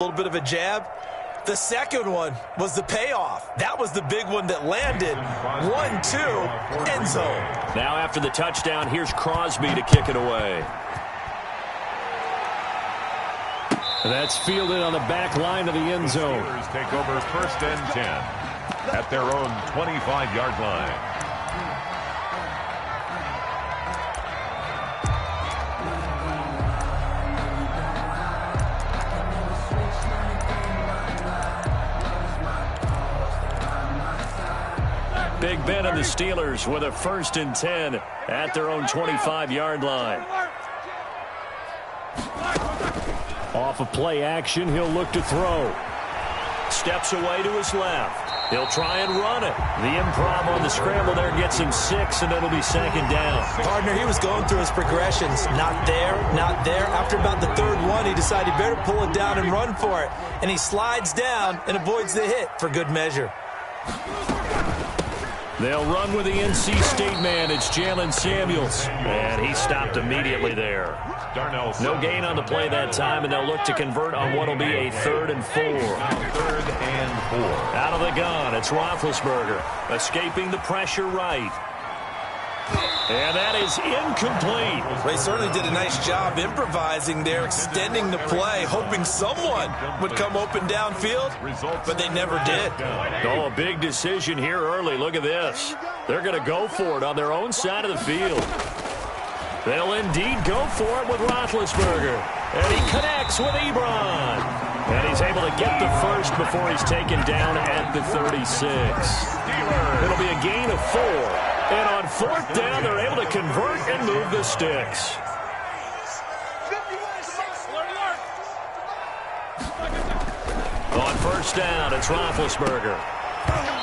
A little bit of a jab. The second one was the payoff. That was the big one that landed. 1-2, end zone. Now after the touchdown, here's Crosby to kick it away. That's fielded on the back line of the end zone. Steelers take over 1st and 10 at their own 25-yard line. Big Ben and the Steelers with a 1st and 10 at their own 25-yard line. Off of play action, he'll look to throw. Steps away to his left. He'll try and run it. The improv on the scramble there gets him 6, and it'll be 2nd down. Partner, he was going through his progressions. Not there, not there. After about the 3rd one, he decided he better pull it down and run for it. And he slides down and avoids the hit for good measure. They'll run with the NC State man. It's Jalen Samuels. And he stopped immediately there. No gain on the play that time, and they'll look to convert on what will be a 3rd and 4. 3rd and 4. Out of the gun, it's Roethlisberger. Escaping the pressure right. And that is incomplete. They certainly did a nice job improvising there, extending the play, hoping someone would come open downfield, but they never did. Oh, a big decision here early. Look at this. They're going to go for it on their own side of the field. They'll indeed go for it with Roethlisberger. And he connects with Ebron. And he's able to get the first before he's taken down at the 36. It'll be a gain of 4. And on 4th down, they're able to convert and move the sticks. On 1st down, it's Roethlisberger.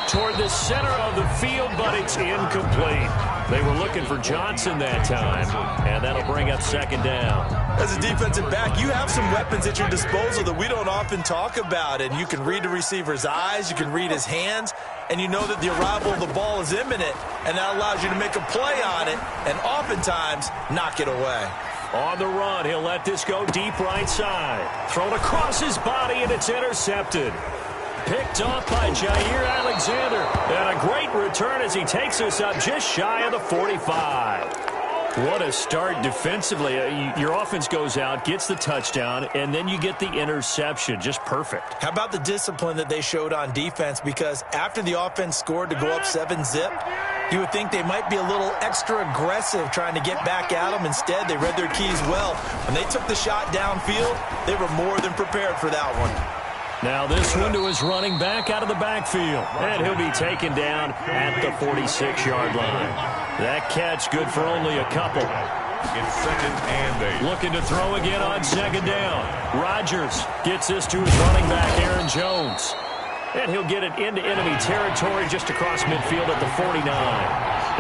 Toward the center of the field, but it's incomplete. They were looking for Johnson that time, and that'll bring up 2nd down. As a defensive back, you have some weapons at your disposal that we don't often talk about, and you can read the receiver's eyes, you can read his hands, and you know that the arrival of the ball is imminent, and that allows you to make a play on it and oftentimes knock it away. On the run, he'll let this go deep right side. Thrown across his body, and it's intercepted. Picked off by Jair Alexander. And a great return as he takes us up just shy of the 45. What a start defensively. Your offense goes out, gets the touchdown, and then you get the interception. Just perfect. How about the discipline that they showed on defense? Because after the offense scored to go up 7-zip, you would think they might be a little extra aggressive trying to get back at them. Instead, they read their keys well. When they took the shot downfield, they were more than prepared for that one. Now this one to his running back out of the backfield. And he'll be taken down at the 46-yard line. That catch good for only a couple. It's 2nd and 8. Looking to throw again on 2nd down. Rodgers gets this to his running back, Aaron Jones. And he'll get it into enemy territory just across midfield at the 49.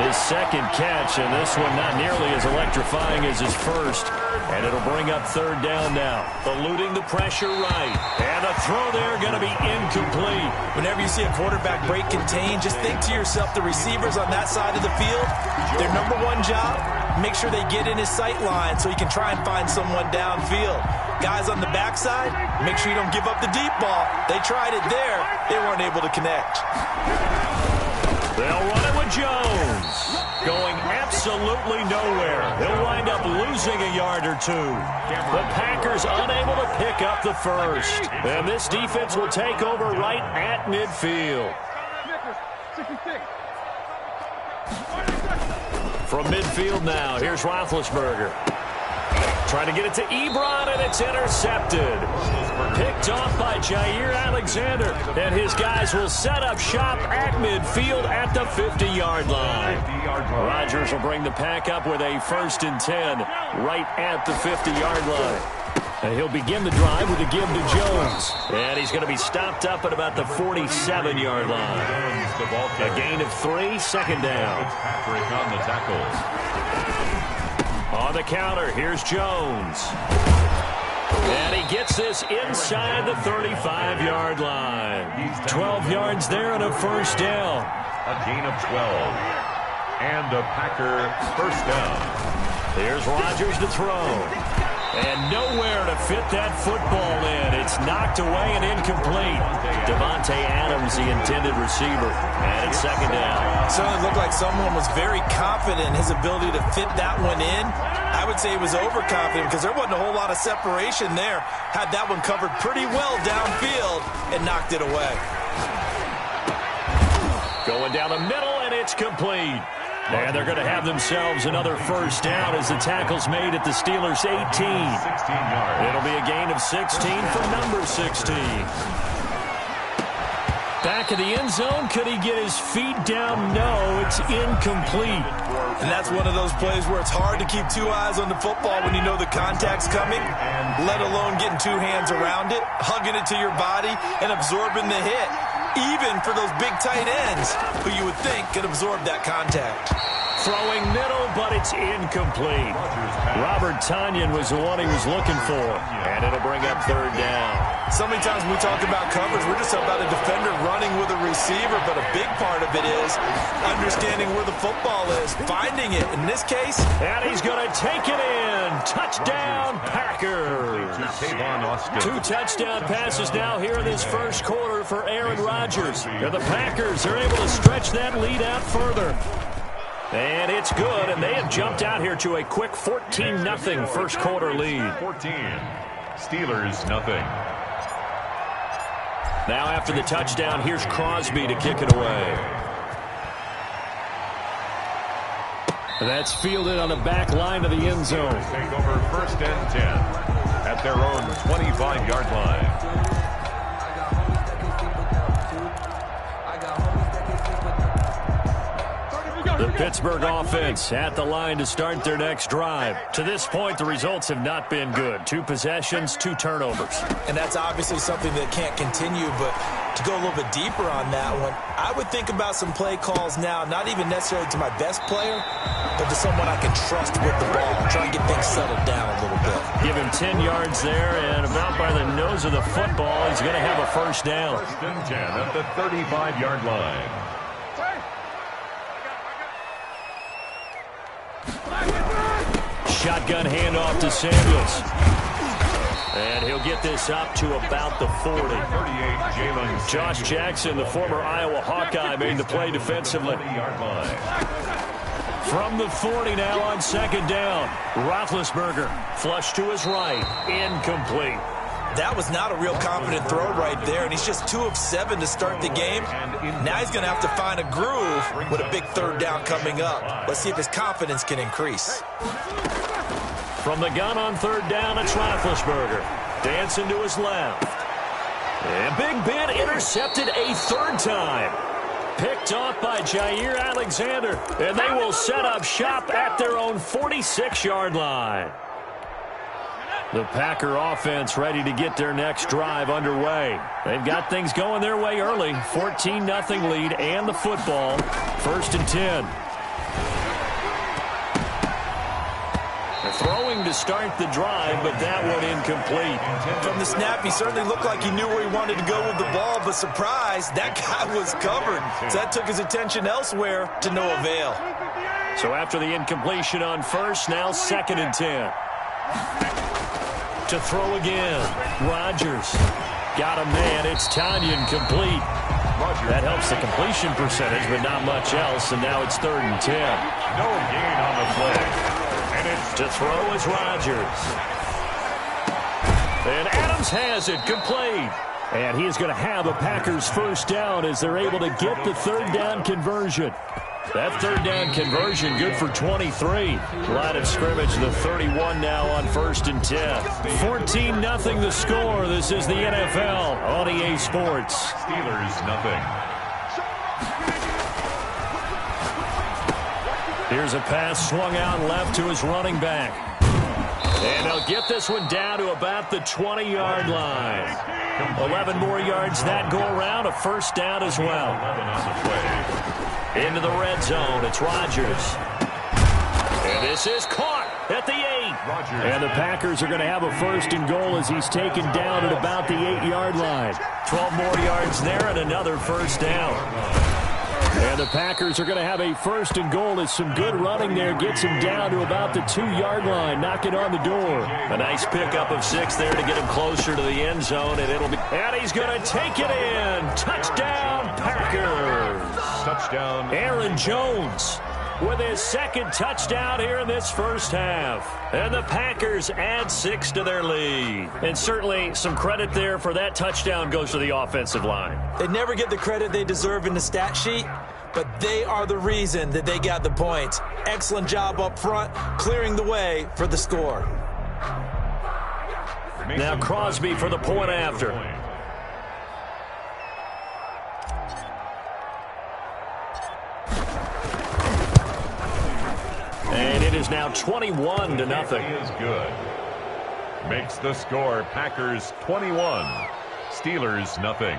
His 2nd catch, and this one not nearly as electrifying as his first. And it'll bring up 3rd down now. Eluding the pressure right. And the throw there going to be incomplete. Whenever you see a quarterback break contain, just think to yourself, the receivers on that side of the field, their number one job, make sure they get in his sight line so he can try and find someone downfield. Guys on the backside, make sure you don't give up the deep ball. They tried it there. They weren't able to connect. They'll run it with Jones. Going absolutely nowhere. He'll wind up losing a yard or 2. The Packers unable to pick up the first. And this defense will take over right at midfield. From midfield now, here's Roethlisberger. Trying to get it to Ebron, and it's intercepted. Picked off by Jair Alexander. And his guys will set up shop at midfield at the 50-yard line. Rodgers will bring the pack up with a 1st and 10 right at the 50-yard line. And he'll begin the drive with a give to Jones. And he's going to be stopped up at about the 47-yard line. A gain of 3, 2nd down. Patrick on the tackle. On the counter, here's Jones. And he gets this inside the 35-yard line. 12 yards there and a 1st down. A gain of 12. And a Packer 1st down. Here's Rodgers to throw. And nowhere to fit that football in. It's knocked away and incomplete. Davante Adams, the intended receiver. And it's second down. Certainly looked like someone was very confident in his ability to fit that one in. I would say he was overconfident because there wasn't a whole lot of separation there. Had that one covered pretty well downfield and knocked it away. Going down the middle, and it's complete. And they're going to have themselves another first down as the tackle's made at the Steelers' 18. 16 yards. It'll be a gain of 16 for number 16. Back of the end zone. Could he get his feet down? No, it's incomplete. And that's one of those plays where it's hard to keep two eyes on the football when you know the contact's coming, let alone getting two hands around it, hugging it to your body, and absorbing the hit. Even for those big tight ends who you would think could absorb that contact. Throwing middle, but it's incomplete. Robert Tonyan was the one he was looking for, and it'll bring up third down. So many times when we talk about coverage, we're just about a defender running with a receiver, but a big part of it is understanding where the football is, finding it. In this case, and he's going to take it in. Touchdown, Packers. Two touchdown passes now here in this first quarter for Aaron Rodgers. And the Packers are able to stretch that lead out further. And it's good, and they have jumped out here to a quick 14-0 first quarter lead. 14. Steelers, nothing. Now after the touchdown, here's Crosby to kick it away. That's fielded on the back line of the end zone. Take over first and 10 at their own 25-yard line. The Pittsburgh offense at the line to start their next drive. To this point, the results have not been good. 2 possessions, 2 turnovers. And that's obviously something that can't continue, but to go a little bit deeper on that one, I would think about some play calls now, not even necessarily to my best player, but to someone I can trust with the ball. Try and get things settled down a little bit. Give him 10 yards there, and about by the nose of the football, he's going to have a first down. First and 10 at the 35-yard line. Shotgun handoff to Samuels. And he'll get this up to about the 40. 38, Jalen. Josh Jackson, the former Iowa Hawkeye, made the play defensively. 30-yard line. From the 40 now on second down. Roethlisberger, flush to his right. Incomplete. That was not a real confident throw right there, and he's just 2 of 7 to start the game. Now he's going to have to find a groove with a big third down coming up. Let's see if his confidence can increase. From the gun on third down, it's Roethlisberger. Dancing to his left. And Big Ben intercepted a third time. Picked off by Jair Alexander. And they will set up shop at their own 46-yard line. The Packer offense ready to get their next drive underway. They've got things going their way early. 14-0 lead and the football. First and 10. They're throwing to start the drive, but that one incomplete. From the snap, he certainly looked like he knew where he wanted to go with the ball, but surprise, that guy was covered. So that took his attention elsewhere to no avail. So after the incompletion on first, now second and 10. To throw again. Rodgers got a man. It's Tonyan complete. That helps the completion percentage, but not much else. And now it's third and 10. No gain on the play. And it's to throw is Rodgers. And Adams has it complete. And he is going to have a Packers first down as they're able to get the third down conversion. That third down conversion good for 23. Line of scrimmage, the 31 now on first and 10. 14-0 the score. This is the NFL on EA Sports. Steelers, nothing. Here's a pass swung out left to his running back. And they'll get this one down to about the 20-yard line. 11 more yards that go around, a first down as well. 11 on the play. Into the red zone, it's Rodgers. And this is caught at the 8. And the Packers are going to have a first and goal as he's taken down at about the 8-yard line. 12 more yards there and another first down. And the Packers are going to have a first and goal as some good running there gets him down to about the 2-yard line, knocking on the door. A nice pickup of 6 there to get him closer to the end zone, and he's going to take it in. Touchdown, Packers. Touchdown. Aaron Jones with his second touchdown here in this first half. And the Packers add 6 to their lead. And certainly some credit there for that touchdown goes to the offensive line. They never get the credit they deserve in the stat sheet, but they are the reason that they got the points. Excellent job up front, clearing the way for the score. Now Crosby for the point after. And it is now 21-0. He is good. Makes the score Packers 21, Steelers nothing.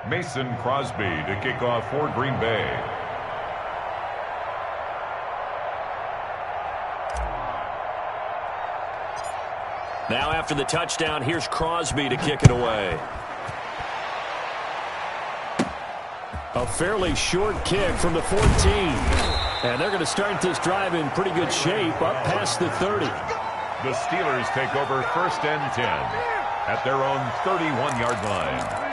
Mason Crosby to kick off for Green Bay. Now after the touchdown, here's Crosby to kick it away. A fairly short kick from the 14. And they're going to start this drive in pretty good shape up past the 30. The Steelers take over first and 10 at their own 31-yard line.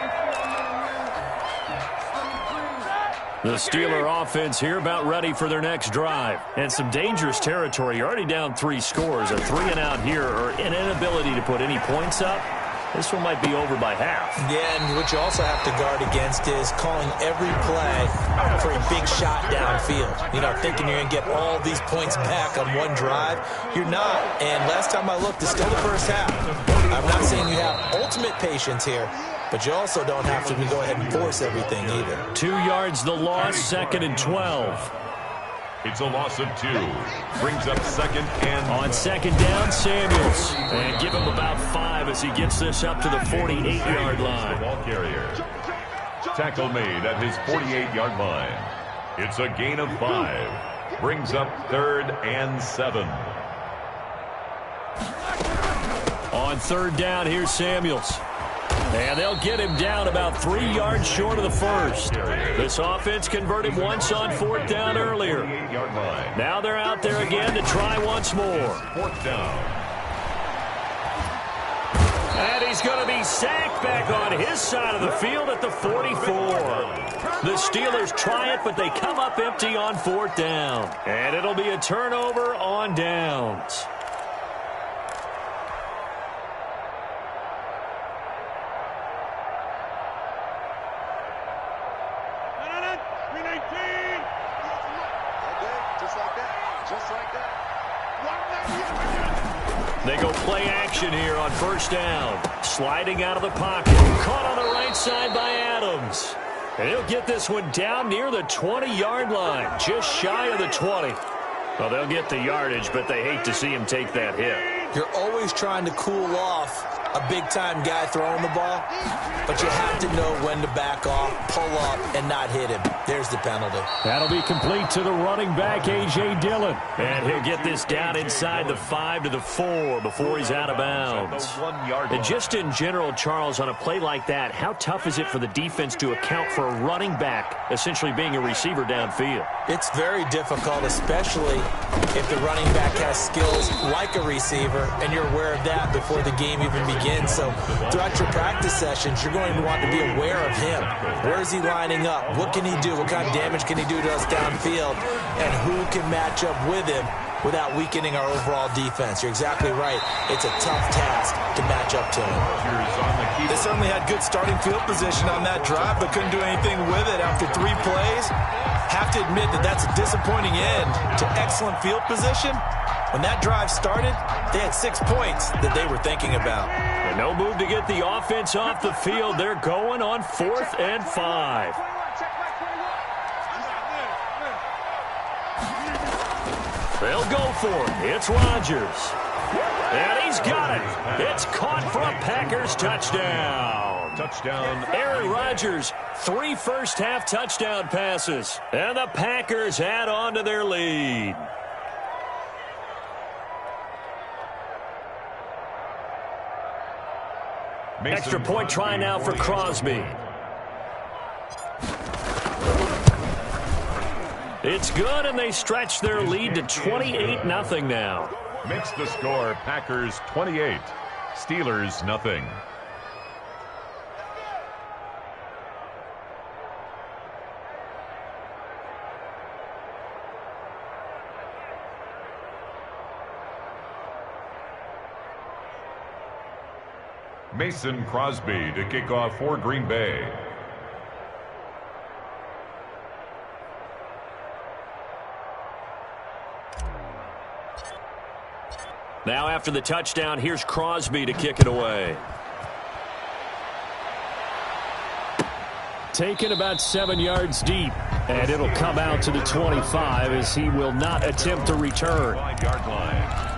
The Steeler offense here about ready for their next drive. And some dangerous territory. You're already down 3 scores. A 3-and-out here or an inability to put any points up. This one might be over by half. Yeah, and what you also have to guard against is calling every play for a big shot downfield. You know, thinking you're going to get all these points back on one drive. You're not. And last time I looked, it's still the first half. I'm not saying you have ultimate patience here, but you also don't have to go ahead and force everything either. 2 yards the loss, 2nd and 12. It's a loss of 2. Brings up 2nd and... On 2nd down, Samuels. And give him about 5 as he gets this up to the 48-yard line. The ball carrier. Tackle made at his 48-yard line. It's a gain of 5. Brings up 3rd and 7. On 3rd down, here's Samuels. And they'll get him down about 3 yards short of the first. This offense converted once on 4th down earlier. Now they're out there again to try once more. 4th down. And he's going to be sacked back on his side of the field at the 44. The Steelers try it, but they come up empty on 4th down. And it'll be a turnover on downs. They go play action here on 1st down. Sliding out of the pocket. Caught on the right side by Adams. And he'll get this one down near the 20-yard line. Just shy of the 20. Well, they'll get the yardage, but they hate to see him take that hit. You're always trying to cool off a big-time guy throwing the ball, but you have to know when to back off, pull up, and not hit him. There's the penalty. That'll be complete to the running back, A.J. Dillon. And he'll get this down inside the 5 to the 4 before he's out of bounds. And just in general, Charles, on a play like that, how tough is it for the defense to account for a running back essentially being a receiver downfield? It's very difficult, especially if the running back has skills like a receiver, and you're aware of that before the game even begins. So throughout your practice sessions, you're going to want to be aware of him. Where is he lining up? What can he do? What kind of damage can he do to us downfield? And who can match up with him without weakening our overall defense? You're exactly right. It's a tough task to match up to him. They certainly had good starting field position on that drive, but couldn't do anything with it after 3 plays. Have to admit that that's a disappointing end to excellent field position. When that drive started, they had 6 points that they were thinking about. And no move to get the offense off the field. They're going on 4th and 5. They'll go for it. It's Rodgers. And he's got it. It's caught for a Packers touchdown. Touchdown. Aaron Rodgers, 3 first-half touchdown passes. And the Packers add on to their lead. Extra point try now for Crosby. It's good, and they stretch their lead to 28-0 now. Makes the score Packers 28, Steelers nothing. Mason Crosby to kick off for Green Bay. Now after the touchdown, here's Crosby to kick it away. Taken about 7 yards deep, and it'll come out to the 25 as he will not attempt to return. 5-yard line.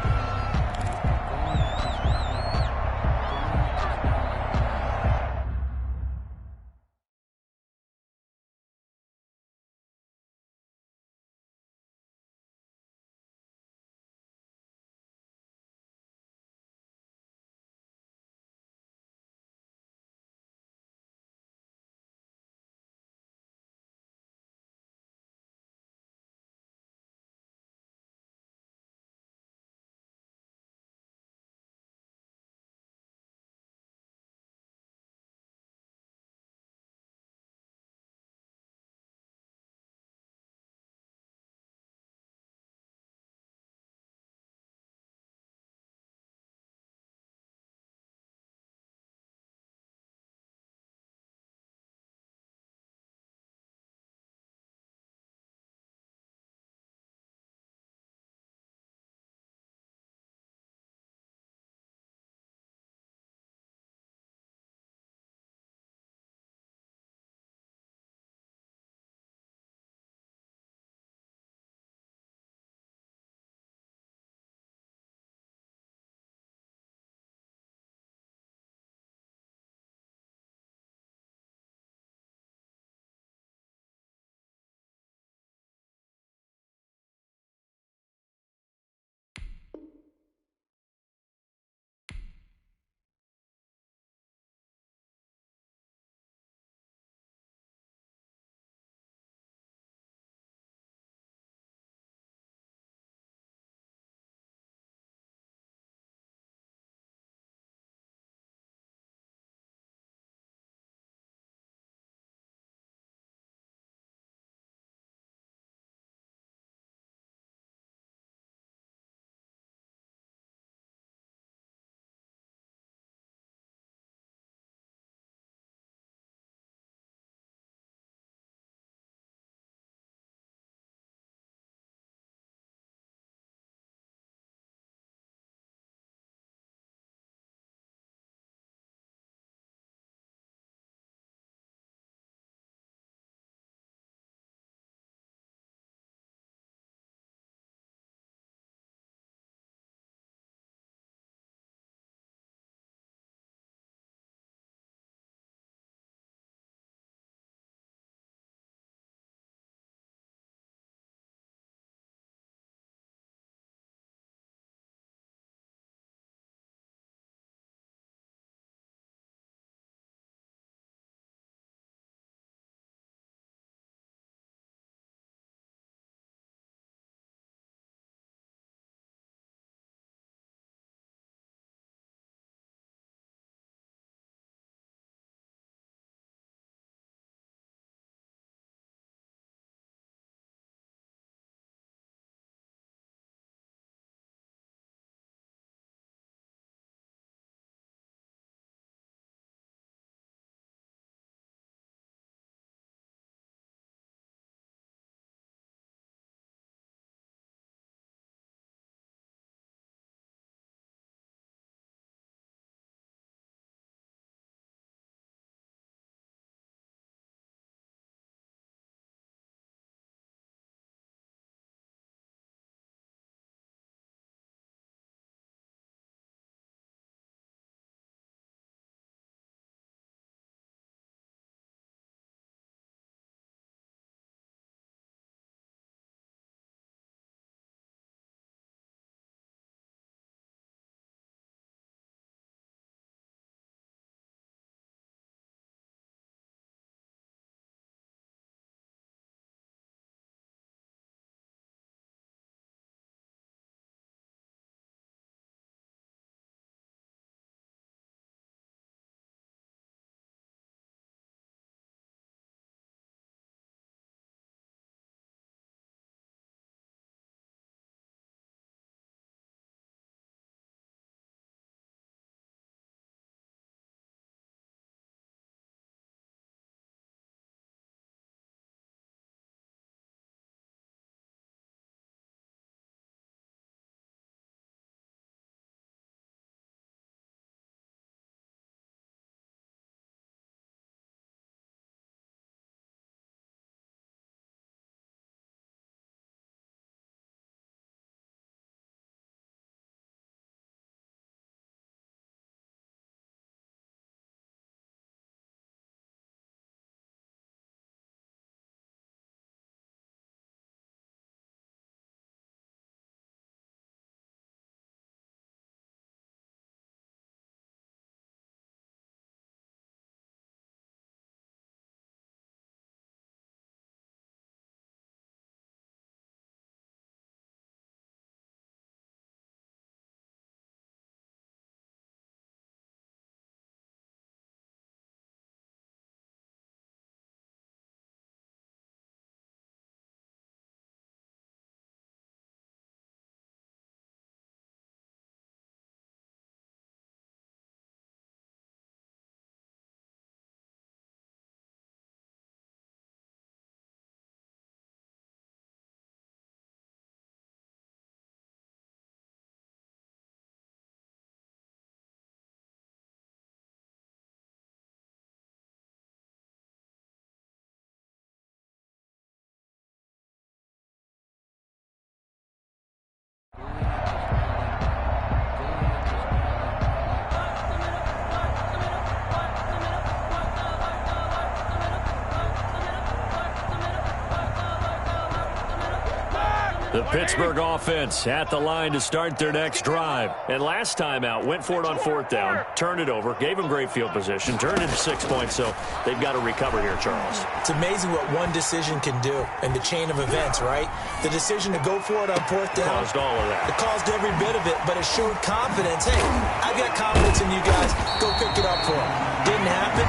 Pittsburgh offense at the line to start their next drive. And last time out, went for it on 4th down, turned it over, gave them great field position, turned it to 6 points, so they've got to recover here, Charles. It's amazing what one decision can do in the chain of events, right? The decision to go for it on 4th down. Caused all of that. It caused every bit of it, but it showed confidence. Hey, I've got confidence in you guys. Go pick it up for them. Didn't happen.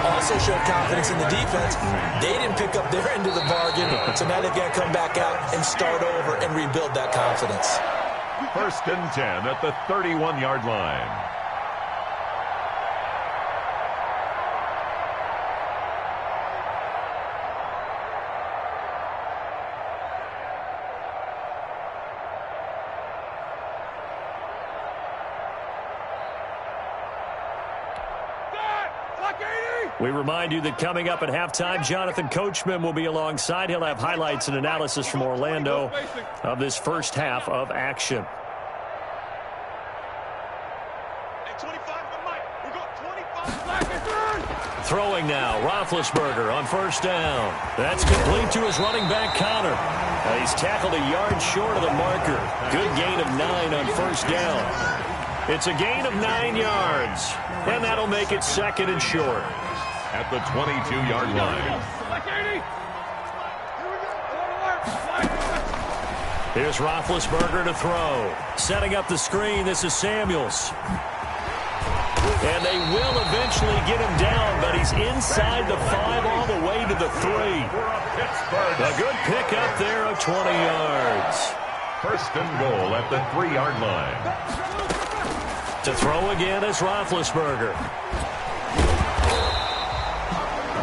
Also showed confidence in the defense. They didn't pick up their end of the bargain, so now they've got to come back out and start over and rebuild that confidence. 1st and 10 at the 31-yard line. We remind you that coming up at halftime, Jonathan Coachman will be alongside. He'll have highlights and analysis from Orlando of this first half of action. Throwing now, Roethlisberger on 1st down. That's complete to his running back, Connor. He's tackled a yard short of the marker. Good gain of 9 on 1st down. It's a gain of 9 yards, and that'll make it 2nd and short. At the 22-yard line. Here's Roethlisberger to throw. Setting up the screen, this is Samuels. And they will eventually get him down, but he's inside the 5 all the way to the 3. A good pick up there of 20 yards. 1st and goal at the 3-yard line. To throw again is Roethlisberger.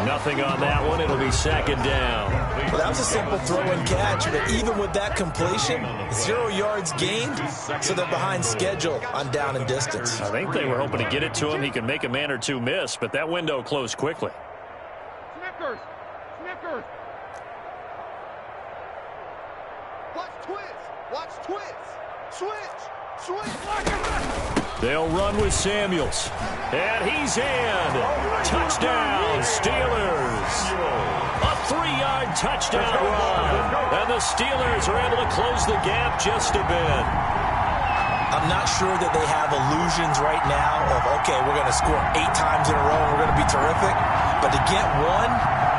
Nothing on that one. It'll be 2nd down. Well, that was a simple throw and catch, but even with that completion, 0 yards gained, so they're behind schedule on down and distance. I think they were hoping to get it to him. He could make a man or two miss, but that window closed quickly. Snickers! Snickers! Watch twist! Watch twist! Switch! Switch! They'll run with Samuels. And he's in. Touchdown, Steelers. A 3-yard touchdown run. And the Steelers are able to close the gap just a bit. I'm not sure that they have illusions right now of, okay, we're going to score 8 times in a row and we're going to be terrific. But to get one,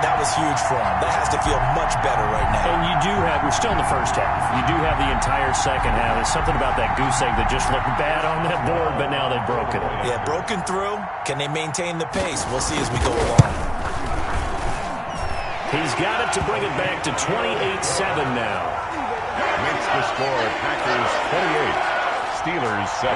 that was huge for them. That has to feel much better right now. And you do have, we're still in the first half. You do have the entire second half. There's something about that goose egg that just looked bad on that board, but now they've broken it. Yeah, broken through. Can they maintain the pace? We'll see as we go along. He's got it to bring it back to 28-7 now. Makes the score Packers 28. Steelers 7.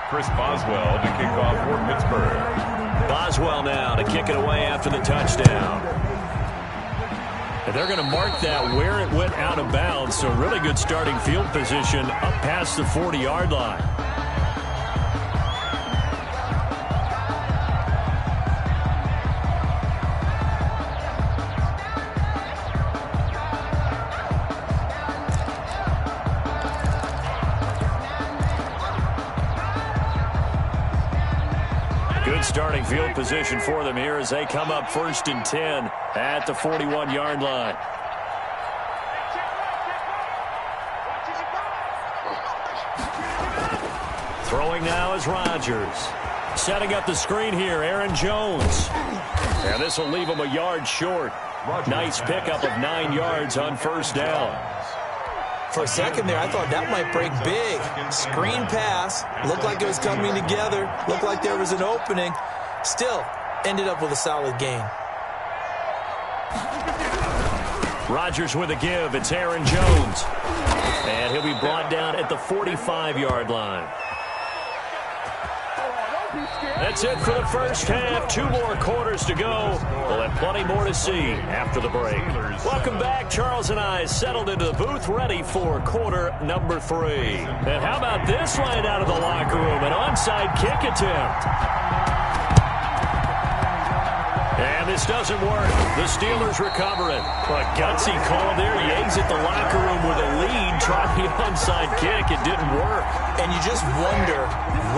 Chris Boswell to kick off for Pittsburgh. Boswell now to kick it away after the touchdown. And they're going to mark that where it went out of bounds, so really good starting field position up past the 40-yard line. Good starting field position for them here as they come up 1st and 10 at the 41-yard line. Throwing now is Rodgers. Setting up the screen here, Aaron Jones. And this will leave him a yard short. Nice pickup of 9 yards on 1st down. For a second there, I thought that might break big. Screen pass. Looked like it was coming together. Looked like there was an opening. Still, ended up with a solid gain. Rodgers with a give. It's Aaron Jones. And he'll be brought down at the 45-yard line. That's it for the first half. 2 more quarters to go. We'll have plenty more to see after the break. Welcome back. Charles and I settled into the booth, ready for quarter number 3. And how about this right out of the locker room? An onside kick attempt. And this doesn't work. The Steelers recover it. A gutsy call there. He exits the locker room with a lead. Tried the onside kick. It didn't work. And you just wonder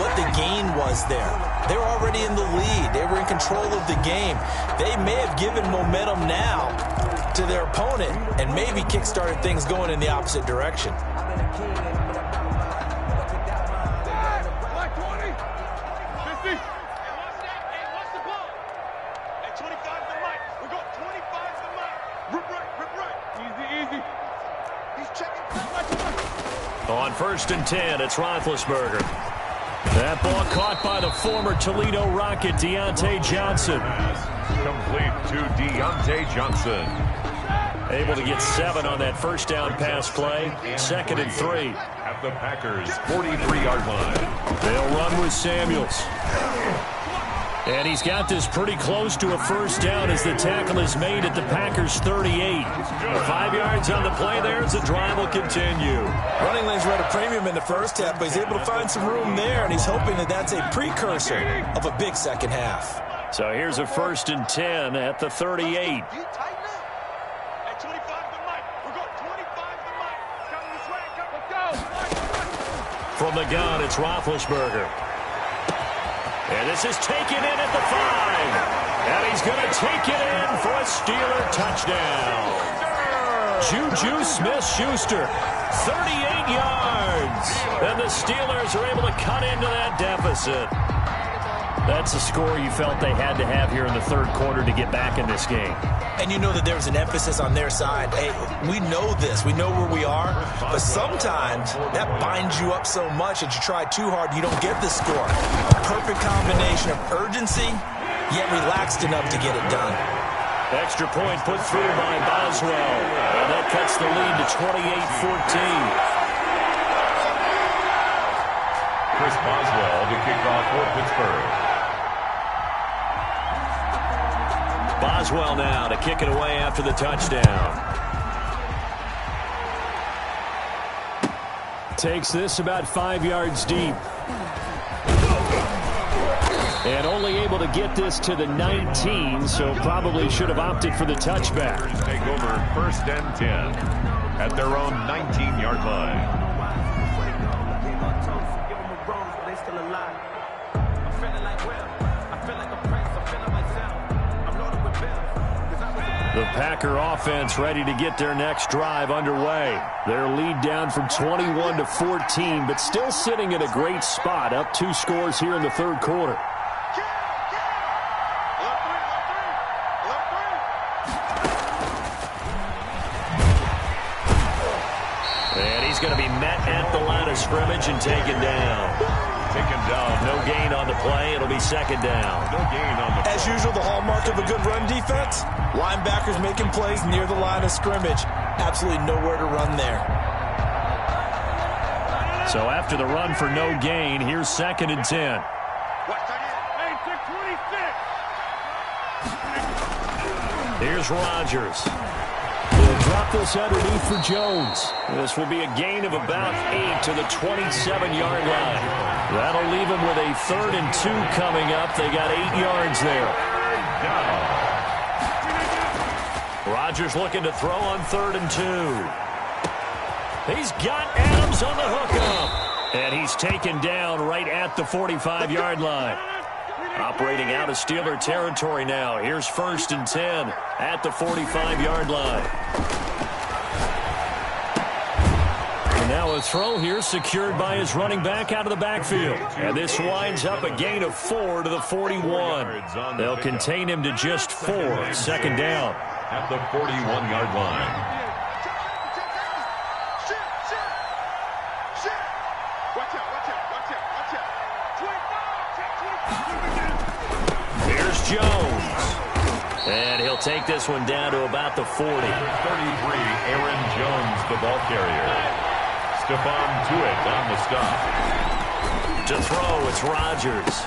what the gain was there. They were already in the lead. They were in control of the game. They may have given momentum now to their opponent and maybe kick-started things going in the opposite direction. On 1st and 10, it's Roethlisberger. That ball caught by the former Toledo Rocket, Deontay Johnson. Complete to Deontay Johnson. Able to get 7 on that first down pass play. 2nd and 3. At the Packers' 43-yard line. They'll run with Samuels. And he's got this pretty close to a first down as the tackle is made at the Packers' 38. 5 yards on the play there as the drive will continue. Running lanes were at a premium in the first half, but he's able to find some room there, and he's hoping that that's a precursor of a big second half. So here's a 1st and 10 at the 38. From the gun, it's Roethlisberger. And this is taken in at the 5. And he's going to take it in for a Steeler touchdown. Juju Smith-Schuster, 38 yards. And the Steelers are able to cut into that deficit. That's a score you felt they had to have here in the third quarter to get back in this game. And you know that there was an emphasis on their side. Hey, we know this. We know where we are. But sometimes that binds you up so much that you try too hard, you don't get the score. A perfect combination of urgency, yet relaxed enough to get it done. Extra point put through by Boswell. And that cuts the lead to 28-14. Chris Boswell to kick off for Pittsburgh. Boswell now to kick it away after the touchdown. Takes this about 5 yards deep. And only able to get this to the 19, so probably should have opted for the touchback. Take over 1st and 10 at their own 19-yard line. The Packer offense ready to get their next drive underway. Their lead down from 21 to 14, but still sitting in a great spot, up 2 scores here in the third quarter. And he's going to be met at the line of scrimmage and taken down. Taken down. No gain on the play. It'll be 2nd down. No gain on the play. As usual, the hallmark of a good run defense, linebackers making plays near the line of scrimmage. Absolutely nowhere to run there. So after the run for no gain, here's 2nd and 10. Here's Rodgers. He'll drop this underneath for Jones. This will be a gain of about 8 to the 27-yard line. That'll leave him with a 3rd and 2 coming up. They got 8 yards there. Rodgers looking to throw on 3rd and 2. He's got Adams on the hookup. And he's taken down right at the 45-yard line. Operating out of Steeler territory now. Here's 1st and 10 at the 45-yard line. And now a throw here secured by his running back out of the backfield. And this winds up a gain of 4 to the 41. They'll contain him to just 4. 2nd down. At the 41-yard line. Jones. And he'll take this one down to about the 40. 33, Aaron Jones, the ball carrier. Stephon Tuitt on the stop. To throw, it's Rodgers.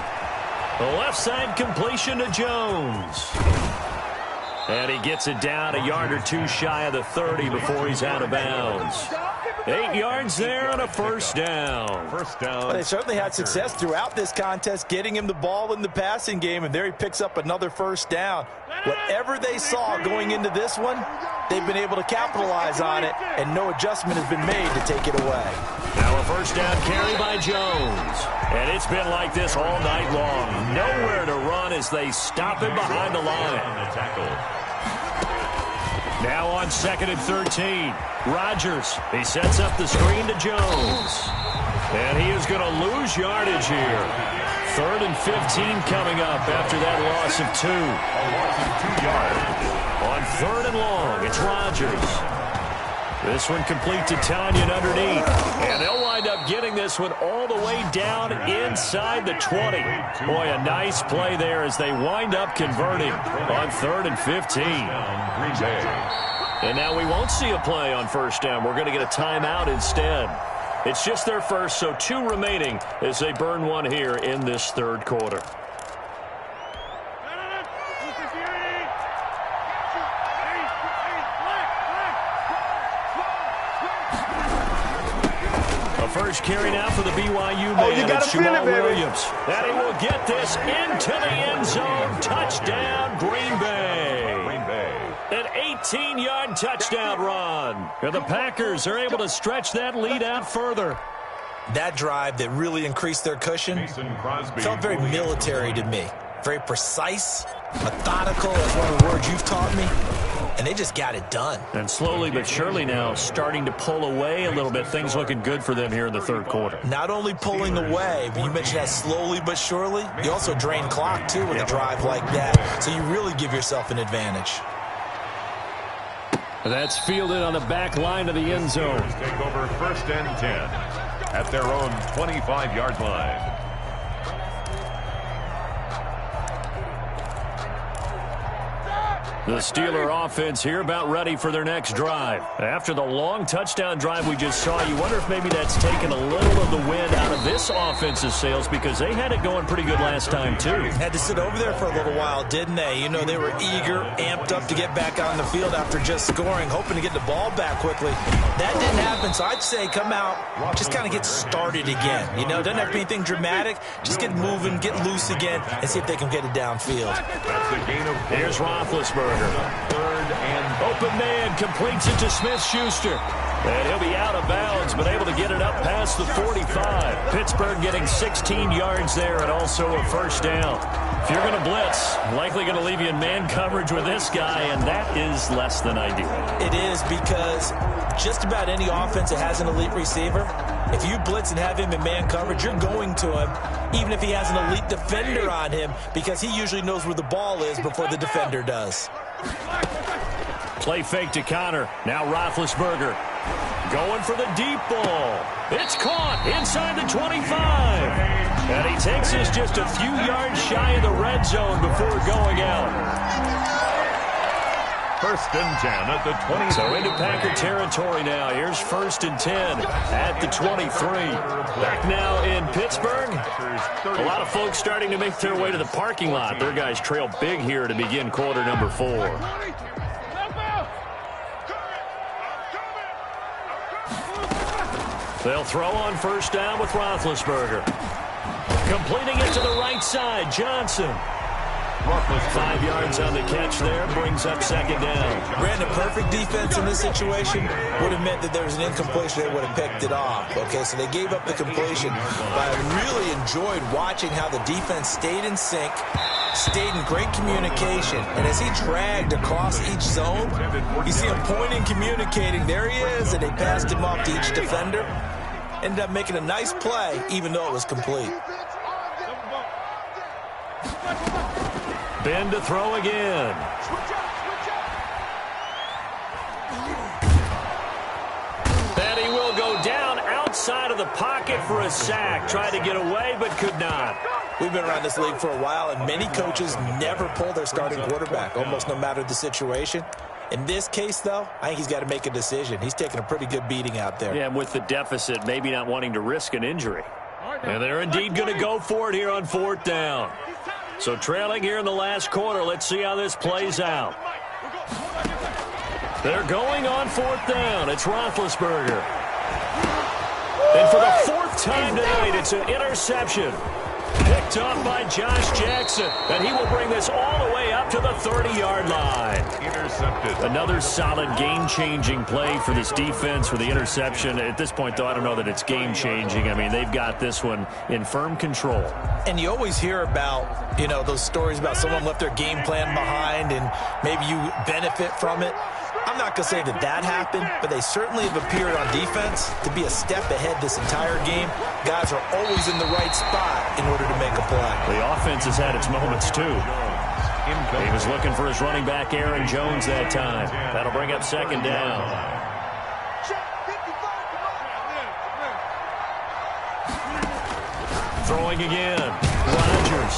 The left side completion to Jones. And he gets it down a yard or two shy of the 30 before he's out of bounds. 8 yards there on a first down. First down. Well, they certainly had success throughout this contest getting him the ball in the passing game, and there he picks up another first down. Whatever they saw going into this one, they've been able to capitalize on it, and no adjustment has been made to take it away. Now a first down carry by Jones. And it's been like this all night long. Nowhere to run as they stop him behind the line. Now on 2nd and 13. Rodgers, he sets up the screen to Jones. And he is going to lose yardage here. 3rd and 15 coming up after that loss of 2. A loss of 2 yards. On 3rd and long, it's Rodgers. This one complete to Tanyan underneath. And they'll wind up getting this one all the way down inside the 20. Boy, a nice play there as they wind up converting on 3rd and 15. Green Bay. And now we won't see a play on first down. We're going to get a timeout instead. It's just their first, so 2 remaining as they burn one here in this 3rd quarter. First carry now for the BYU man. It's Jamal Williams. And he will get this into the end zone. Touchdown, Green Bay. Green Bay. An 18-yard touchdown run. And the Packers are able to stretch that lead out further. That drive that really increased their cushion felt very military to me. Very precise, methodical, that's one of the words you've taught me. And they just got it done. And slowly but surely now starting to pull away a little bit. Things looking good for them here in the 3rd quarter. Not only pulling away, but you mentioned that slowly but surely. You also drain clock, too, with a drive like that. So you really give yourself an advantage. That's fielded on the back line of the end zone. Take over 1st and 10 at their own 25-yard line. The Steeler offense here about ready for their next drive. After the long touchdown drive we just saw, you wonder if maybe that's taken a little of the wind out of this offense's sails because they had it going pretty good last time too. Had to sit over there for a little while, didn't they? You know, they were eager, amped up to get back on the field after just scoring, hoping to get the ball back quickly. That didn't happen, so I'd say come out, just kind of get started again. You know, doesn't have to be anything dramatic. Just get moving, get loose again, and see if they can get it downfield. That's the gain of 4. Here's Roethlisberger. 3rd and open man completes it to Smith-Schuster. And he'll be out of bounds, but able to get it up past the 45. Pittsburgh getting 16 yards there and also a first down. If you're going to blitz, likely going to leave you in man coverage with this guy, and that is less than ideal. It is because just about any offense that has an elite receiver, if you blitz and have him in man coverage, you're going to him, even if he has an elite defender on him, because he usually knows where the ball is before the defender does. Play fake to Connor. Now Roethlisberger going for the deep ball. It's caught inside the 25. And he takes us just a few yards shy of the red zone before going out. 1st and 10 at the 20. So into Packer territory now. Here's 1st and 10 at the 23. Back now in Pittsburgh. A lot of folks starting to make their way to the parking lot. Their guys trail big here to begin quarter number 4. They'll throw on first down with Roethlisberger. Completing it to the right side, Johnson. 5 yards on the catch there, brings up 2nd down. Brandon, perfect defense in this situation would have meant that there was an incompletion. They would have picked it off. Okay, so they gave up the completion. But I really enjoyed watching how the defense stayed in sync, stayed in great communication. And as he dragged across each zone, you see him pointing, communicating. There he is, and they passed him off to each defender. Ended up making a nice play, even though it was complete. Ben to throw again. And he will go down outside of the pocket for a sack. Tried to get away, but could not. We've been around this league for a while, and many coaches never pull their starting quarterback, almost no matter the situation. In this case, though, I think he's got to make a decision. He's taking a pretty good beating out there. Yeah, and with the deficit, maybe not wanting to risk an injury. And they're indeed going to go for it here on 4th down. So trailing here in the last quarter, let's see how this plays out. They're going on 4th down. It's Roethlisberger. And for the 4th time tonight, it's an interception. Picked off by Josh Jackson. And he will bring this all the way up to the 30-yard line. Intercepted. Another solid game-changing play for this defense for the interception. At this point, though, I don't know that it's game-changing. I mean, they've got this one in firm control. And you always hear about, those stories about someone left their game plan behind and maybe you benefit from it. I'm not going to say that happened, but they certainly have appeared on defense to be a step ahead this entire game. Guys are always in the right spot in order to make a play. The offense has had its moments, too. He was looking for his running back, Aaron Jones, that time. That'll bring up 2nd down. Throwing again. Rodgers.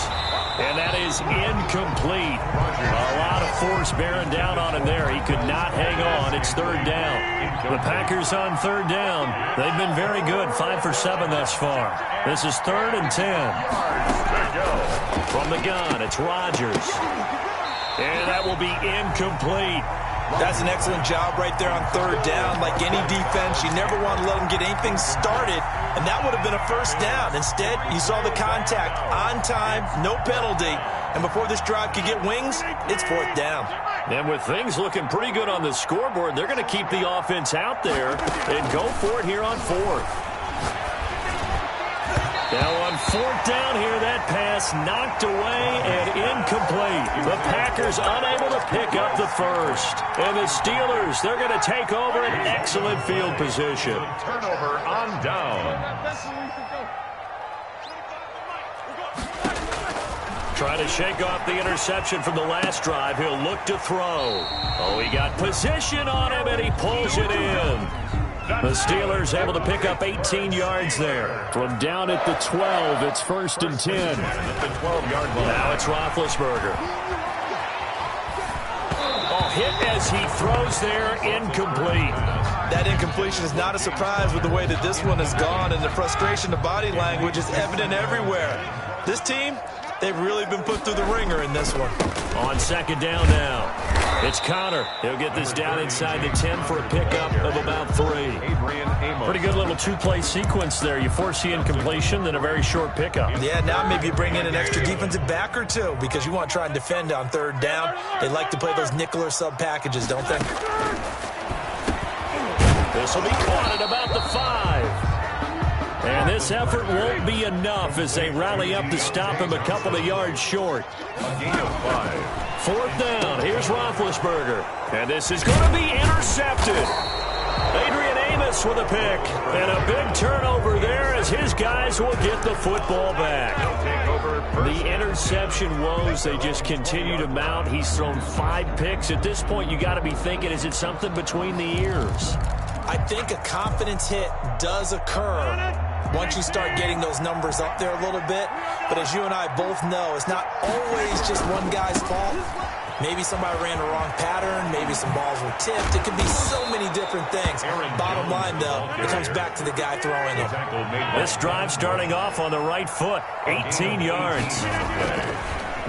And that is incomplete. A lot of force bearing down on him there. He could not hang on. It's 3rd down. The Packers on 3rd down. They've been very good. 5 for 7 thus far. This is 3rd and 10. From the gun, it's Rodgers. And that will be incomplete. That's an excellent job right there on 3rd down. Like any defense, you never want to let them get anything started, and that would have been a 1st down. Instead, you saw the contact on time, no penalty, and before this drive could get wings, it's 4th down. And with things looking pretty good on the scoreboard, they're going to keep the offense out there and go for it here on 4th. Now on 4th down here, that pass knocked away and incomplete. The Packers unable to pick up the 1st. And the Steelers, they're going to take over an excellent field position. Turnover on down. Trying to shake off the interception from the last drive. He'll look to throw. Oh, he got position on him, and he pulls it in. The Steelers able to pick up 18 yards there. From down at the 12, it's 1st and 10. The 12-yard line. Now it's Roethlisberger. Oh, hit as he throws there, incomplete. That incompletion is not a surprise with the way that this one has gone, and the frustration of body language is evident everywhere. This team, they've really been put through the ringer in this one. On 2nd down now. It's Connor. He'll get this down inside the 10 for a pickup of about 3. Pretty good little 2-play sequence there. You force the incompletion, then a very short pickup. Yeah, now maybe you bring in an extra defensive back or two because you want to try and defend on 3rd down. They like to play those nickel or sub packages, don't they? This will be caught at about the 5. And this effort won't be enough as they rally up to stop him a couple of yards short. A gain of 5. 4th down. Here's Roethlisberger. And this is going to be intercepted. Adrian Amos with a pick. And a big turnover there as his guys will get the football back. The interception woes, they just continue to mount. He's thrown 5 picks. At this point, you got to be thinking, is it something between the ears? I think a confidence hit does occur once you start getting those numbers up there a little bit. But as you and I both know, it's not always just one guy's fault. Maybe somebody ran the wrong pattern. Maybe some balls were tipped. It could be so many different things. Bottom line, though, it comes back to the guy throwing them. This drive starting off on the right foot. 18 yards.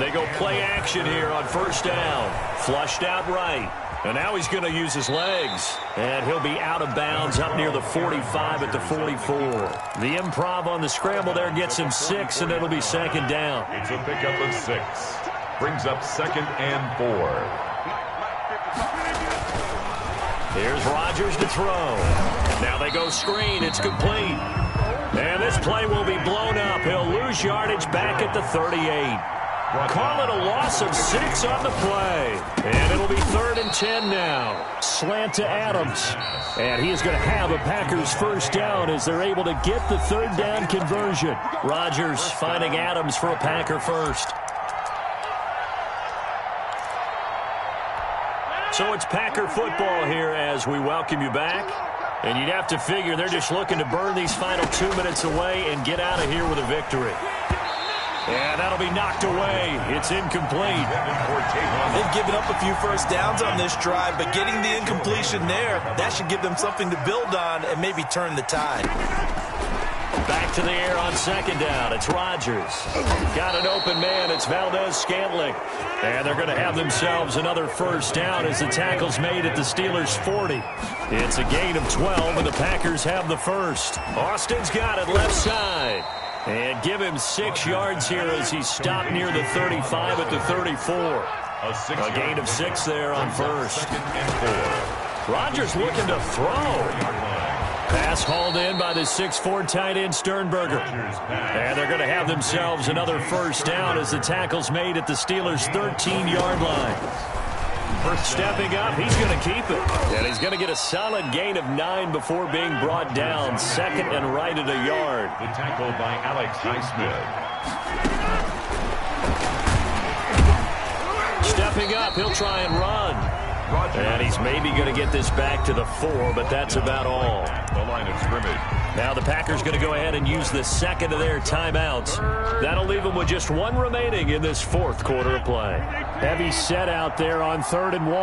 They go play action here on 1st down. Flushed out right. And now he's going to use his legs. And he'll be out of bounds up near the 45 at the 44. The improv on the scramble there gets him 6, and it'll be 2nd down. It's a pickup of 6. Brings up 2nd and 4. Here's Rodgers to throw. Now they go screen. It's complete. And this play will be blown up. He'll lose yardage back at the 38. Call it a loss of 6 on the play. And it'll be 3rd and 10 now. Slant to Adams. And he is going to have a Packers 1st down as they're able to get the 3rd down conversion. Rodgers finding Adams for a Packer 1st. So it's Packer football here as we welcome you back. And you'd have to figure they're just looking to burn these final 2 minutes away and get out of here with a victory. And that'll be knocked away. It's incomplete. They've given up a few 1st downs on this drive, but getting the incompletion there, that should give them something to build on and maybe turn the tide. Back to the air on second down. It's Rodgers. Got an open man. It's Valdez-Scantling. And they're going to have themselves another first down as the tackle's made at the Steelers' 40. It's a gain of 12, and the Packers have the first. Austin's got it left side. And give him 6 yards here as he stopped near the 35 at the 34. A gain of 6 there on first. Rodgers looking to throw. Pass hauled in by the 6'4" tight end Sternberger. And they're going to have themselves another first down as the tackle's made at the Steelers' 13-yard line. Stepping up, he's going to keep it. And he's going to get a solid gain of 9 before being brought down. Second and right at a yard. The tackle by Alex Highsmith. Stepping up, he'll try and run. And he's maybe going to get this back to the 4, but that's about all. The line of scrimmage. Now the Packers going to go ahead and use the second of their timeouts. That'll leave them with just 1 remaining in this 4th quarter of play. Heavy set out there on 3rd and 1.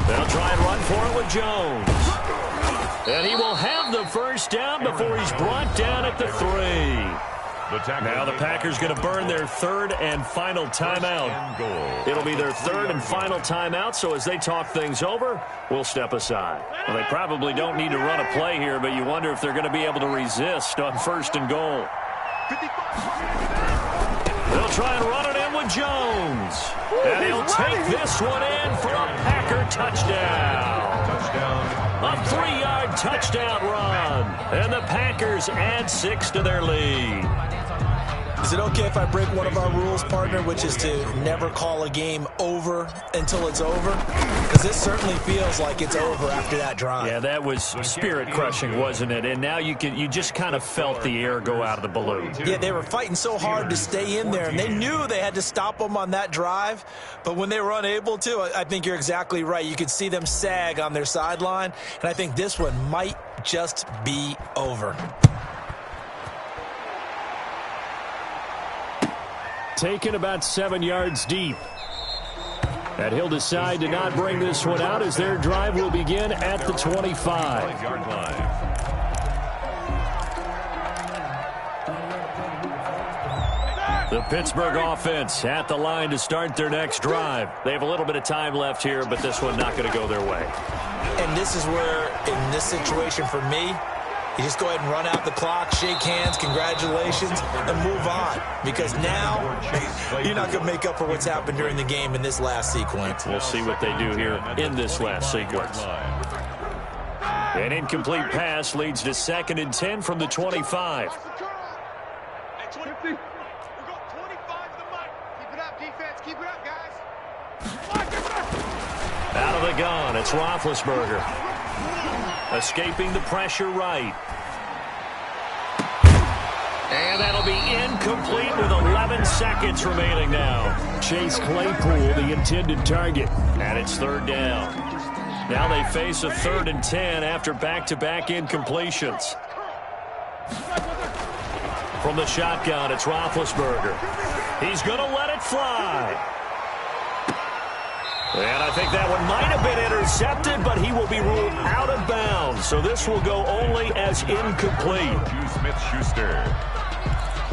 They'll try and run for it with Jones. And he will have the first down before he's brought down at the 3. Now the Packers going to burn their 3rd and final timeout. It'll be their 3rd and final timeout, so as they talk things over, we'll step aside. Well, they probably don't need to run a play here, but you wonder if they're going to be able to resist on 1st and goal. They'll try and run it in with Jones. And he'll take this one in for a Packer touchdown. A 3-yard touchdown run. And the Packers add 6 to their lead. Is it okay if I break one of our rules, partner, which is to never call a game over until it's over? Because this certainly feels like it's over after that drive. Yeah, that was spirit-crushing, wasn't it? And now you just kind of felt the air go out of the balloon. Yeah, they were fighting so hard to stay in there, and they knew they had to stop them on that drive. But when they were unable to, I think you're exactly right. You could see them sag on their sideline, and I think this one might just be over. Taken about 7 yards deep. And he'll decide to not bring this one out as their drive will begin at the 25-yard line. The Pittsburgh offense at the line to start their next drive. They have a little bit of time left here, but this one not going to go their way. And this is where, in this situation for me, you just go ahead and run out the clock, shake hands, congratulations, and move on. Because now, you're not going to make up for what's happened during the game in this last sequence. We'll see what they do here in this last sequence. An incomplete pass leads to 2nd and 10 from the 25. Hey, 50. We got 25 to the mic. Keep it up, defense. Keep it up, guys. Out of the gun, it's Roethlisberger. Escaping the pressure right. And that'll be incomplete with 11 seconds remaining now. Chase Claypool, the intended target. And it's 3rd down. Now they face a 3rd and 10 after back-to-back incompletions. From the shotgun, it's Roethlisberger. He's going to let it fly. And I think that one might have been intercepted, but he will be ruled out of bounds. So this will go only as incomplete. Smith-Schuster.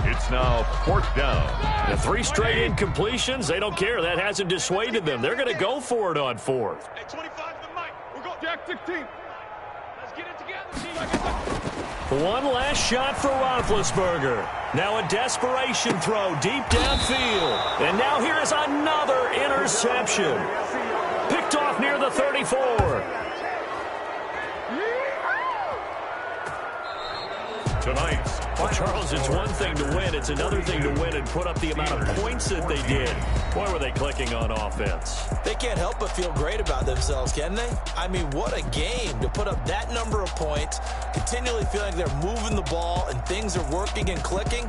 It's now 4th down. The 3 straight incompletions, they don't care. That hasn't dissuaded them. They're going to go for it on 4th. Hey, 25 to the mic. We got Jack 16. Let's get it together, team. One last shot for Roethlisberger. Now a desperation throw deep downfield. And now here is another interception. Picked off near the 34. Tonight's Well, Charles, it's one thing to win. It's another thing to win and put up the amount of points that they did. Boy, were they clicking on offense. They can't help but feel great about themselves, can they? I mean, what a game to put up that number of points, continually feeling they're moving the ball and things are working and clicking.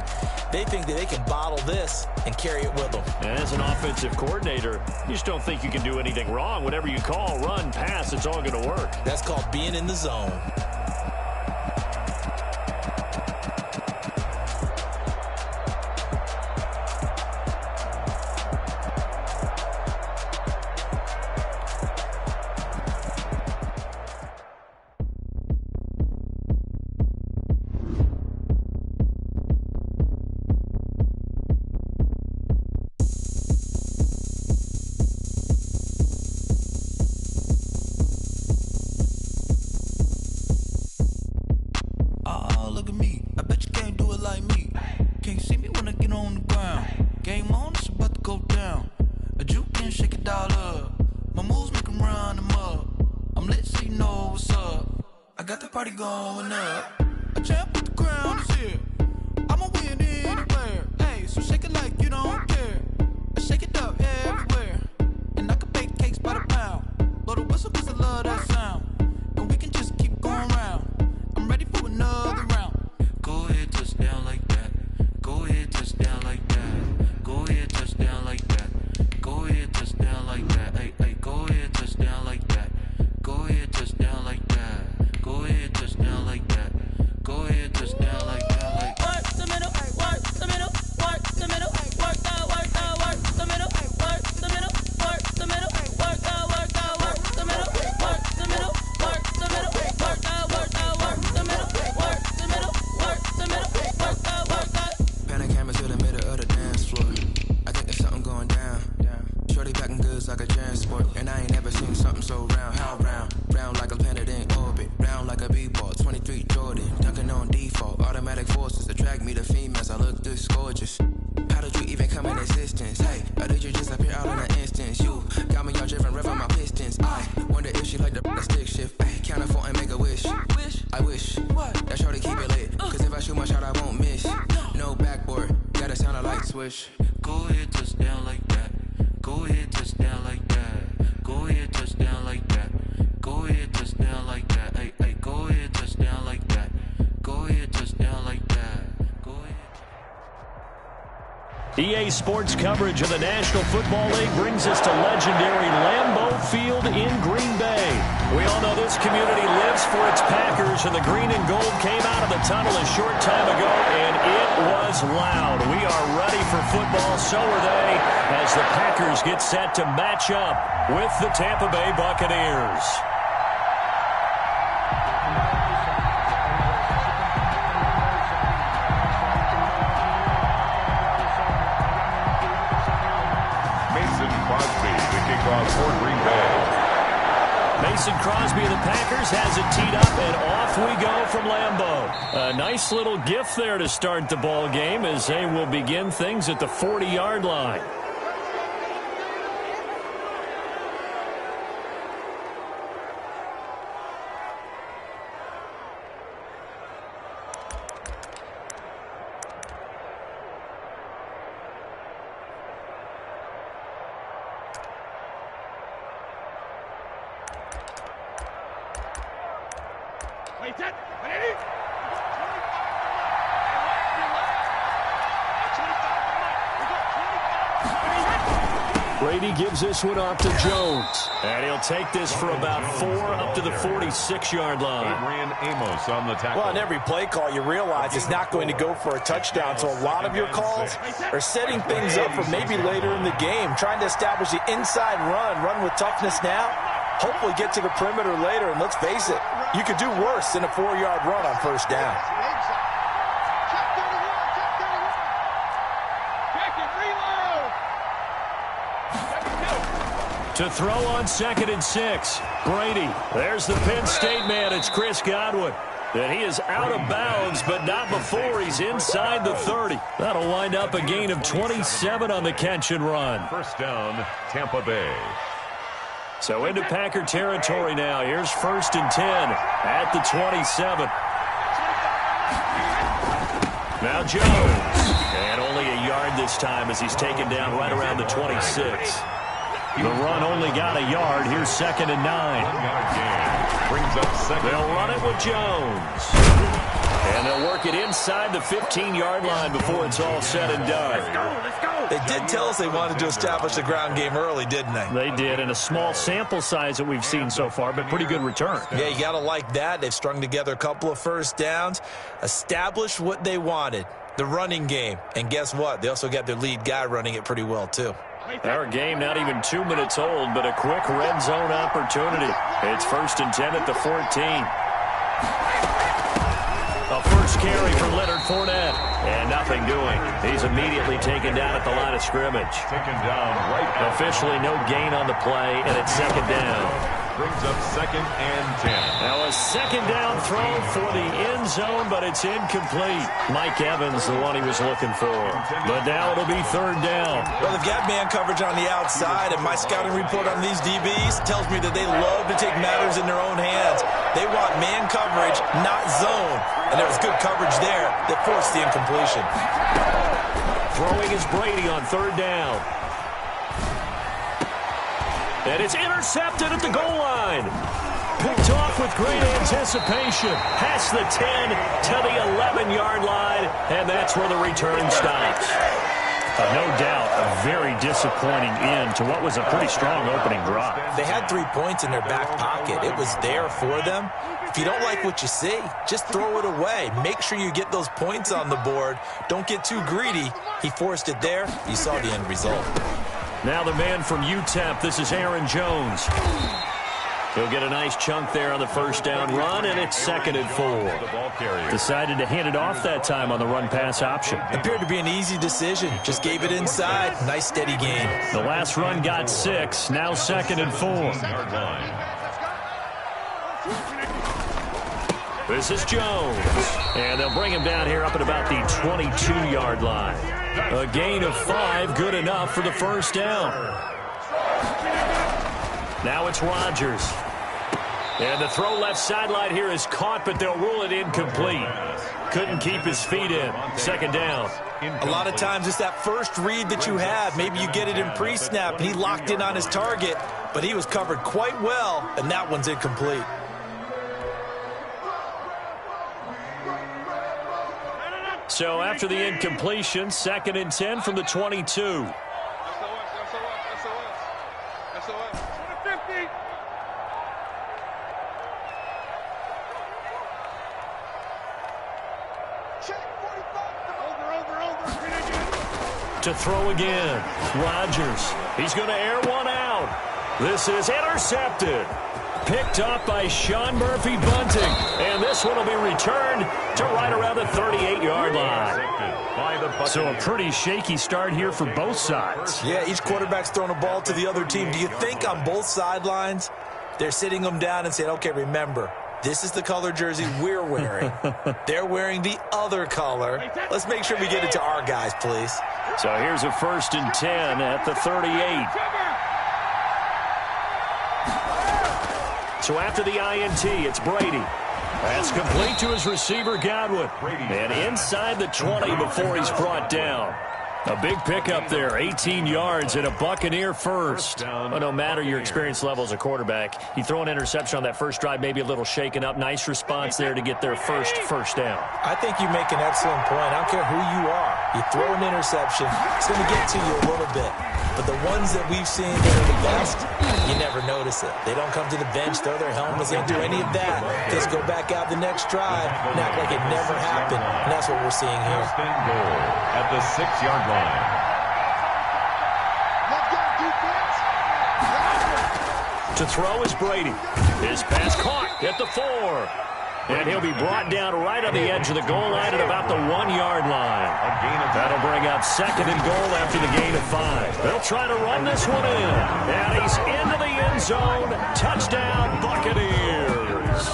They think that they can bottle this and carry it with them. And as an offensive coordinator, you just don't think you can do anything wrong. Whatever you call, run, pass, it's all going to work. That's called being in the zone. look at me. I bet you can't do it like me. Can't see me when I get on the ground. Game on, it's about to go down. A juke can shake it all up. My moves make them run them up. I'm lit so you know what's up. I got the party going up. A champ with the crown is here. I'ma win anywhere. Hey, so shake it like you don't care. I shake it up everywhere. And I can bake cakes by the pound. Blow the whistle cause I love that sound. And we can just keep going round. I'm ready for another round. Go ahead, touch down like that. Go ahead, touch down like that. Go ahead, touch down like that. Go ahead, touch down like that. Hey, hey, go ahead, touch down like that. Go ahead, touch down like that. Go ahead, touch down like that. Go ahead, touch down like that. Like work the middle, work the middle, work the middle, work the middle, work the middle, work the middle, work the middle, work the middle, work the middle, work the middle, work the middle, work the middle, work the middle, work the. Pan the camera to the middle of the dance floor. I think there's something going down. Shorty packing goods like a transport, and I ain't never seen something so round. How round? Round like a planet in orbit, round like a b-ball. 23 Jordan, dunking on default. Automatic forces attract me to females. I look this gorgeous. How did you even come in existence? Hey, or did you just appear out in an instance? You got me all driven, revving my pistons. I wonder if she like the stick shift. Hey, count it 4 and make a wish. I wish that shorty keep it lit. Cause if I shoot my shot, I won't miss. No backboard, gotta sound a light switch. Go ahead, touch down like that. Go ahead, touch down like that. Go ahead, touch down like that. Go ahead, touch down like that. Hey, hey, go ahead, touch down like that. Go ahead, touch down like that. Go ahead. EA Sports coverage of the National Football League brings us to legendary Lambeau Field in Green Bay. We all know this community lives for its Packers, and the green and gold came out of the tunnel a short time ago, and it was loud. We are ready for football, so are they, as the Packers get set to match up with the Tampa Bay Buccaneers. For Green Bay. Mason Crosby of the Packers has it teed up, and off we go from Lambeau. A nice little gift there to start the ball game as they will begin things at the 40-yard line. Brady gives this one off to Jones. And he'll take this for about 4 up to the 46-yard line. Adrian Amos on the tackle. Well, on every play call, you realize it's not going to go for a touchdown. So a lot of your calls are setting things up for maybe later in the game, trying to establish the inside run with toughness now, hopefully get to the perimeter later. And let's face it, you could do worse than a 4-yard run on first down. To throw on 2nd and 6. Brady. There's the Penn State man. It's Chris Godwin. And he is out of bounds, but not before he's inside the 30. That'll wind up a gain of 27 on the catch and run. First down, Tampa Bay. So into Packer territory now. Here's 1st and 10 at the 27. Now Jones. And only a yard this time as he's taken down right around the 26. The run only got a yard. Here's 2nd and 9. 1-yard gain. Brings up 2nd. They'll run it with Jones. And they'll work it inside the 15-yard line before it's all said and done. Let's go. They did tell us they wanted to establish the ground game early, didn't they? They did, in a small sample size that we've seen so far, but pretty good return. Yeah, you got to like that. They've strung together a couple of first downs, established what they wanted, the running game. And guess what? They also got their lead guy running it pretty well, too. Our game not even 2 minutes old, but a quick red zone opportunity. It's 1st and 10 at the 14. A first carry for Leonard Fournette. And nothing doing. He's immediately taken down at the line of scrimmage. Taken down right now. Officially no gain on the play, and it's 2nd down. brings up 2nd and 10. Now a second down throw for the end zone, but it's incomplete. Mike Evans, the one he was looking for. But now it'll be 3rd down. Well, they've got man coverage on the outside, and my scouting report on these DBs tells me that they love to take matters in their own hands. They want man coverage, not zone. And there was good coverage there that forced the incompletion. Throwing is Brady on 3rd down. And it's intercepted at the goal line. Picked off with great anticipation. Past the 10 to the 11-yard line, and that's where the return stops. No doubt a very disappointing end to what was a pretty strong opening drive. They had 3 points in their back pocket. It was there for them. If you don't like what you see, just throw it away. Make sure you get those points on the board. Don't get too greedy. He forced it there. You saw the end result. Now the man from UTEP, this is Aaron Jones. He'll get a nice chunk there on the first down run, and it's 2nd and 4. Decided to hand it off that time on the run-pass option. Appeared to be an easy decision. Just gave it inside. Nice steady gain. The last run got 6. Now 2nd and 4. This is Jones. And they'll bring him down here up at about the 22-yard line. A gain of 5, good enough for the first down. Now it's Rodgers. And the throw left sideline here is caught, but they'll rule it incomplete. Couldn't keep his feet in. 2nd down. A lot of times it's that first read that you have. Maybe you get it in pre-snap, and he locked in on his target, but he was covered quite well, and that one's incomplete. So after the incompletion, 2nd and 10 from the 22. To throw again. Rodgers. He's going to air one out. This is intercepted. Picked up by Sean Murphy Bunting. And this one will be returned to right around the 38-yard line. So a pretty shaky start here for both sides. Yeah, each quarterback's throwing a ball to the other team. Do you think on both sidelines they're sitting them down and saying, okay, remember, this is the color jersey we're wearing. They're wearing the other color. Let's make sure we get it to our guys, please. So here's a 1st and 10 at the 38. So after the INT, it's Brady. That's complete to his receiver, Godwin. And inside the 20 before he's brought down. A big pickup there, 18 yards and a Buccaneer first. Well, no matter your experience level as a quarterback, you throw an interception on that first drive, maybe a little shaken up. Nice response there to get their first down. I think you make an excellent point. I don't care who you are. You throw an interception, it's going to get to you a little bit. But the ones that we've seen that are the best, you never notice it. They don't come to the bench, throw their helmets, they don't do any of that. Just go back out the next drive and act like it never happened. And that's what we're seeing here. First and goal at the 6-yard line. To throw is Brady. His pass caught at the 4. And he'll be brought down right on the edge of the goal line at about the 1-yard line. That'll bring up 2nd and goal after the gain of 5. They'll try to run this one in. And he's into the end zone. Touchdown, Buccaneers.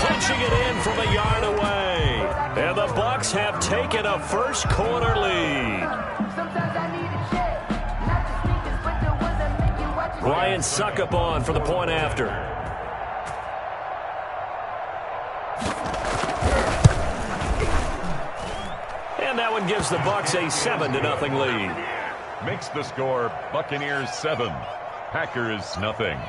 Punching it in from a yard away. And the Bucs have taken a first-quarter lead. Ryan Succop for the point after. And that one gives the Bucs a 7-0 lead. Makes the score Buccaneers 7, Packers nothing.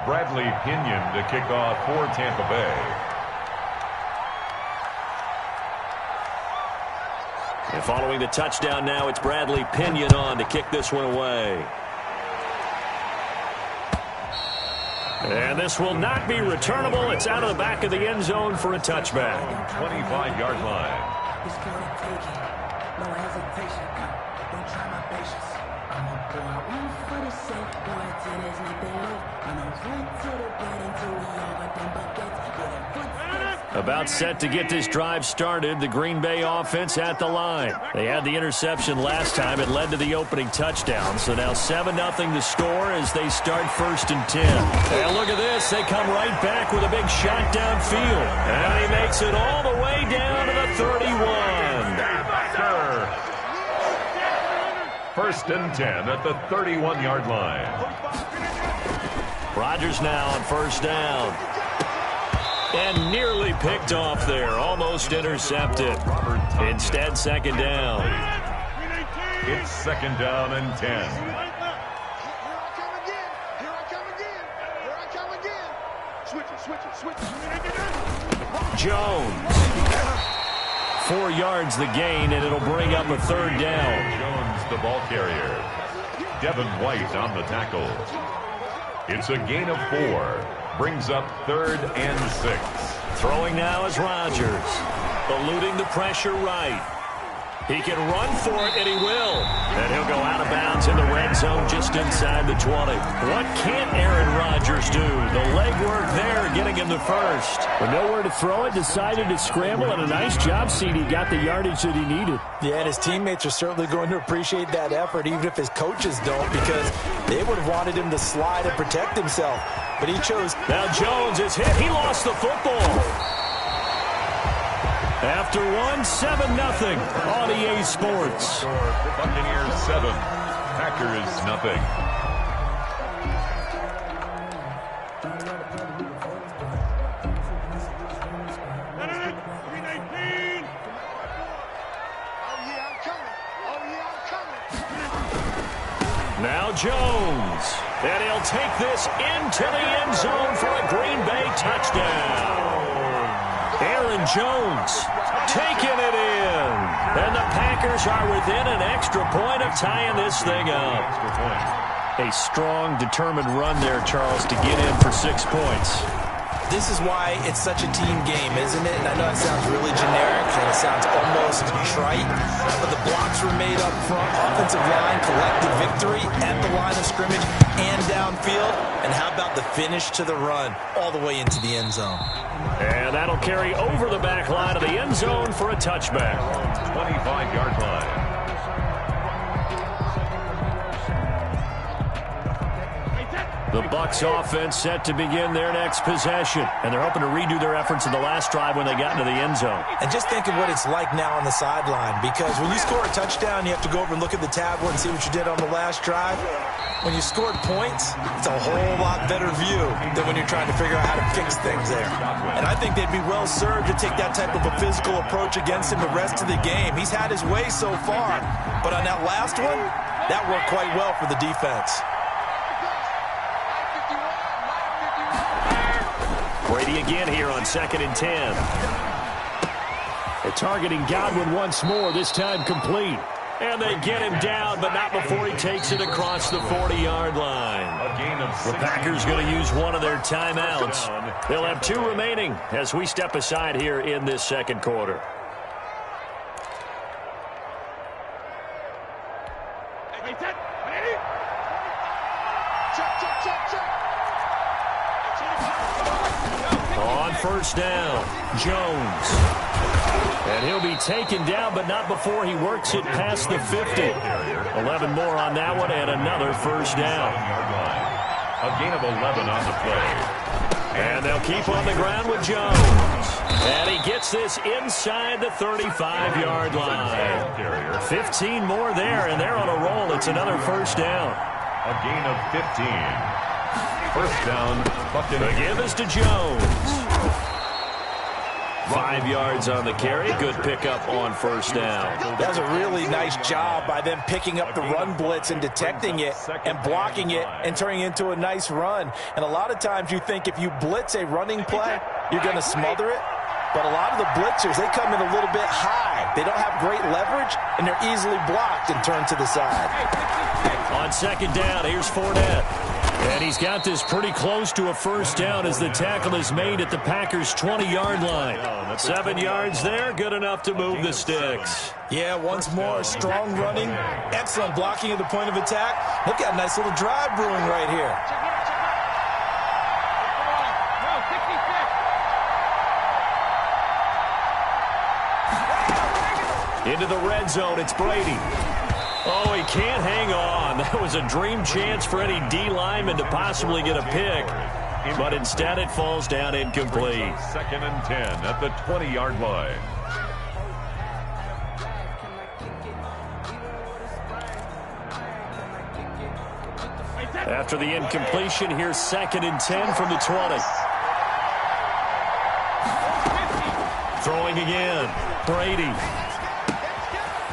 Bradley Pinion to kick off for Tampa Bay. And following the touchdown now, it's Bradley Pinion on to kick this one away. And this will not be returnable. It's out of the back of the end zone for a touchback. 25-yard line. No hesitation. Don't try my patience. I'm a boy. One for the safe boy. Till there's nothing left. I'm a run to the bed until we all got them buckets. Yeah, footsteps. About set to get this drive started, the Green Bay offense at the line. They had the interception last time. It led to the opening touchdown. So now 7-0 the score as they start 1st and 10. And look at this. They come right back with a big shot downfield. And he makes it all the way down to the 31. 1st and 10 at the 31-yard line. Rodgers now on 1st down. And nearly picked off there. Almost intercepted. Instead, 2nd down. It's 2nd down and 10. Here I come again. Here I come again. Here I come again. Switch it. Jones. 4 yards the gain, and it'll bring up a 3rd down. Jones, the ball carrier. Devin White on the tackle. It's a gain of 4. Brings up 3rd and 6. Throwing now is Rodgers. Eluding the pressure right. He can run for it, and he will. And he'll go out of bounds in the red zone just inside the 20. What can't Aaron Rodgers do? The legwork there getting him the 1st. With nowhere to throw it, decided to scramble, and a nice job, CD. Got the yardage that he needed. Yeah, and his teammates are certainly going to appreciate that effort, even if his coaches don't, because they would have wanted him to slide and protect himself. But he chose. Now Jones is hit. He lost the football. After 7-0 on EA Sports. Buccaneers 7, Packers nothing. Now Jones. And he'll take this into the end zone for a Green Bay touchdown. Aaron Jones taking it in. And the Packers are within an extra point of tying this thing up. A strong, determined run there, Charles, to get in for 6 points. This is why it's such a team game, isn't it? And I know it sounds really generic and it sounds almost trite, but the blocks were made up front. Offensive line collected victory at the line of scrimmage and downfield. And how about the finish to the run all the way into the end zone? And that'll carry over the back line of the end zone for a touchback. 25-yard line. The Bucs offense set to begin their next possession. And they're hoping to redo their efforts in the last drive when they got into the end zone. And just think of what it's like now on the sideline, because when you score a touchdown, you have to go over and look at the tablet and see what you did on the last drive. When you scored points, it's a whole lot better view than when you're trying to figure out how to fix things there. And I think they'd be well served to take that type of a physical approach against him the rest of the game. He's had his way so far, but on that last one, that worked quite well for the defense. Brady again here on 2nd and 10. They're targeting Godwin once more, this time complete. And they get him down, but not before he takes it across the 40-yard line. The Packers going to use one of their timeouts. They'll have 2 remaining as we step aside here in this second quarter. On 1st down, Jones. And he'll be taken down, but not before he works it past the 50. 11 more on that one, and another 1st down. A gain of 11 on the play. And they'll keep on the ground with Jones. And he gets this inside the 35-yard line. 15 more there, and they're on a roll. It's another 1st down. A gain of 15. 1st down, Buccaneers. The give is to Jones. 5 yards on the carry. Good pickup on 1st down. That was a really nice job by them picking up the run blitz and detecting it and blocking it and turning it into a nice run. And a lot of times you think if you blitz a running play, you're going to smother it. But a lot of the blitzers, they come in a little bit high. They don't have great leverage, and they're easily blocked and turned to the side. On 2nd down, here's Fournette. And he's got this pretty close to a 1st down as the tackle is made at the Packers' 20-yard line. 7 yards there, good enough to move the sticks. Yeah, once more, strong running, excellent blocking at the point of attack. Look at a nice little drive brewing right here. Into the red zone, it's Brady. Oh, he can't hang on. That was a dream chance for any D lineman to possibly get a pick. But instead it falls down incomplete. 2nd and 10 at the 20-yard line. After the incompletion, here's 2nd and 10 from the 20. Throwing again. Brady.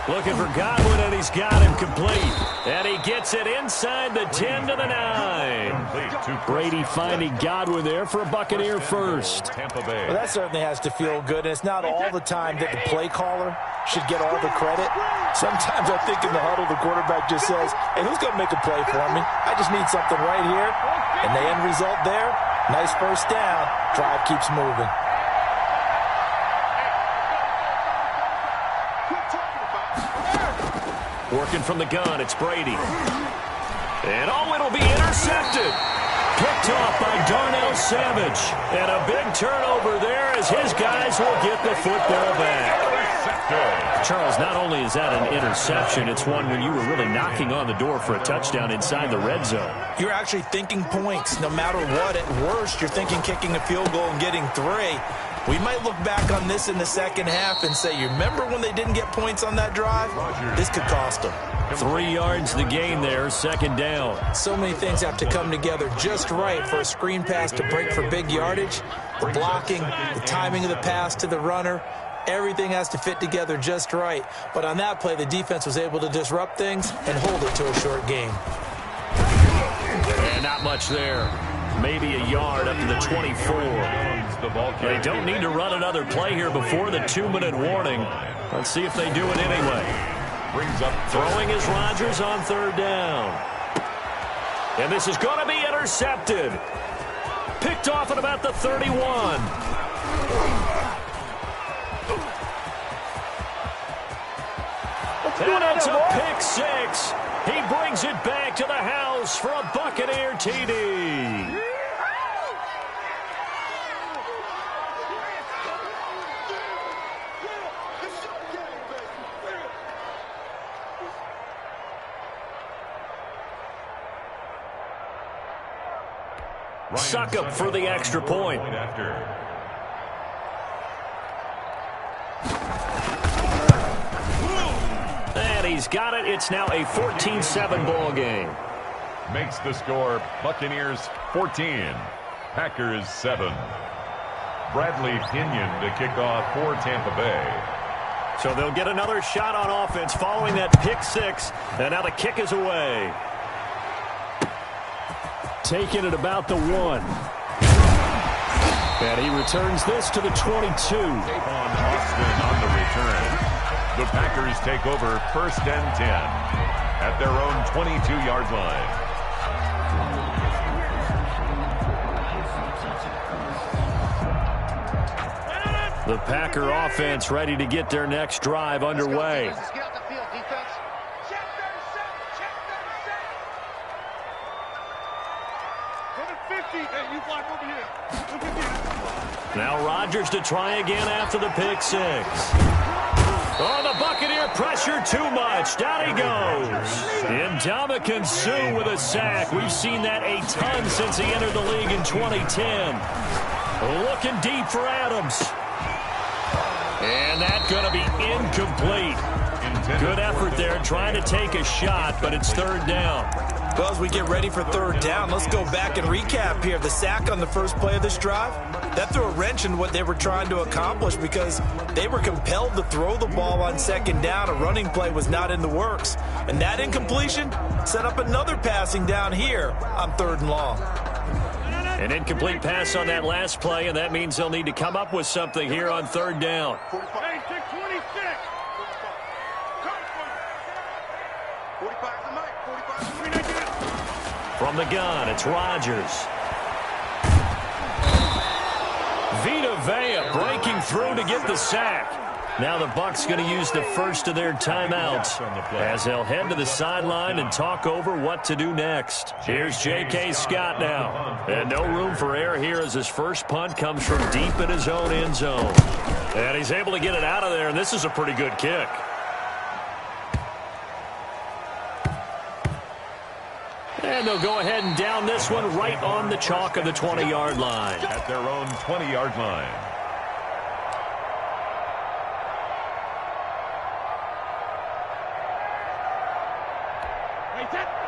Looking for Godwin, and he's got him complete. And he gets it inside the 10 to the 9. Brady finding Godwin there for a Buccaneer first. Tampa Bay. Well, that certainly has to feel good. And it's not all the time that the play caller should get all the credit. Sometimes I think in the huddle, the quarterback just says, hey, who's going to make a play for me? I just need something right here. And the end result there, nice first down. Drive keeps moving. Working from the gun, it's Brady. And oh, it'll be intercepted. Picked off by Darnell Savage. And a big turnover there as his guys will get the football back. Charles, not only is that an interception, it's one when you were really knocking on the door for a touchdown inside the red zone. You're actually thinking points no matter what. At worst, you're thinking kicking a field goal and getting 3. We might look back on this in the second half and say, you remember when they didn't get points on that drive? This could cost them. 3 yards the gain there, 2nd down. So many things have to come together just right for a screen pass to break for big yardage. The blocking, the timing of the pass to the runner, everything has to fit together just right. But on that play, the defense was able to disrupt things and hold it to a short game. And not much there. Maybe a yard up to the 24. They don't need to run another play here before the 2-minute warning. Let's see if they do it anyway. Brings up throwing is Rodgers on 3rd down. And this is going to be intercepted. Picked off at about the 31. And it's a pick 6. He brings it back to the house for a Buccaneer TD. Succop for the extra point. And he's got it. It's now a 14-7 ball game. Makes the score Buccaneers 14, Packers 7. Bradley Pinion to kick off for Tampa Bay. So they'll get another shot on offense following that pick 6. And now the kick is away. Taking it about the 1. And he returns this to the 22. On Austin on the return. The Packers take over 1st and 10 at their own 22-yard line. The Packer offense ready to get their next drive underway. Let's get out the field, defense. Check 37, check 37. 50. Hey, you block over here. Look at this. Now Rodgers to try again after the pick 6. Oh, the Buccaneer pressure too much. Down he goes. Ndamukong Suh with a sack. We've seen that a ton since he entered the league in 2010. Looking deep for Adams. And that's going to be incomplete. Good effort there trying to take a shot, but it's 3rd down. Well, as we get ready for 3rd down, let's go back and recap here. The sack on the first play of this drive, that threw a wrench in what they were trying to accomplish because they were compelled to throw the ball on 2nd down. A running play was not in the works. And that incompletion set up another passing down here on 3rd and long. An incomplete pass on that last play, and that means they'll need to come up with something here on 3rd down. Hey, take 26. 45 the mic. 45 From the gun, it's Rodgers. Vita Vea breaking through to get the sack. Now the Bucs going to use the first of their timeouts as they'll head to the sideline and talk over what to do next. Here's J.K. Scott now. And no room for error here as his first punt comes from deep in his own end zone. And he's able to get it out of there, and this is a pretty good kick. And they'll go ahead and down this one right on the chalk of the 20-yard line. At their own 20-yard line.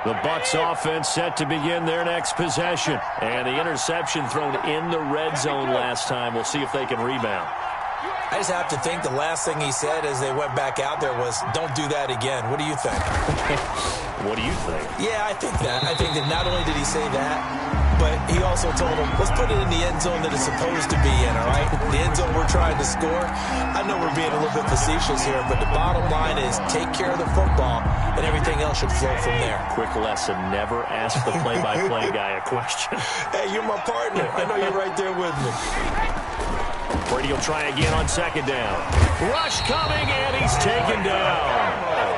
The Bucs offense set to begin their next possession. And the interception thrown in the red zone last time. We'll see if they can rebound. I just have to think the last thing he said as they went back out there was, don't do that again. What do you think? What do you think? Yeah, I think that. I think that not only did he say that, but he also told him, let's put it in the end zone that it's supposed to be in, all right? The end zone we're trying to score. I know we're being a little bit facetious here, but the bottom line is take care of the football, and everything else should flow from there. Quick lesson, never ask the play-by-play guy a question. Hey, you're my partner. I know you're right there with me. Brady will try again on second down. Rush coming, and he's taken down.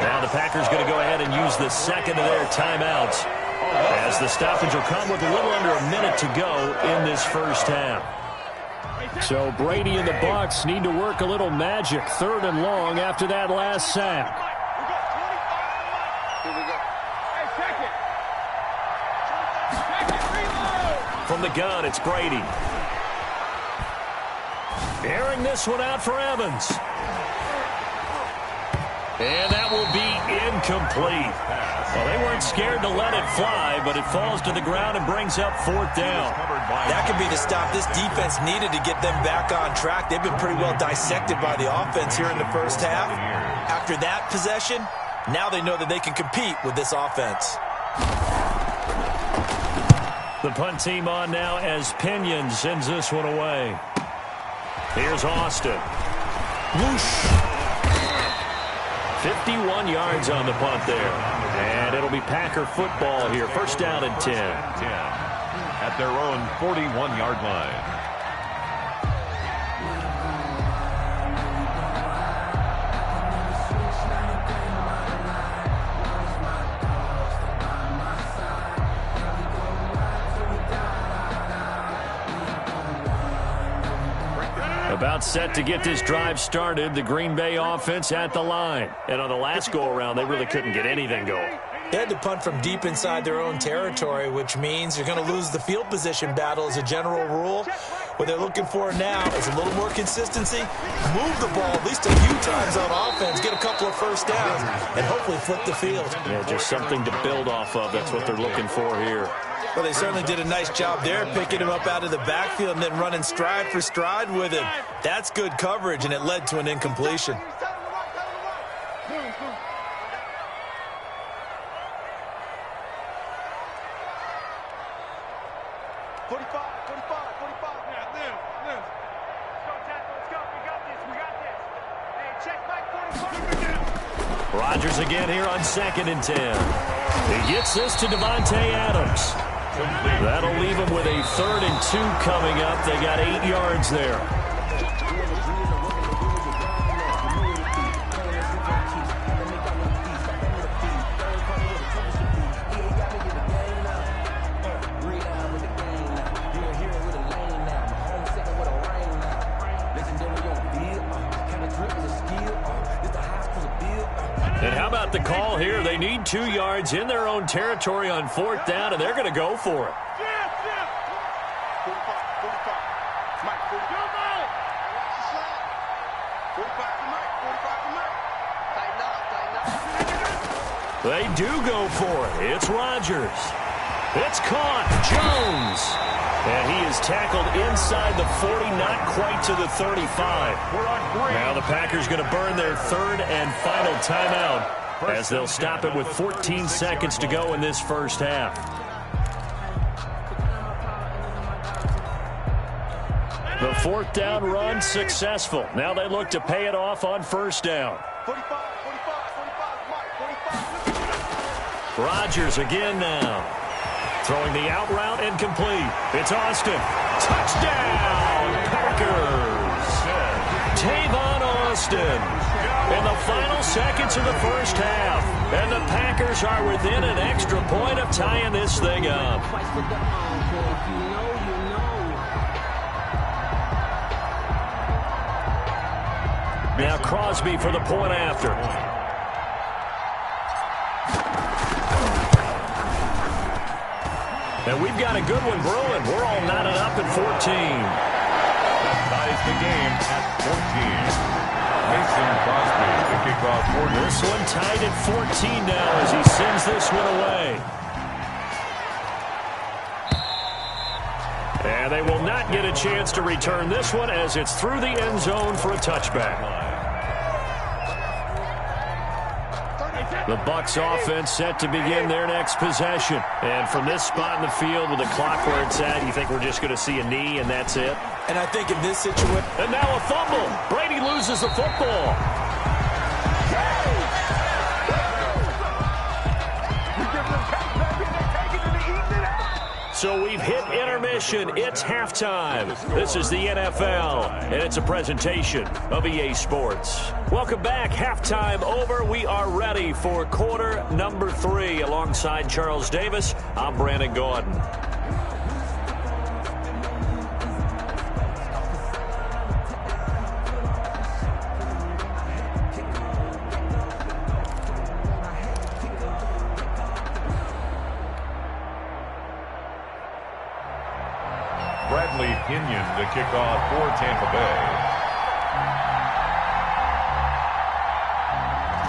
Now the Packers going to go ahead and use the second of their timeouts, as the stoppage will come with a little under a minute to go in this first half. So Brady and the Bucs need to work a little magic, 3rd and long after that last sack. From the gun, it's Brady. Airing this one out for Evans. And that will be incomplete. Well, they weren't scared to let it fly, but it falls to the ground and brings up 4th down. That could be the stop this defense needed to get them back on track. They've been pretty well dissected by the offense here in the first half. After that possession, now they know that they can compete with this offense. The punt team on now as Pinion sends this one away. Here's Austin. Whoosh. 51 yards on the punt there. And it'll be Packer football here. 1st down and 10. At their own 41-yard line. About set to get this drive started, the Green Bay offense at the line. And on the last go-around, they really couldn't get anything going. They had to punt from deep inside their own territory, which means you're going to lose the field position battle as a general rule. What they're looking for now is a little more consistency, move the ball at least a few times on offense, get a couple of first downs, and hopefully flip the field. Yeah, just something to build off of. That's what they're looking for here. Well, they certainly did a nice job there, picking him up out of the backfield and then running stride for stride with him. That's good coverage, and it led to an incompletion. Rodgers again here on 2nd and 10. He gets this to Devontae Adams. That'll leave him with a 3rd and 2 coming up. They got 8 yards there. And how about the call here? They need 2 yards in their own territory on 4th down, and they're going to go for it. They do go for it. It's Rodgers. It's caught. Jones. And he is tackled inside the 40, not quite to the 35. Now the Packers going to burn their 3rd and final timeout as they'll stop it with 14 seconds to go in this first half. The 4th down run successful. Now they look to pay it off on 1st down. Rodgers again now. Throwing the out route incomplete. It's Austin. Touchdown, Packers. Tavon Austin in the final seconds of the first half. And the Packers are within an extra point of tying this thing up. Now Crosby for the point after. And we've got a good one brewing. We're all knotted up at 14. Ties the game at 14. Mason Crosby to kick off 40. This one tied at 14 now as he sends this one away. And they will not get a chance to return this one as it's through the end zone for a touchback. The Bucs offense set to begin their next possession. And from this spot in the field with the clock where it's at, you think we're just going to see a knee and that's it? And I think in this situation... And now a fumble. Brady loses the football. So we've hit intermission. It's halftime. This is the NFL, and it's a presentation of EA Sports. Welcome back. Halftime over. We are ready for quarter number 3. Alongside Charles Davis, I'm Brandon Gaudin. Bradley Pinion to kick off for Tampa Bay.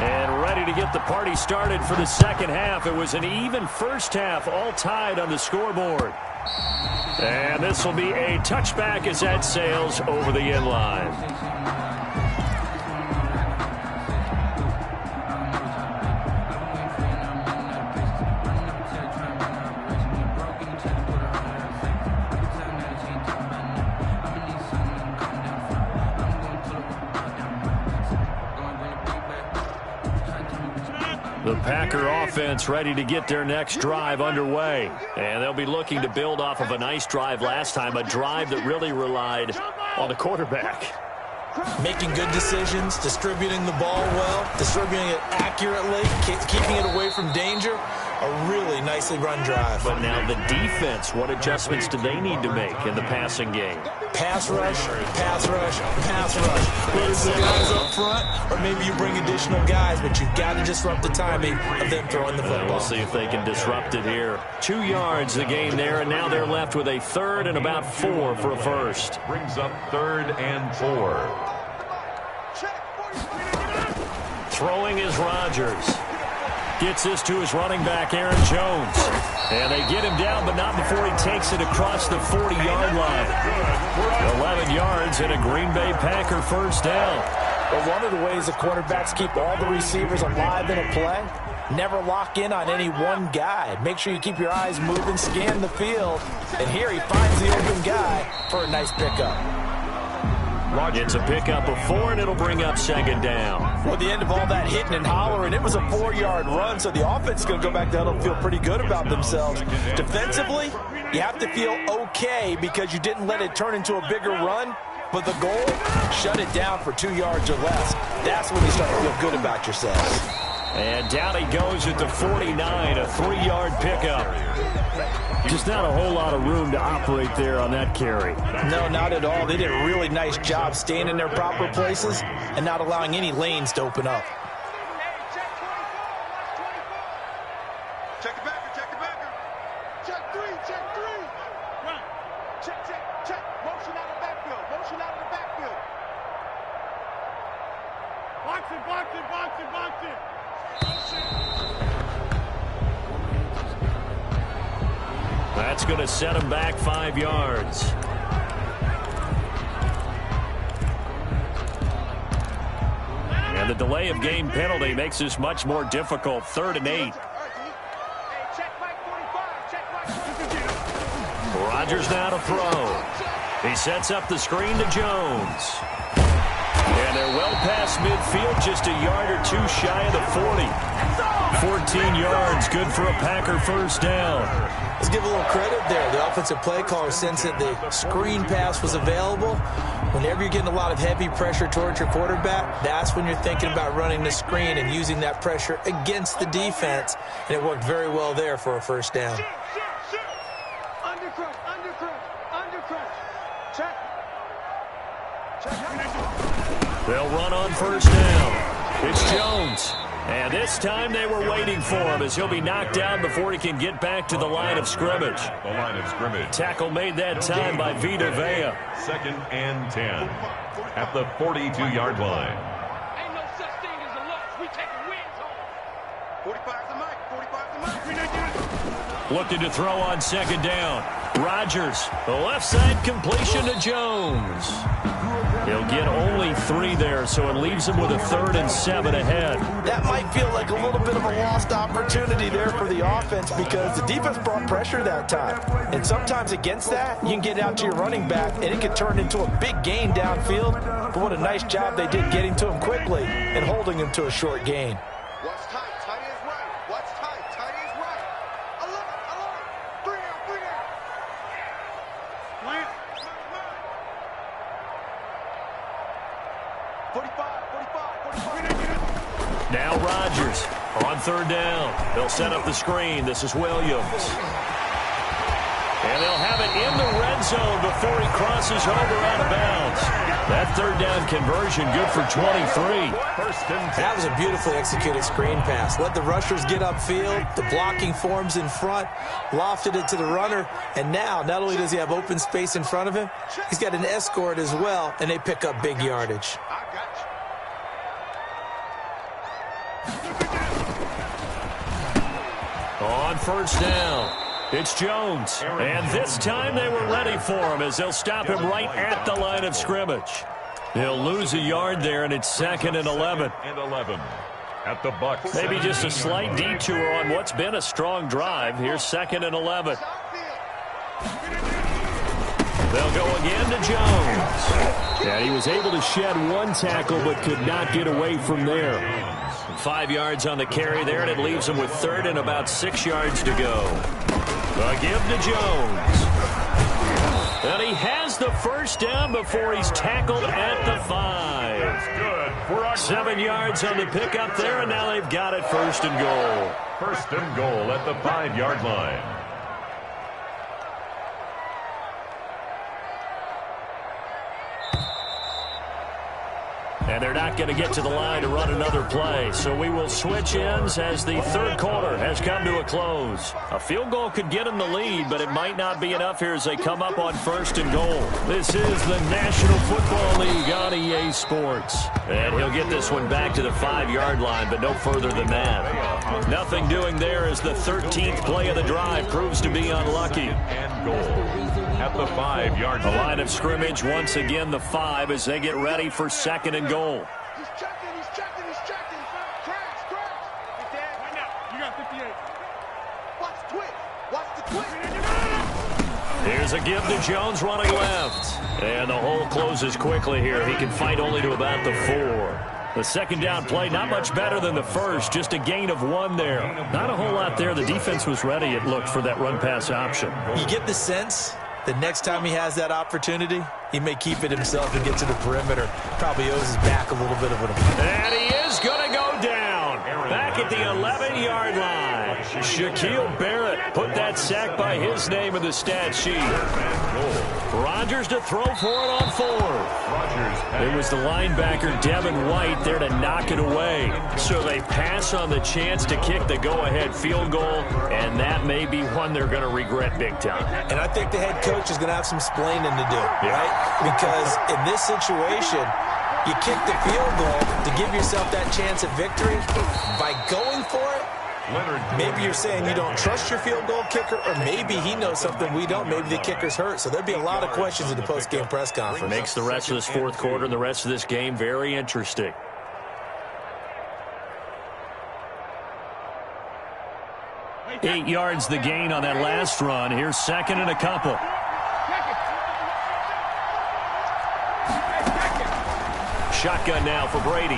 And ready to get the party started for the second half. It was an even first half, all tied on the scoreboard. And this will be a touchback as that sails over the end line. The Packer offense ready to get their next drive underway. And they'll be looking to build off of a nice drive last time, a drive that really relied on the quarterback. Making good decisions, distributing the ball well, distributing it accurately, keeping it away from danger. A really nicely run drive. But now the defense, what adjustments do they need to make in the passing game? Pass rush, pass rush, pass rush. Whether it's the guys up front or maybe you bring additional guys, but you've got to disrupt the timing of them throwing the football. We'll see if they can disrupt it here. 2 yards the game there, and now they're left with a third and about 4 for a first. Brings up 3rd and 4. Throwing is Rodgers. Gets this to his running back, Aaron Jones. And they get him down, but not before he takes it across the 40-yard line. 11 yards and a Green Bay Packer first down. Well, one of the ways the quarterbacks keep all the receivers alive in a play, never lock in on any one guy. Make sure you keep your eyes moving, scan the field. And here he finds the open guy for a nice pickup. It's a pickup of 4, and it'll bring up second down. Well, at the end of all that hitting and hollering, it was a 4-yard run, so the offense is going to go back to huddle and feel pretty good about themselves. Defensively, you have to feel okay because you didn't let it turn into a bigger run, but the goal, shut it down for 2 yards or less. That's when you start to feel good about yourselves. And down he goes at the 49, a 3-yard pickup. Just not a whole lot of room to operate there on that carry. No, not at all. They did a really nice job staying in their proper places and not allowing any lanes to open up. Check the backer, check the backer. Check 3, check 3. Run. Check, check, check. Motion out of the backfield. Motion out of the backfield. Box it, box it, box it, box it. That's going to set him back 5 yards. And the delay of game penalty makes this much more difficult. 3rd and 8. Rodgers now to throw. He sets up the screen to Jones. And they're well past midfield, just a yard or 2 shy of the 40. 14 yards, good for a Packer first down. Let's give a little credit there. The offensive play caller sensed that the screen pass was available. Whenever you're getting a lot of heavy pressure towards your quarterback, that's when you're thinking about running the screen and using that pressure against the defense. And it worked very well there for a first down. Undercrush, undercrush, undercrush. Check. Check. They'll run on first down. It's Jones. And this time they were waiting for him as he'll be knocked down before he can get back to the line of scrimmage. The line of scrimmage. Tackle made that time by Vita Vea. 2nd and 10 at the 42-yard line. Ain't no such thing as a loss. We taking wins home. 45's the mic. 45's the mic. Looking to throw on 2nd down. Rodgers, the left side completion to Jones. He'll get only 3 there, so it leaves him with a 3rd and 7 ahead. That might feel like a little bit of a lost opportunity there for the offense because the defense brought pressure that time. And sometimes against that, you can get out to your running back, and it can turn into a big gain downfield. But what a nice job they did getting to him quickly and holding him to a short gain. Watch tight. Tight is right. Watch tight. Tight is right. I love it. I love it. 3 down. 3 down. Plant. 45. Now Rodgers on 3rd down. They'll set up the screen. This is Williams. And they'll have it in the red zone before he crosses over out of bounds. That 3rd down conversion good for 23. That was a beautifully executed screen pass. Let the rushers get upfield. The blocking forms in front. Lofted it to the runner. And now, not only does he have open space in front of him, he's got an escort as well, and they pick up big yardage. I got you. On 1st down, it's Jones. And this time they were ready for him as they'll stop him right at the line of scrimmage. He'll lose a yard there, and it's 2nd and 11. And 11 at the Bucs. Maybe just a slight detour on what's been a strong drive. Here's 2nd and 11. They'll go again to Jones. And he was able to shed 1 tackle but could not get away from there. 5 yards on the carry there, and it leaves him with 3rd and about 6 yards to go. A give to Jones. And he has the 1st down before he's tackled at the 5. That's good. 7 yards on the pickup there, and now they've got it 1st and goal. 1st and goal at the 5-yard line. And they're not going to get to the line to run another play. So we will switch ends as the 3rd quarter has come to a close. A field goal could get them the lead, but it might not be enough here as they come up on 1st and goal. This is the National Football League on EA Sports. And he'll get this one back to the 5-yard line, but no further than that. Nothing doing there as the 13th play of the drive proves to be unlucky. And goal at the 5-yard The line. line of scrimmage once again the 5 as they get ready for 2nd and goal. He's checking. He's checking. He's checking. Crash. Hey, Dad. Right now. You got 58. Watch the twist. Watch the twist. Here's a give to Jones running left. And the hole closes quickly here. He can fight only to about the 4. The 2nd down play, not much better than the 1st. Just a gain of 1 there. Not a whole lot there. The defense was ready, it looked, for that run-pass option. You get the sense that next time he has that opportunity, he may keep it himself and get to the perimeter. Probably owes his back a little bit of it. And he is going to go down. Back at the 11-yard line. Shaquille Barrett put that sack by his name in the stat sheet. Rodgers to throw for it on 4th. It was the linebacker Devin White there to knock it away. So they pass on the chance to kick the go-ahead field goal, and that may be one they're going to regret big time. And I think the head coach is going to have some explaining to do, right? Because in this situation, you kick the field goal to give yourself that chance at victory. By going for it, maybe you're saying you don't trust your field goal kicker, or maybe he knows something we don't. Maybe the kicker's hurt. So there'll be a lot of questions in the post-game press conference. Makes the rest of this 4th quarter and the rest of this game very interesting. Eight yards the gain on that last run. Here's 2nd and a couple. Shotgun now for Brady.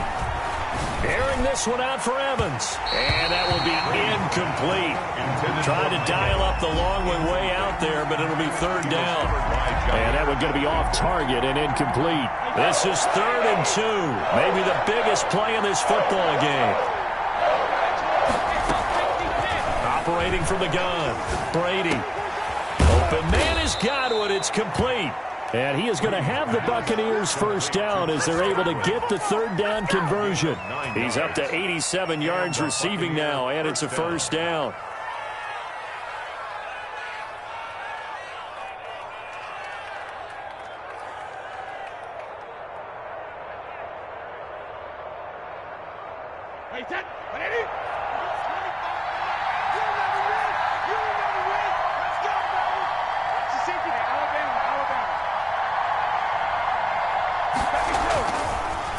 Airing this one out for Evans. And that will be incomplete. Trying to dial up the long one way out there, but it'll be 3rd down. And that one's going to be off target and incomplete. This is 3rd and 2. Maybe the biggest play in this football game. Operating from the gun. Brady. Open man is Godwin. It's complete. And he is going to have the Buccaneers first down as they're able to get the third down conversion. He's up to 87 yards receiving now, and it's a first down.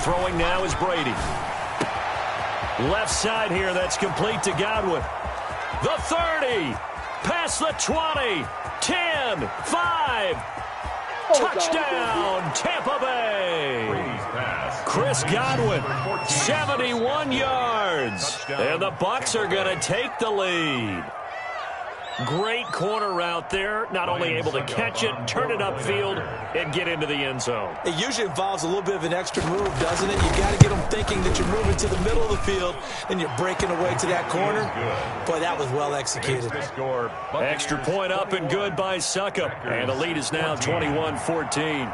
Throwing now is Brady. Left side here, that's complete to Godwin. The 30, past the 20, 10, 5. Touchdown, Tampa Bay. Chris Godwin, 71 yards. And the Bucs are going to take the lead. Great corner route there. Not only able to catch it, turn it upfield, and get into the end zone. It usually involves a little bit of an extra move, doesn't it? You got to get them thinking that you're moving to the middle of the field and you're breaking away to that corner. Boy, that was well executed. Extra point up and good by Succop. And the lead is now 21-14.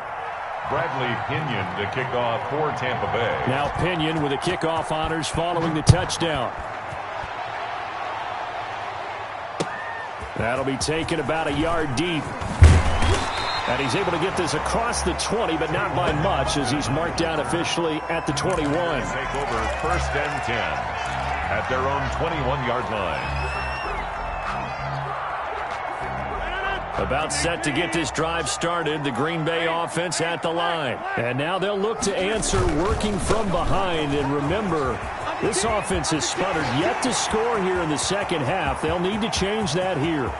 Bradley Pinion to kick off for Tampa Bay. Now Pinion with the kickoff honors following the touchdown. That'll be taken about a yard deep. And he's able to get this across the 20, but not by much, as he's marked down officially at the 21. Take over first and 10 at their own 21-yard line. About set to get this drive started, the Green Bay offense at the line. And now they'll look to answer working from behind. And remember, this offense has sputtered yet to score here in the second half. They'll need to change that here.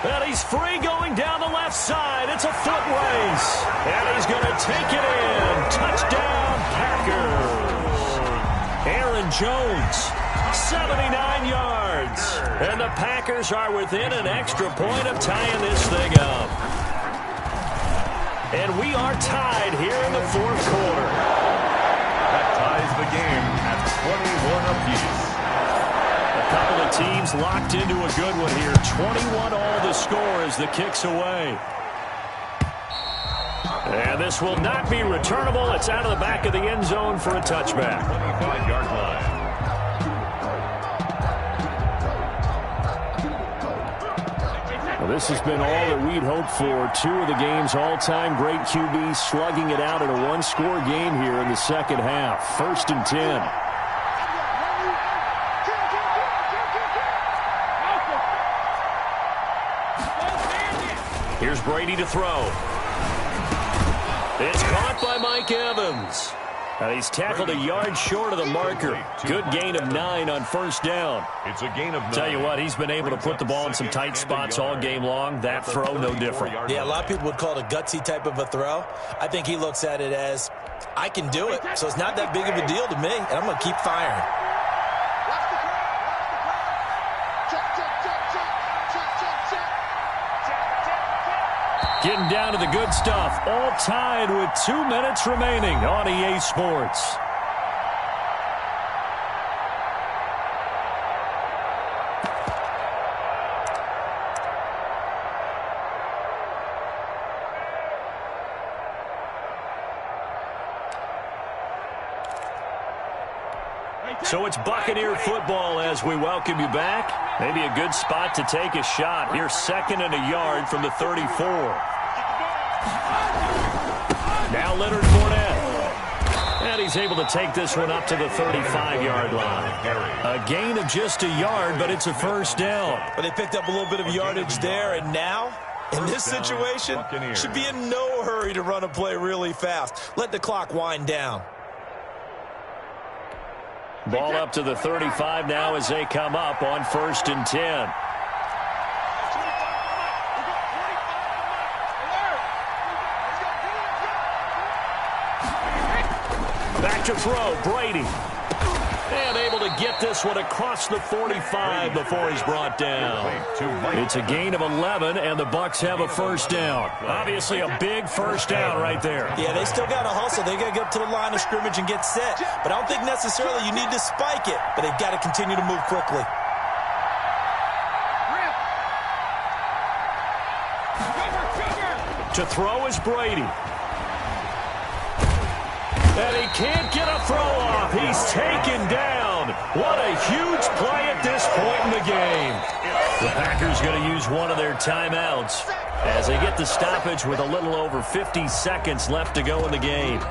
And he's free going down the left side. It's a foot race. And he's going to take it in. Touchdown, Packers. Aaron Jones, 79 yards. And the Packers are within an extra point of tying this thing up. And we are tied here in the fourth quarter. That ties the game at 21 apiece. A couple of teams locked into a good one here. 21 all the score as the kick's away. And this will not be returnable. It's out of the back of the end zone for a touchback. 25-yard line. Well, this has been all that we'd hoped for. Two of the game's all-time great QBs slugging it out in a one-score game here in the second half. First and 10. Here's Brady to throw. It's caught by Mike Evans. And he's tackled a yard short of the marker. Good gain of 9 on first down. It's a gain of 9. Tell you what, he's been able to put the ball in some tight spots all game long. That throw, no different. Yeah, a lot of people would call it a gutsy type of a throw. I think he looks at it as, I can do it, so it's not that big of a deal to me, and I'm going to keep firing. Getting down to the good stuff. All tied with 2 minutes remaining on EA Sports. So it's Buccaneer football as we welcome you back. Maybe a good spot to take a shot. Here's second and a yard from the 34. Now Leonard Fournette. And he's able to take this one up to the 35-yard line. A gain of just a yard, but it's a first down. But they picked up a little bit of yardage there, and now, in this situation, should be in no hurry to run a play really fast. Let the clock wind down. Ball up to the 35 now as they come up on first and 10. Back to throw, Brady. And able to get this one across the 45 before he's brought down. It's a gain of 11, and the Bucs have a first down. Obviously a big first down right there. Yeah, they still got to hustle. They got to get up to the line of scrimmage and get set. But I don't think necessarily you need to spike it, but they've got to continue to move quickly. To throw is Brady. And he can't get a throw off. He's taken down. What a huge play at this point in the game. The Packers going to use one of their timeouts as they get the stoppage with a little over 50 seconds left to go in the game.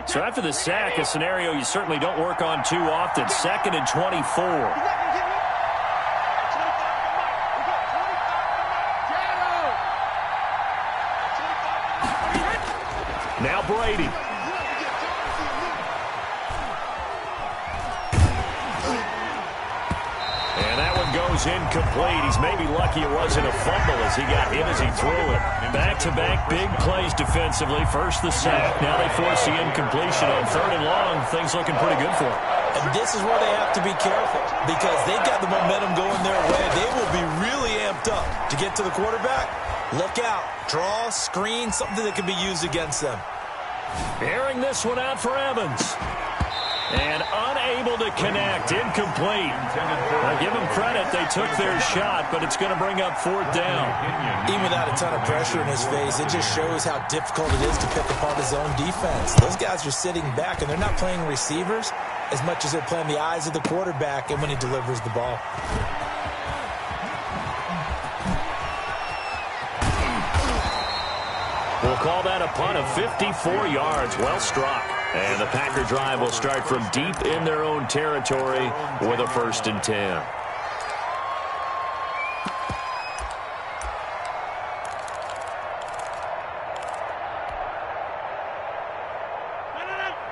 So after the sack, a scenario you certainly don't work on too often. 2nd and 24. Now Brady. And that one goes incomplete. He's maybe lucky it wasn't a fumble as he got hit as he threw it. Back-to-back big plays defensively. First the sack. Now they force the incompletion on 3rd and long. Things looking pretty good for them. And this is where they have to be careful because they've got the momentum going their way. They will be really amped up to get to the quarterback. Look out. Draw, screen, something that can be used against them. Airing this one out for Evans. And unable to connect. Incomplete. Now give them credit. They took their shot, but it's going to bring up 4th down. Even without a ton of pressure in his face, it just shows how difficult it is to pick apart his own defense. Those guys are sitting back, and they're not playing receivers as much as they're playing the eyes of the quarterback and when he delivers the ball. We'll call that a punt of 54 yards. Well struck. And the Packer drive will start from deep in their own territory with a 1st and 10.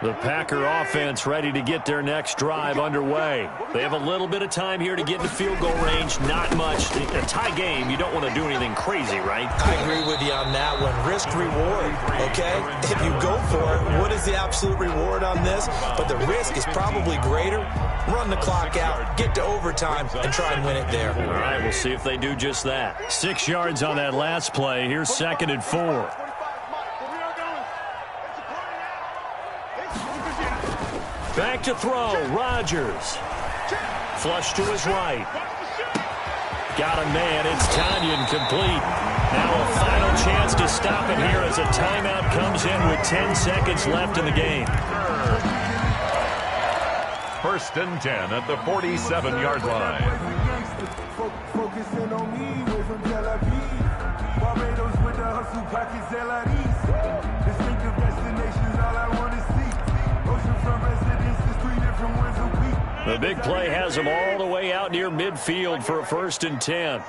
The Packer offense ready to get their next drive underway. They have a little bit of time here to get into field goal range. Not much. A tie game, you don't want to do anything crazy, right? I agree with you on that one. Risk reward, okay? If you go for it, what is the absolute reward on this? But the risk is probably greater. Run the clock out, get to overtime, and try and win it there. All right, we'll see if they do just that. 6 yards on that last play. Here's 2nd and 4. Back to throw, Rodgers. Flush to his right. Got a man, it's Tanyan complete. Now a final chance to stop it here as a timeout comes in with 10 seconds left in the game. 1st and 10 at the 47-yard line. Focusing on me, way from Tel Aviv. Barbados with the hustle pockets, LRDs. Distinctive destinations, all I want to see. Oceanfront residences, 3 different ones a week. The big play has them all the way out near midfield for a 1st and 10.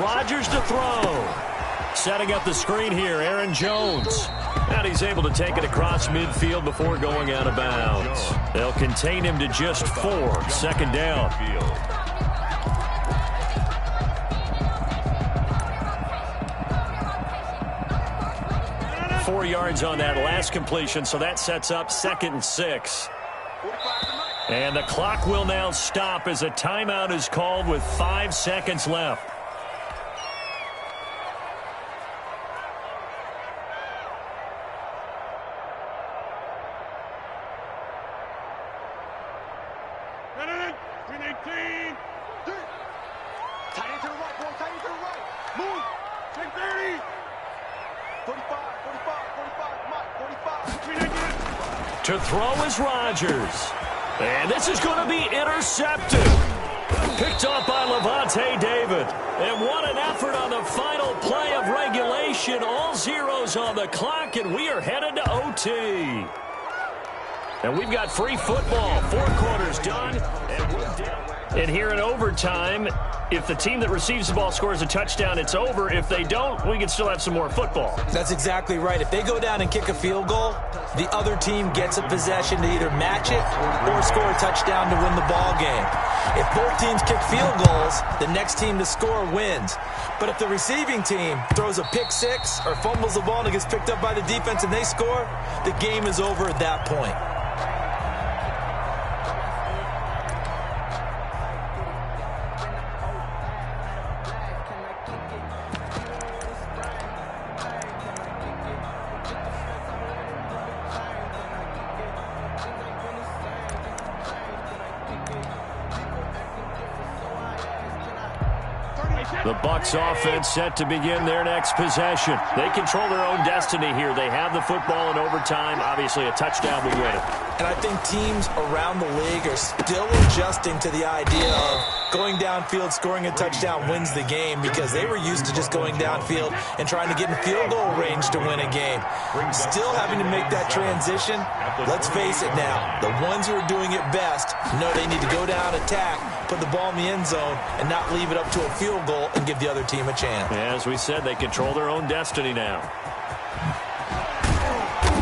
Rodgers to throw. Setting up the screen here, Aaron Jones. And he's able to take it across midfield before going out of bounds. They'll contain him to just 4. 2nd down. 4 yards on that last completion, so that sets up 2nd and 6. And the clock will now stop as a timeout is called with 5 seconds left. To throw is Rodgers. And this is going to be intercepted. Picked off by Lavonte David. And what an effort on the final play of regulation. All zeros on the clock, and we are headed to OT. And we've got free football. 4 quarters done. And we're down. And here in overtime, if the team that receives the ball scores a touchdown, it's over. If they don't, we can still have some more football. That's exactly right. If they go down and kick a field goal, the other team gets a possession to either match it or score a touchdown to win the ball game. If both teams kick field goals, the next team to score wins. But if the receiving team throws a pick six or fumbles the ball and it gets picked up by the defense and they score, the game is over at that point. Bucs offense set to begin their next possession. They control their own destiny here. They have the football in overtime. Obviously, a touchdown will win it. And I think teams around the league are still adjusting to the idea of going downfield, scoring a touchdown wins the game, because they were used to just going downfield and trying to get in field goal range to win a game. Still having to make that transition. Let's face it now, the ones who are doing it best know they need to go down, attack, put the ball in the end zone, and not leave it up to a field goal and give the other team a chance. As we said, they control their own destiny now.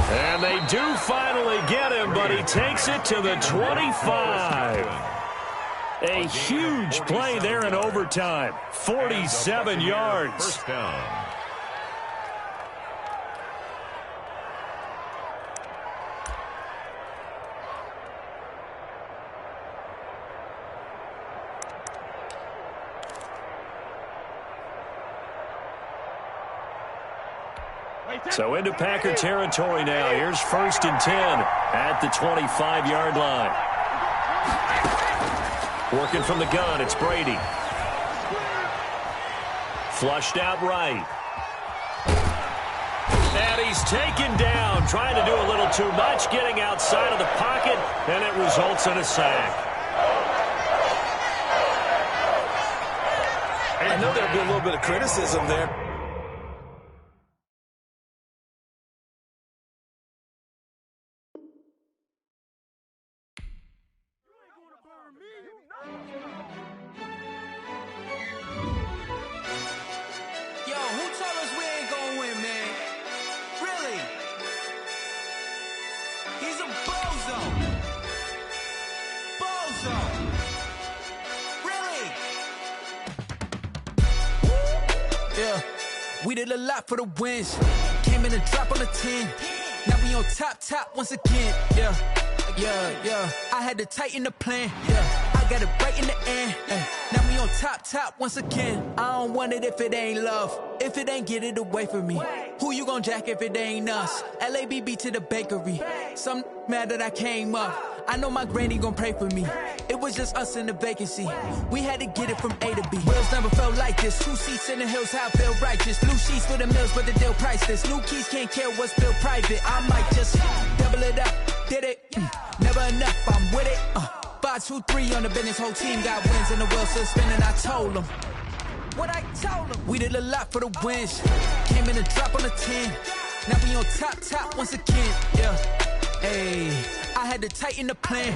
And they do finally get him, but he takes it to the 25. A huge play there in overtime. 47 yards. First down. So into Packer territory now. Here's 1st and 10 at the 25-yard line. Working from the gun, it's Brady. Flushed out right. And he's taken down, trying to do a little too much, getting outside of the pocket, and it results in a sack. I know there'll be a little bit of criticism there. We did a lot for the wins. Came in and dropped on the 10. Now we on top once again. Yeah. I had to tighten the plan. Yeah. I got it right in the end. Now we on top once again. I don't want it if it ain't love. If it ain't, get it away from me. Who you gon' jack if it ain't us? LABB to the bakery. Some mad that I came up. I know my granny gon' pray for me. It was just us in the vacancy. We had to get it from A to B. Wheels never felt like this. 2 seats in the hills, how I feel righteous. Blue sheets for the mills, but the deal priceless. New keys can't care what's built private. I might just double it up. Did it? Never enough, I'm with it. 5, 2, 3 on the business. Whole team got wins and the wheels still spinning. I told them what I told them. We did a lot for the wins. Came in and drop on the 10. Now we on top once again. Yeah. Hey, I had to tighten the plan.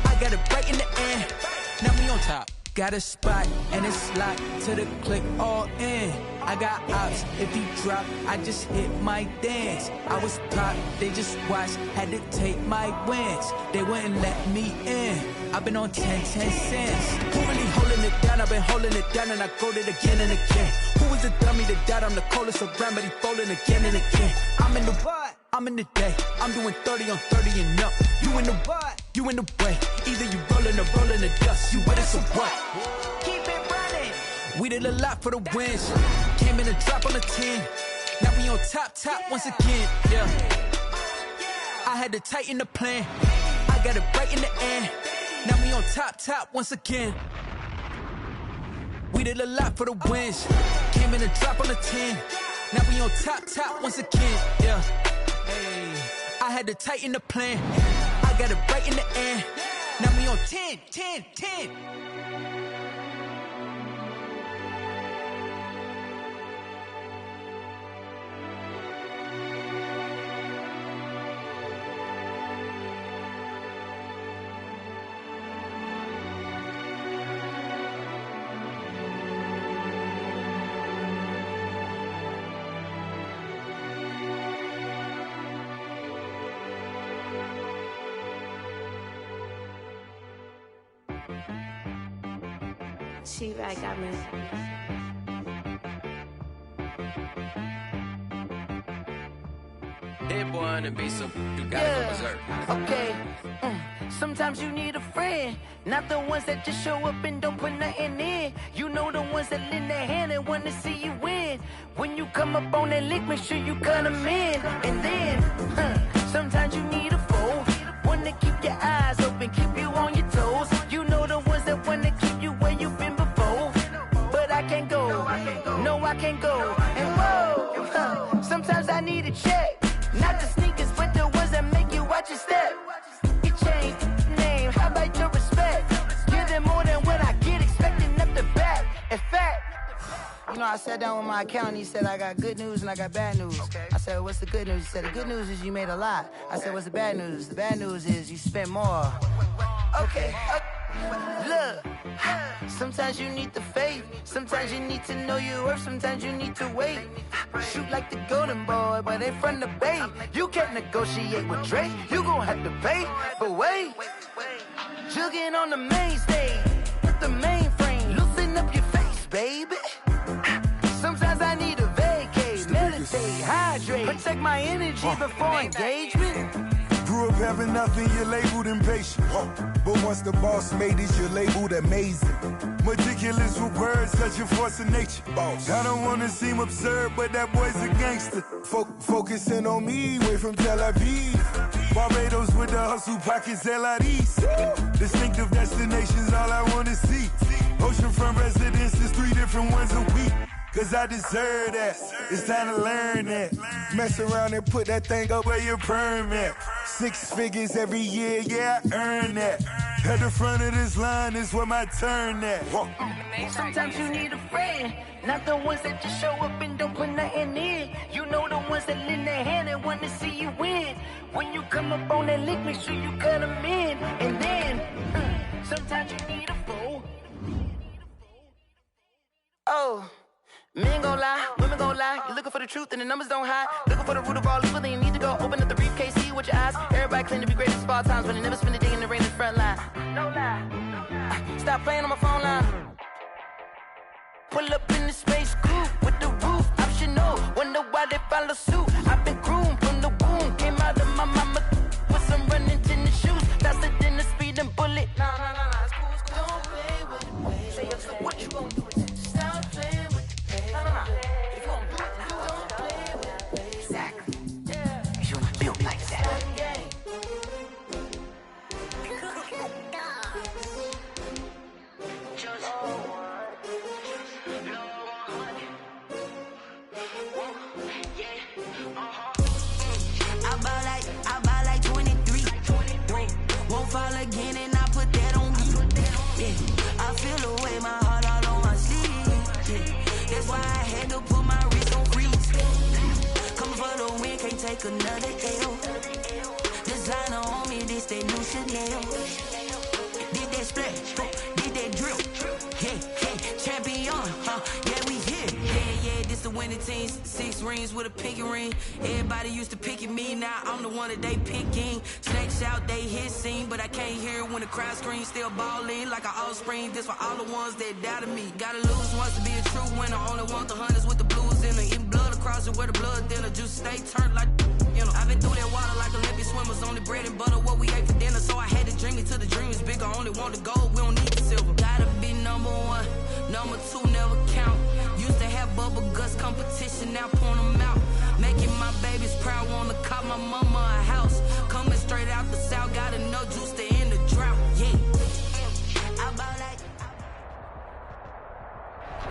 I got it right in the end. Now we on top. Got a spot and it's locked to the click all in. I got ops, if he drop, I just hit my dance. I was top, they just watched, had to take my wins. They wouldn't let me in. I've been on 10 cents. Who really holding it down? I've been holding it down and I go it again and again. Who was the dummy that died? I'm the coldest around, but he folding again and again. I'm in the what? I'm in the day. I'm doing 30 on 30 and up. You in the what? You in the way. Either you rolling or rolling the dust. You with us or what? Keep it running. We did a lot for the wins. Came in and drop on the 10. Now we on top once again. Yeah. I had to tighten the plan. I got it right in the end. Now we on top once again. We did a lot for the wins. Came in and drop on the 10. Now we on top once again. Yeah. Hey, I had to tighten the plan. I got it right in the end. Now we on 10. She-Rag got me. That boy on the beat, so you gotta go berserk. Okay. Sometimes you need a friend, not the ones that just show up and don't put nothing in. You know the ones that lend their hand and want to see you win. When you come up on that lick, make sure you cut them in. And then, sometimes you need a foe, one to keep your eyes open, keep you on your toes. You know the ones that want to keep you where you've been before. But I can't go Sometimes I need a check. Not the sneakers, but the ones that make you watch your step. Your chain, name, how about your respect? Give them more than what I get, expecting up the back. In fact, you know, I sat down with my accountant. He said, I got good news and I got bad news. Okay. I said, what's the good news? He said, the good news is you made a lot. I said, what's the bad news? The bad news is you spent more. Okay. Look, sometimes you need the faith. Sometimes you need to know your worth. Sometimes you need to wait. Shoot like the golden boy, but they from the bay. You can't negotiate with Drake. You gon' have to pay. But wait, jugging on the main stage with the mainframe. Loosen up your face, baby. Sometimes I need a vacate, meditate, hydrate, protect my energy before engagement. Grew up having nothing, you're labeled impatient. But once the boss made it, you're labeled amazing. Meticulous with words, such a force of nature. I don't wanna seem absurd, but that boy's a gangster. Focusing on me, way from Tel Aviv. Barbados with the hustle pockets, LIDs. Distinctive destinations, all I wanna see. Oceanfront residences, 3 different ones a week. Cause I deserve that, it's time to learn that. Mess around and put that thing up where your permit. 6 figures every year, yeah, I earn that. At the front of this line is where my turn at. Sometimes you need a friend, not the ones that just show up and don't put nothing in. You know the ones that lend their hand and want to see you win. When you come up on that lick, make sure you cut them in. And then, sometimes you need a fool. Oh. Men gon' lie, women gon' lie. You're looking for the truth and the numbers don't hide. Looking for the root of all evil, then you need to go open up the briefcase, see with your eyes. Everybody claim to be greatest of all times, but they never spend a day in the rain in the front line. No lie. Stop playing on my phone line. Pull up in the space coupe with the roof optional. Wonder why they follow suit. I've been groomed from the womb. Came out of my mama with some running tennis shoes. Faster than the speeding bullet. No, it's cool, it's cool. Don't play with the play. Say what you gon' do? Stop playing. Fall again and I put that on me. Yeah, I feel the way, my heart all on my sleeve. Yeah, that's why I had to put my wrist on freeze. Coming for the win, can't take another L. Designer on me, this that new Chanel. Did that splash, did that drill. Yeah, champion, yeah, we here. Yeah, this the winning team. 6 rings with a pinky ring. Everybody used to picking me, now I'm the one that they picking. Snakes out, they hit scene, but I can't hear it when the crowd screams. Still balling like an offspring. This for all the ones that doubted me. Gotta lose once to be a true winner. Only want the hunters with the blues in it. Eating blood across it where the blood dinner. Juice stay turned like, you know. I've been through that water like Olympic swimmers. Only bread and butter, what we ate for dinner. So I had to dream it till the dream is bigger. Only want the gold, we don't need the silver. Gotta be number 1, number 2 never count. Used to have bubble guts competition, now point them out. Making my babies proud, wanna call my mama a house. Coming straight out the south, got enough juice to end the drought. Yeah.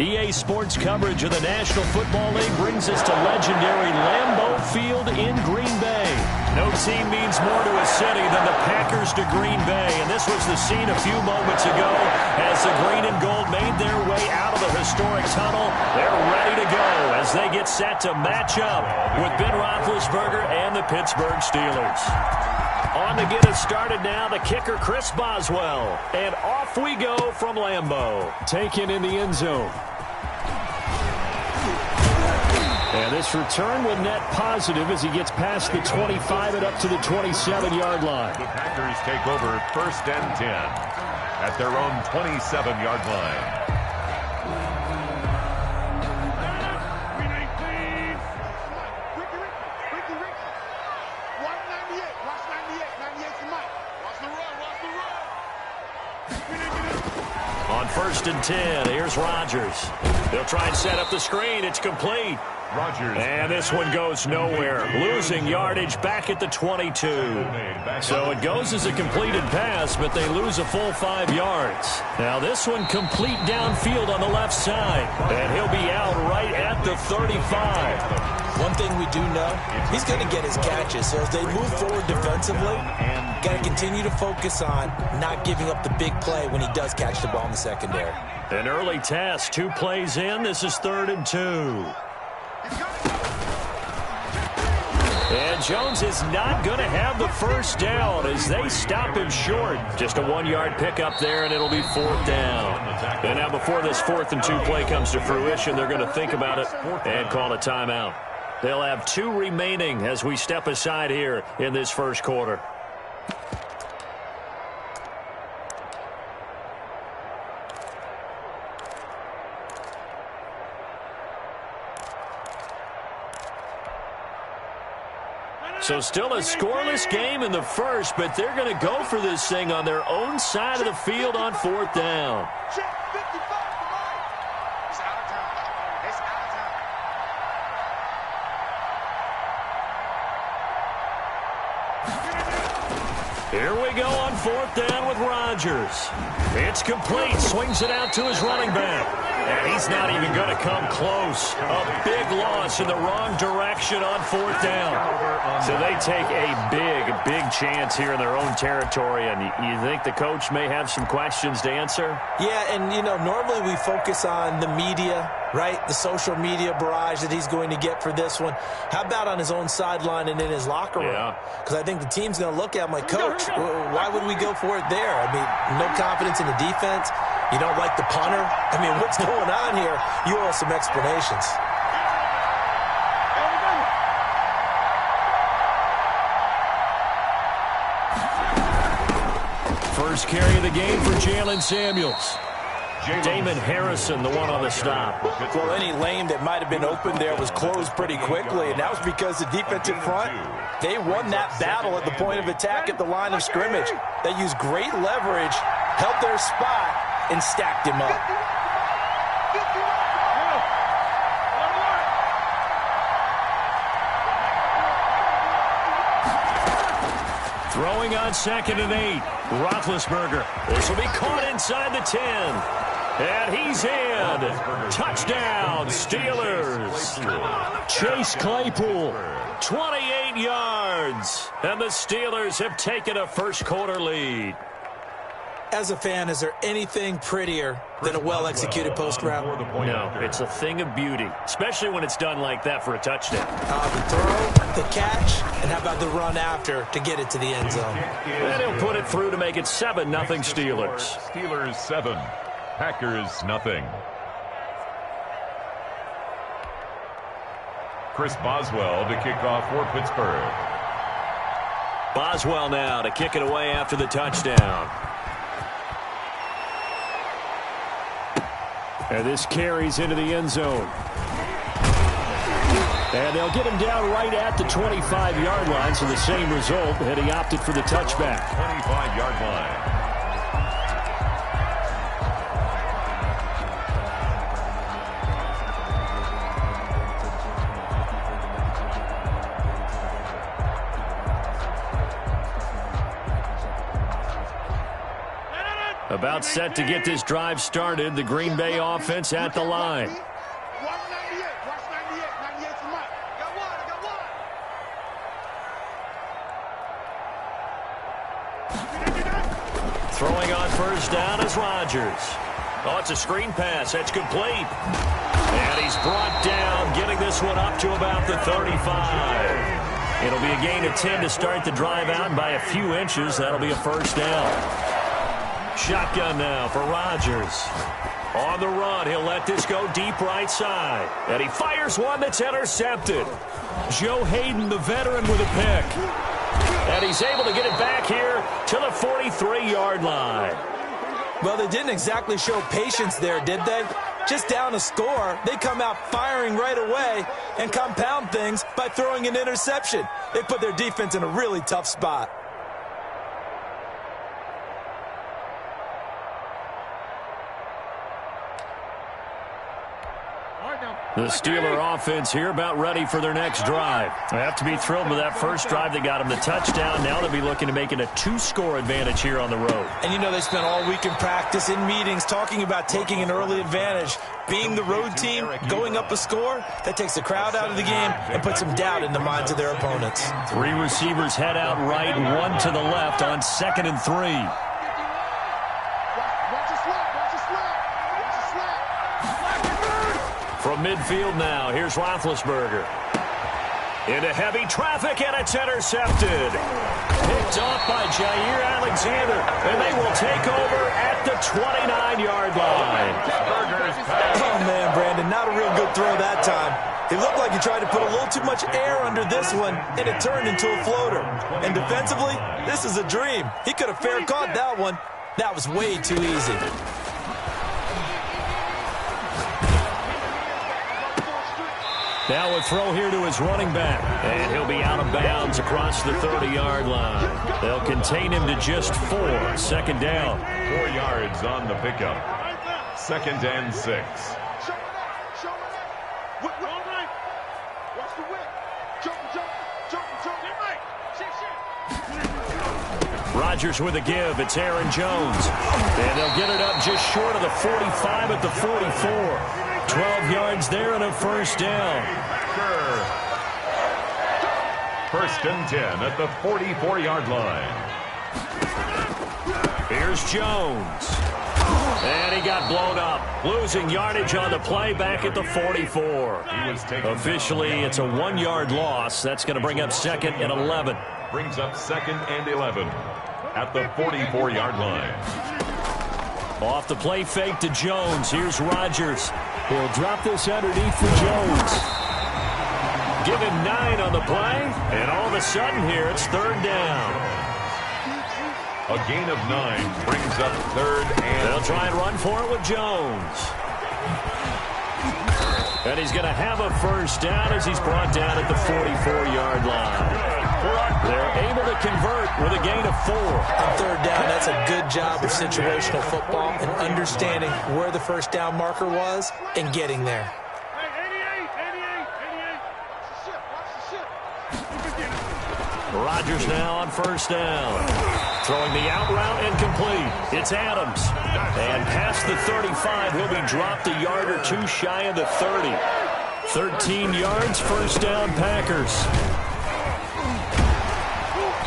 EA Sports coverage of the National Football League brings us to legendary Lambeau Field in Green Bay. No team means more to a city than the Packers to Green Bay, and this was the scene a few moments ago as the green and gold made their way out of the historic tunnel. They're ready to go as they get set to match up with Ben Roethlisberger and the Pittsburgh Steelers. On to get us started now, the kicker Chris Boswell. And off we go from Lambeau. Taken in the end zone. And this return will net positive as he gets past the 25 and up to the 27-yard line. The Packers take over 1st and 10 at their own 27-yard line. 1st and 10. Here's Rodgers. They'll try and set up the screen. It's complete. Rodgers. And this one goes nowhere. Losing yardage back at the 22. So it goes as a completed pass, but they lose a full 5 yards. Now this one complete downfield on the left side. And he'll be out right at the 35. One thing we do know, he's going to get his catches. So as they move forward defensively, got to continue to focus on not giving up the big play when he does catch the ball in the secondary. An early test, 2 plays in. This is 3rd and 2. And Jones is not going to have the first down as they stop him short. Just a 1-yard pickup there, and it'll be 4th down. And now before this 4th and 2 play comes to fruition, they're going to think about it and call a timeout. They'll have 2 remaining as we step aside here in this first quarter. So still a scoreless game in the first, but they're going to go for this thing on their own side of the field on 4th down. Here we go on 4th down with Rodgers. It's complete. Swings it out to his running back. And he's not even going to come close. A big loss in the wrong direction on 4th down. So they take a big chance here in their own territory. And you think the coach may have some questions to answer? Yeah, and, you know, normally we focus on the media, right? The social media barrage that he's going to get for this one. How about on his own sideline and in his locker room? Because I think the team's going to look at him like, Coach, why would we go for it there? I mean, no confidence in the defense. You don't like the punter? I mean, what's going on here? You owe us some explanations. First carry of the game for Jalen Samuels. Damon Harrison, the one on the stop. Well, any lane that might have been open there was closed pretty quickly, and that was because the defensive front, they won that battle at the point of attack at the line of scrimmage. They used great leverage, held their spot, and stacked him up. Throwing on 2nd and 8. Roethlisberger. This will be caught inside the 10. And he's in. Touchdown, Steelers. Chase Claypool, 28 yards. And the Steelers have taken a first quarter lead. As a fan, is there anything prettier than a well-executed post route? No, it's a thing of beauty, especially when it's done like that for a touchdown. The throw, the catch, and how about the run after to get it to the end zone? And he'll put it through to make it 7-0 Steelers. Steelers 7, Packers 0. Chris Boswell to kick off for Pittsburgh. Boswell now to kick it away after the touchdown. And this carries into the end zone. And they'll get him down right at the 25-yard line, so the same result, and he opted for the touchback. 25-yard line. About set to get this drive started, the Green Bay offense at the line. Throwing on first down is Rodgers. Oh, it's a screen pass. That's complete. And he's brought down, getting this one up to about the 35. It'll be a gain of 10 to start the drive out, and by a few inches, that'll be a first down. Shotgun now for Rodgers. On the run, he'll let this go deep right side. And he fires one that's intercepted. Joe Hayden, the veteran, with a pick. And he's able to get it back here to the 43-yard line. Well, they didn't exactly show patience there, did they? Just down a score, they come out firing right away and compound things by throwing an interception. They put their defense in a really tough spot. The Steeler offense here about ready for their next drive. They have to be thrilled with that first drive that got them the touchdown. Now they'll be looking to make it a 2-score advantage here on the road. And you know they spent all week in practice, in meetings, talking about taking an early advantage. Being the road team, going up a score, that takes the crowd out of the game and puts some doubt in the minds of their opponents. 3 receivers head out right, 1 to the left on 2nd and 3. From midfield now, here's Roethlisberger. Into heavy traffic, and it's intercepted. Picked off by Jair Alexander, and they will take over at the 29-yard line. Oh, man, Brandon, not a real good throw that time. It looked like he tried to put a little too much air under this one, and it turned into a floater. And defensively, this is a dream. He could have fair caught that one. That was way too easy. Now a throw here to his running back, and he'll be out of bounds across the 30-yard line. They'll contain him to just 4. 2nd down. 4 yards on the pickup. 2nd and 6. Rodgers with a give. It's Aaron Jones. And they'll get it up just short of the 45 at the 44. 12 yards there and a first down. First and 10 at the 44-yard line. Here's Jones. And he got blown up. Losing yardage on the play back at the 44. Officially, it's a 1-yard loss. That's going to bring up 2nd and 11. Brings up 2nd and 11 at the 44-yard line. Off the play fake to Jones. Here's Rodgers. He'll drop this underneath for Jones. Give him 9 on the play, and all of a sudden here it's 3rd down. A gain of 9 brings up 3rd and... They'll try and run for it with Jones. And he's going to have a first down as he's brought down at the 44-yard line. They're able to convert with a gain of 4. On 3rd down, that's a good job of situational football and understanding where the first down marker was and getting there. Rodgers now on 1st down. Throwing the out route incomplete. It's Adams. And past the 35, he'll be dropped a yard or 2 shy of the 30. 13 yards, 1st down Packers.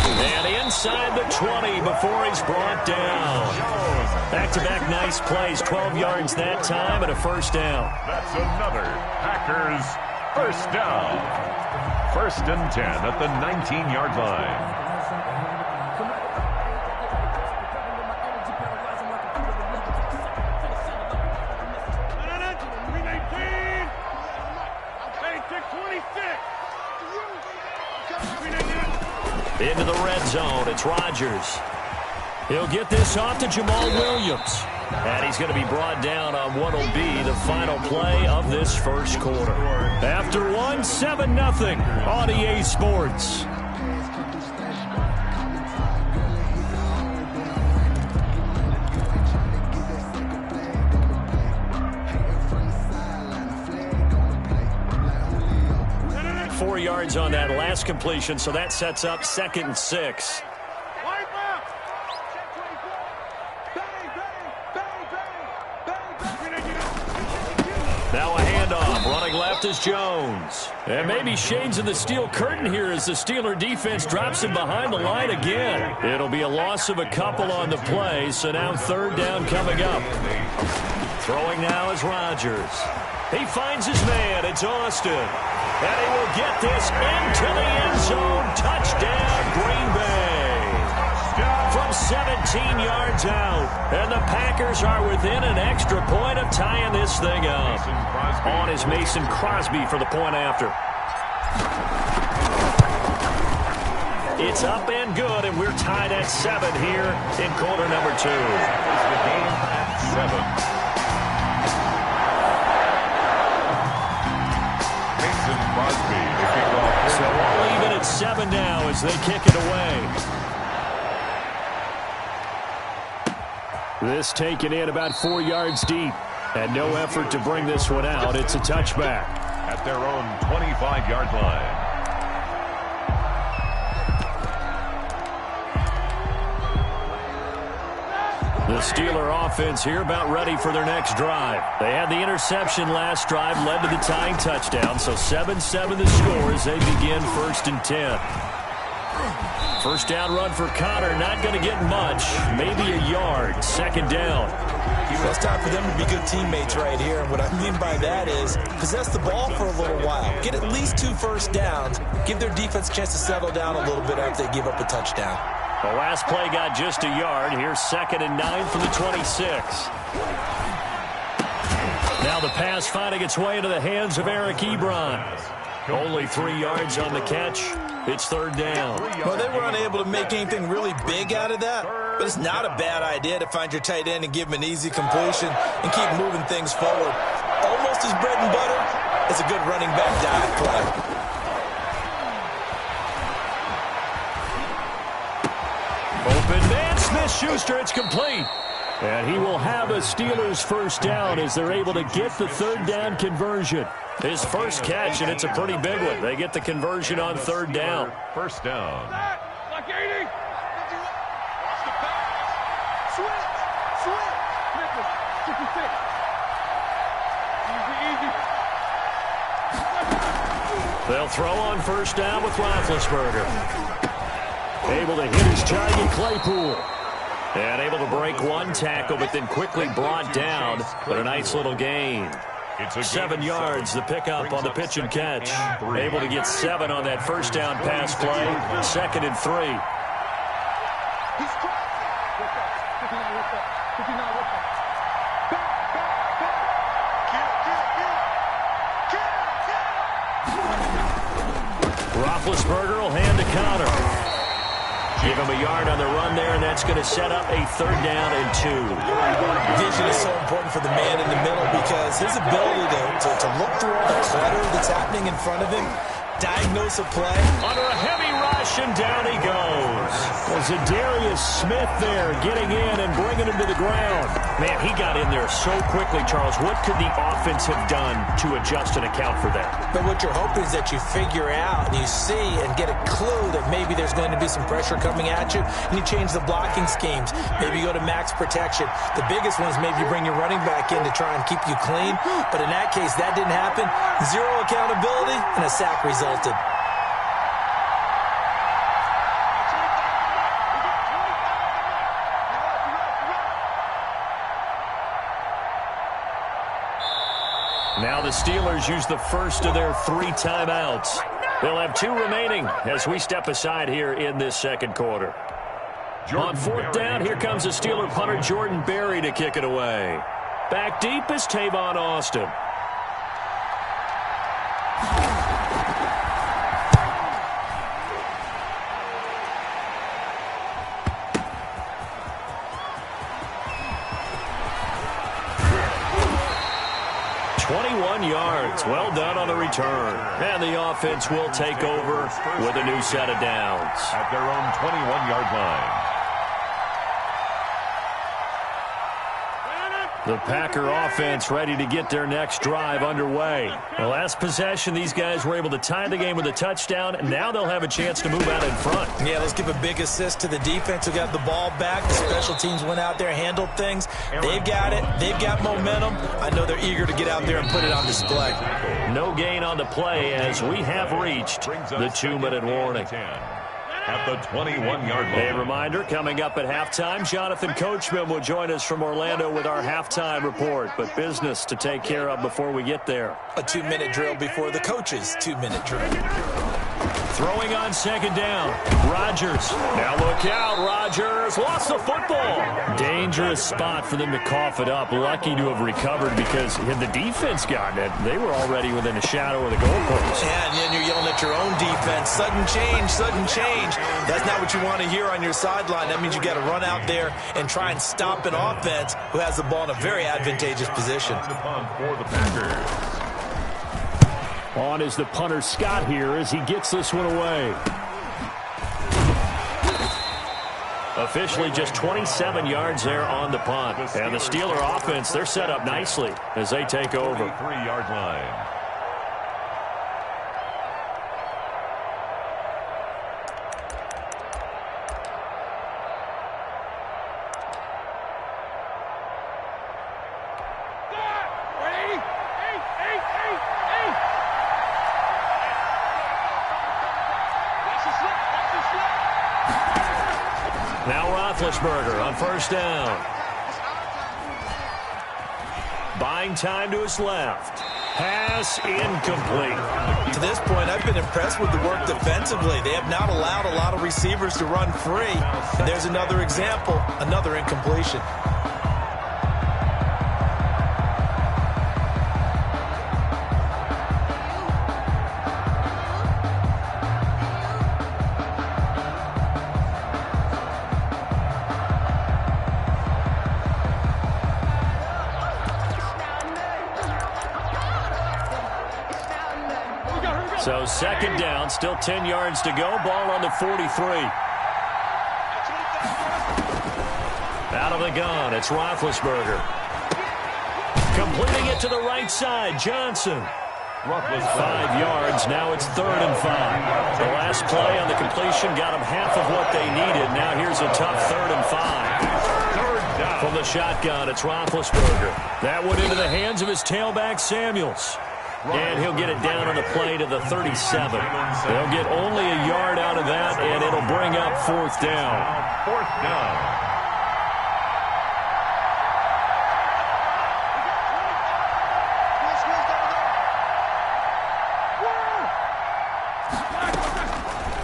And inside the 20 before he's brought down. Back-to-back nice plays. 12 yards that time and a first down. That's another Packers first down. 1st and 10 at the 19-yard line. Into the red zone, it's Rodgers. He'll get this off to Jamal Williams. And he's going to be brought down on what will be the final play of this first quarter. After one, 7-0 on EA Sports. Yards on that last completion, so that sets up 2nd and 6. Now a handoff. Running left is Jones. And maybe shades of the steel curtain here as the Steeler defense drops him behind the line again. It'll be a loss of a couple on the play, so now 3rd down coming up. Throwing now is Rodgers. He finds his man. It's Austin. And he will get this into the end zone. Touchdown, Green Bay. From 17 yards out. And the Packers are within an extra point of tying this thing up. On is Mason Crosby for the point after. It's up and good, and we're tied at 7 here in quarter number 2. The game at 7. So all even at 7 now as they kick it away. This taken in about 4 yards deep. And no effort to bring this one out. It's a touchback. at their own 25-yard line. The Steeler offense here about ready for their next drive. They had the interception last drive, led to the tying touchdown, so 7-7 the score as they begin 1st and 10. First down run for Connor, not going to get much, maybe a yard, 2nd down. Well, it's time for them to be good teammates right here, and what I mean by that is possess the ball for a little while, get at least 2 first downs, give their defense a chance to settle down a little bit after they give up a touchdown. The last play got just a yard. Here's 2nd and 9 from the 26. Now the pass finding its way into the hands of Eric Ebron. Only 3 yards on the catch. It's 3rd down. Well, they were unable to make anything really big out of that, but it's not a bad idea to find your tight end and give him an easy completion and keep moving things forward. Almost as bread and butter as a good running back dive play. Open man, Smith-Schuster, it's complete. And he will have a Steelers first down as they're able to get the 3rd down conversion. His first catch, and it's a pretty big one. They get the conversion on 3rd down. First down. Like 80. They'll throw on first down with Roethlisberger. Able to hit his giant Claypool. And able to break 1 tackle, but then quickly brought down. But a nice little gain. 7 yards, the pickup on the pitch and catch. Able to get 7 on that first down pass play. 2nd and 3. Roethlisberger will hand to Connor. Give him a yard on the run there, and that's going to set up a 3rd down and 2. Vision is so important for the man in the middle because his ability to look through all the clutter that's happening in front of him, diagnose a play. Under a heavy rush, and down he goes. Well, Zadarius Smith there getting in and bringing him to the ground. Man, he got in there so quickly, Charles. What could the offense have done to adjust and account for that? But what you're hoping is that you figure out and you see and get a clue that maybe there's going to be some pressure coming at you, and you change the blocking schemes. Maybe you go to max protection. The biggest one is maybe you bring your running back in to try and keep you clean. But in that case, that didn't happen. 0 accountability, and a sack resulted. Now the Steelers use the first of their 3 timeouts. They'll have 2 remaining as we step aside here in this 2nd quarter. On 4th down, here comes the Steeler punter Jordan Berry to kick it away. Back deep is Tavon Austin. Yards. Well done on the return. And the offense will take over with a new set of downs. At their own 21-yard line. The Packer offense ready to get their next drive underway. The last possession, these guys were able to tie the game with a touchdown. Now they'll have a chance to move out in front. Yeah, let's give a big assist to the defense who got the ball back. The special teams went out there, handled things. They've got it. They've got momentum. I know they're eager to get out there and put it on display. No gain on the play as we have reached the 2-minute warning. At the 21-yard line. A reminder, coming up at halftime, Jonathan Coachman will join us from Orlando with our halftime report. But business to take care of before we get there. A 2-minute drill before the coach's 2-minute drill. Throwing on 2nd down. Rodgers. Now look out. Rodgers lost the football. Dangerous spot for them to cough it up. Lucky to have recovered because had the defense gotten it, they were already within a shadow of the goalpost. Yeah, and then you're yelling at your own defense. Sudden change, sudden change. That's not what you want to hear on your sideline. That means you got to run out there and try and stop an offense who has the ball in a very advantageous position. For the Packers. On is the punter Scott here as he gets this one away. Officially just 27 yards there on the punt. And the Steeler offense, they're set up nicely as they take over. 3-yard line. Now Roethlisberger on first down. Buying time to his left. Pass incomplete. To this point, I've been impressed with the work defensively. They have not allowed a lot of receivers to run free. And there's another example, another incompletion. So second down, still 10 yards to go. Ball on the 43. Out of the gun, it's Roethlisberger. Completing it to the right side, Johnson. 5 yards, now it's 3rd and 5. The last play on the completion got them half of what they needed. Now here's a tough 3rd and 5. From the shotgun, it's Roethlisberger. That went into the hands of his tailback, Samuels. And he'll get it down on the play to the 37. They'll get only a yard out of that, and it'll bring up 4th down. 4th down.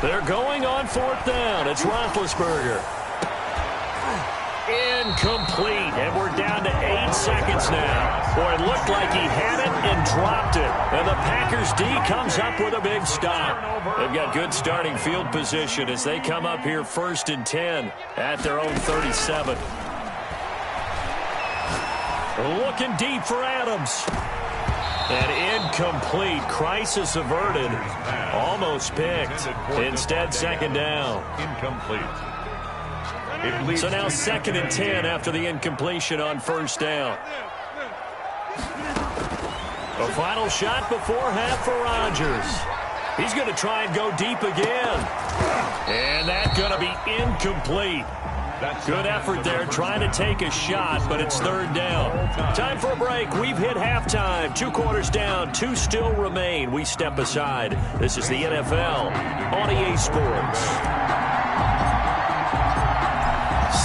They're going on 4th down. It's Roethlisberger. Incomplete, and we're down to 8 seconds now. Boy, it looked like he had it and dropped it. And the Packers D comes up with a big stop. They've got good starting field position as they come up here 1st and 10 at their own 37. Looking deep for Adams. And incomplete. Crisis averted. Almost picked. Instead, 2nd down. Incomplete. So now 2nd and 10 after the incompletion on 1st down. A final shot before half for Rodgers. He's going to try and go deep again. And that's going to be incomplete. Good effort there trying to take a shot, but it's 3rd down. Time for a break. We've hit halftime. 2 quarters down. 2 still remain. We step aside. This is the NFL on EA Sports.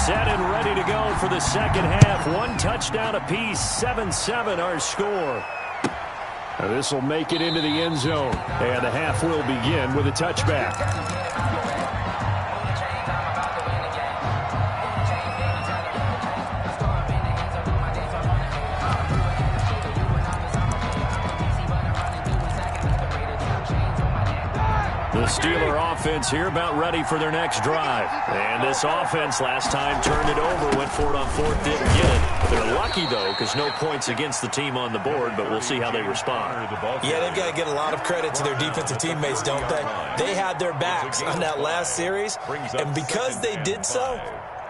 Set and ready to go for the second half. 1 touchdown apiece. 7-7 our score. Now this will make it into the end zone. And the half will begin with a touchback. The Steeler offense here about ready for their next drive. And this offense last time turned it over, went for it on 4th, didn't get it. They're lucky, though, because no points against the team on the board, but we'll see how they respond. Yeah, they've got to get a lot of credit to their defensive teammates, don't they? They had their backs on that last series, and because they did so,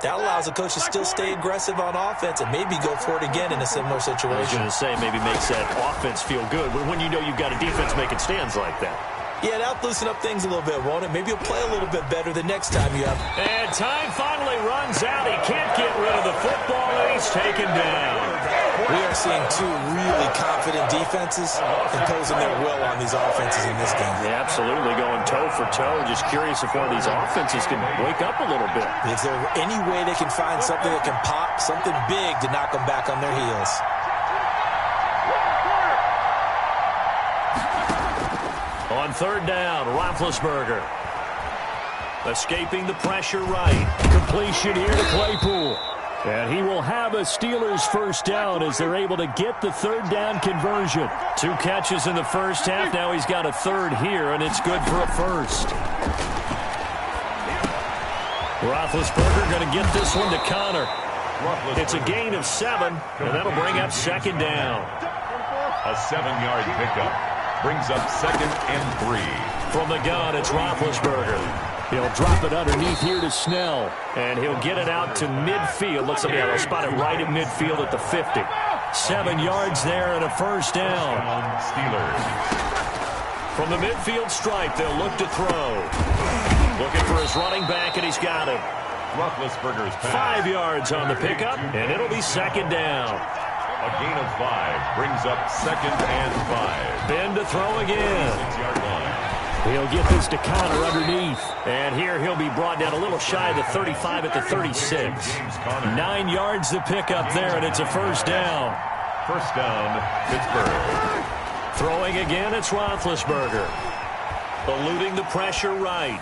that allows the coach to still stay aggressive on offense and maybe go for it again in a similar situation. I was going to say maybe makes that offense feel good when you know you've got a defense making stands like that. Yeah, that'll loosen up things a little bit, won't it? Maybe you'll play a little bit better the next time you have. And time finally runs out. He can't get rid of the football, and he's taken down. We are seeing 2 really confident defenses imposing their will on these offenses in this game. Yeah, absolutely, going toe for toe. Just curious if one of these offenses can wake up a little bit. Is there any way they can find something that can pop, something big to knock them back on their heels? On 3rd down, Roethlisberger. Escaping the pressure right. Completion here to Claypool. And he will have a Steelers first down as they're able to get the 3rd down conversion. 2 catches in the first half. Now he's got a 3rd here, and it's good for a first. Roethlisberger going to get this one to Connor. It's a gain of 7, and that'll bring up 2nd down. A 7-yard pickup. Brings up 2nd and 3. From the gun, it's Roethlisberger. He'll drop it underneath here to Snell. And he'll get it out to midfield. Looks like they'll spot it right at midfield at the 50. 7 yards there and a first down. Steelers. From the midfield stripe, they'll look to throw. Looking for his running back, and he's got him. Roethlisberger's pass. 5 yards on the pickup, and it'll be 2nd down. A gain of 5 brings up 2nd and 5. Ben to throw again. 6-yard line. He'll get this to Connor underneath. And here he'll be brought down a little shy of the 35 at the 36. 9 yards to pick up there, and it's a first down. First down, Pittsburgh. Throwing again, it's Roethlisberger. Eluding the pressure right.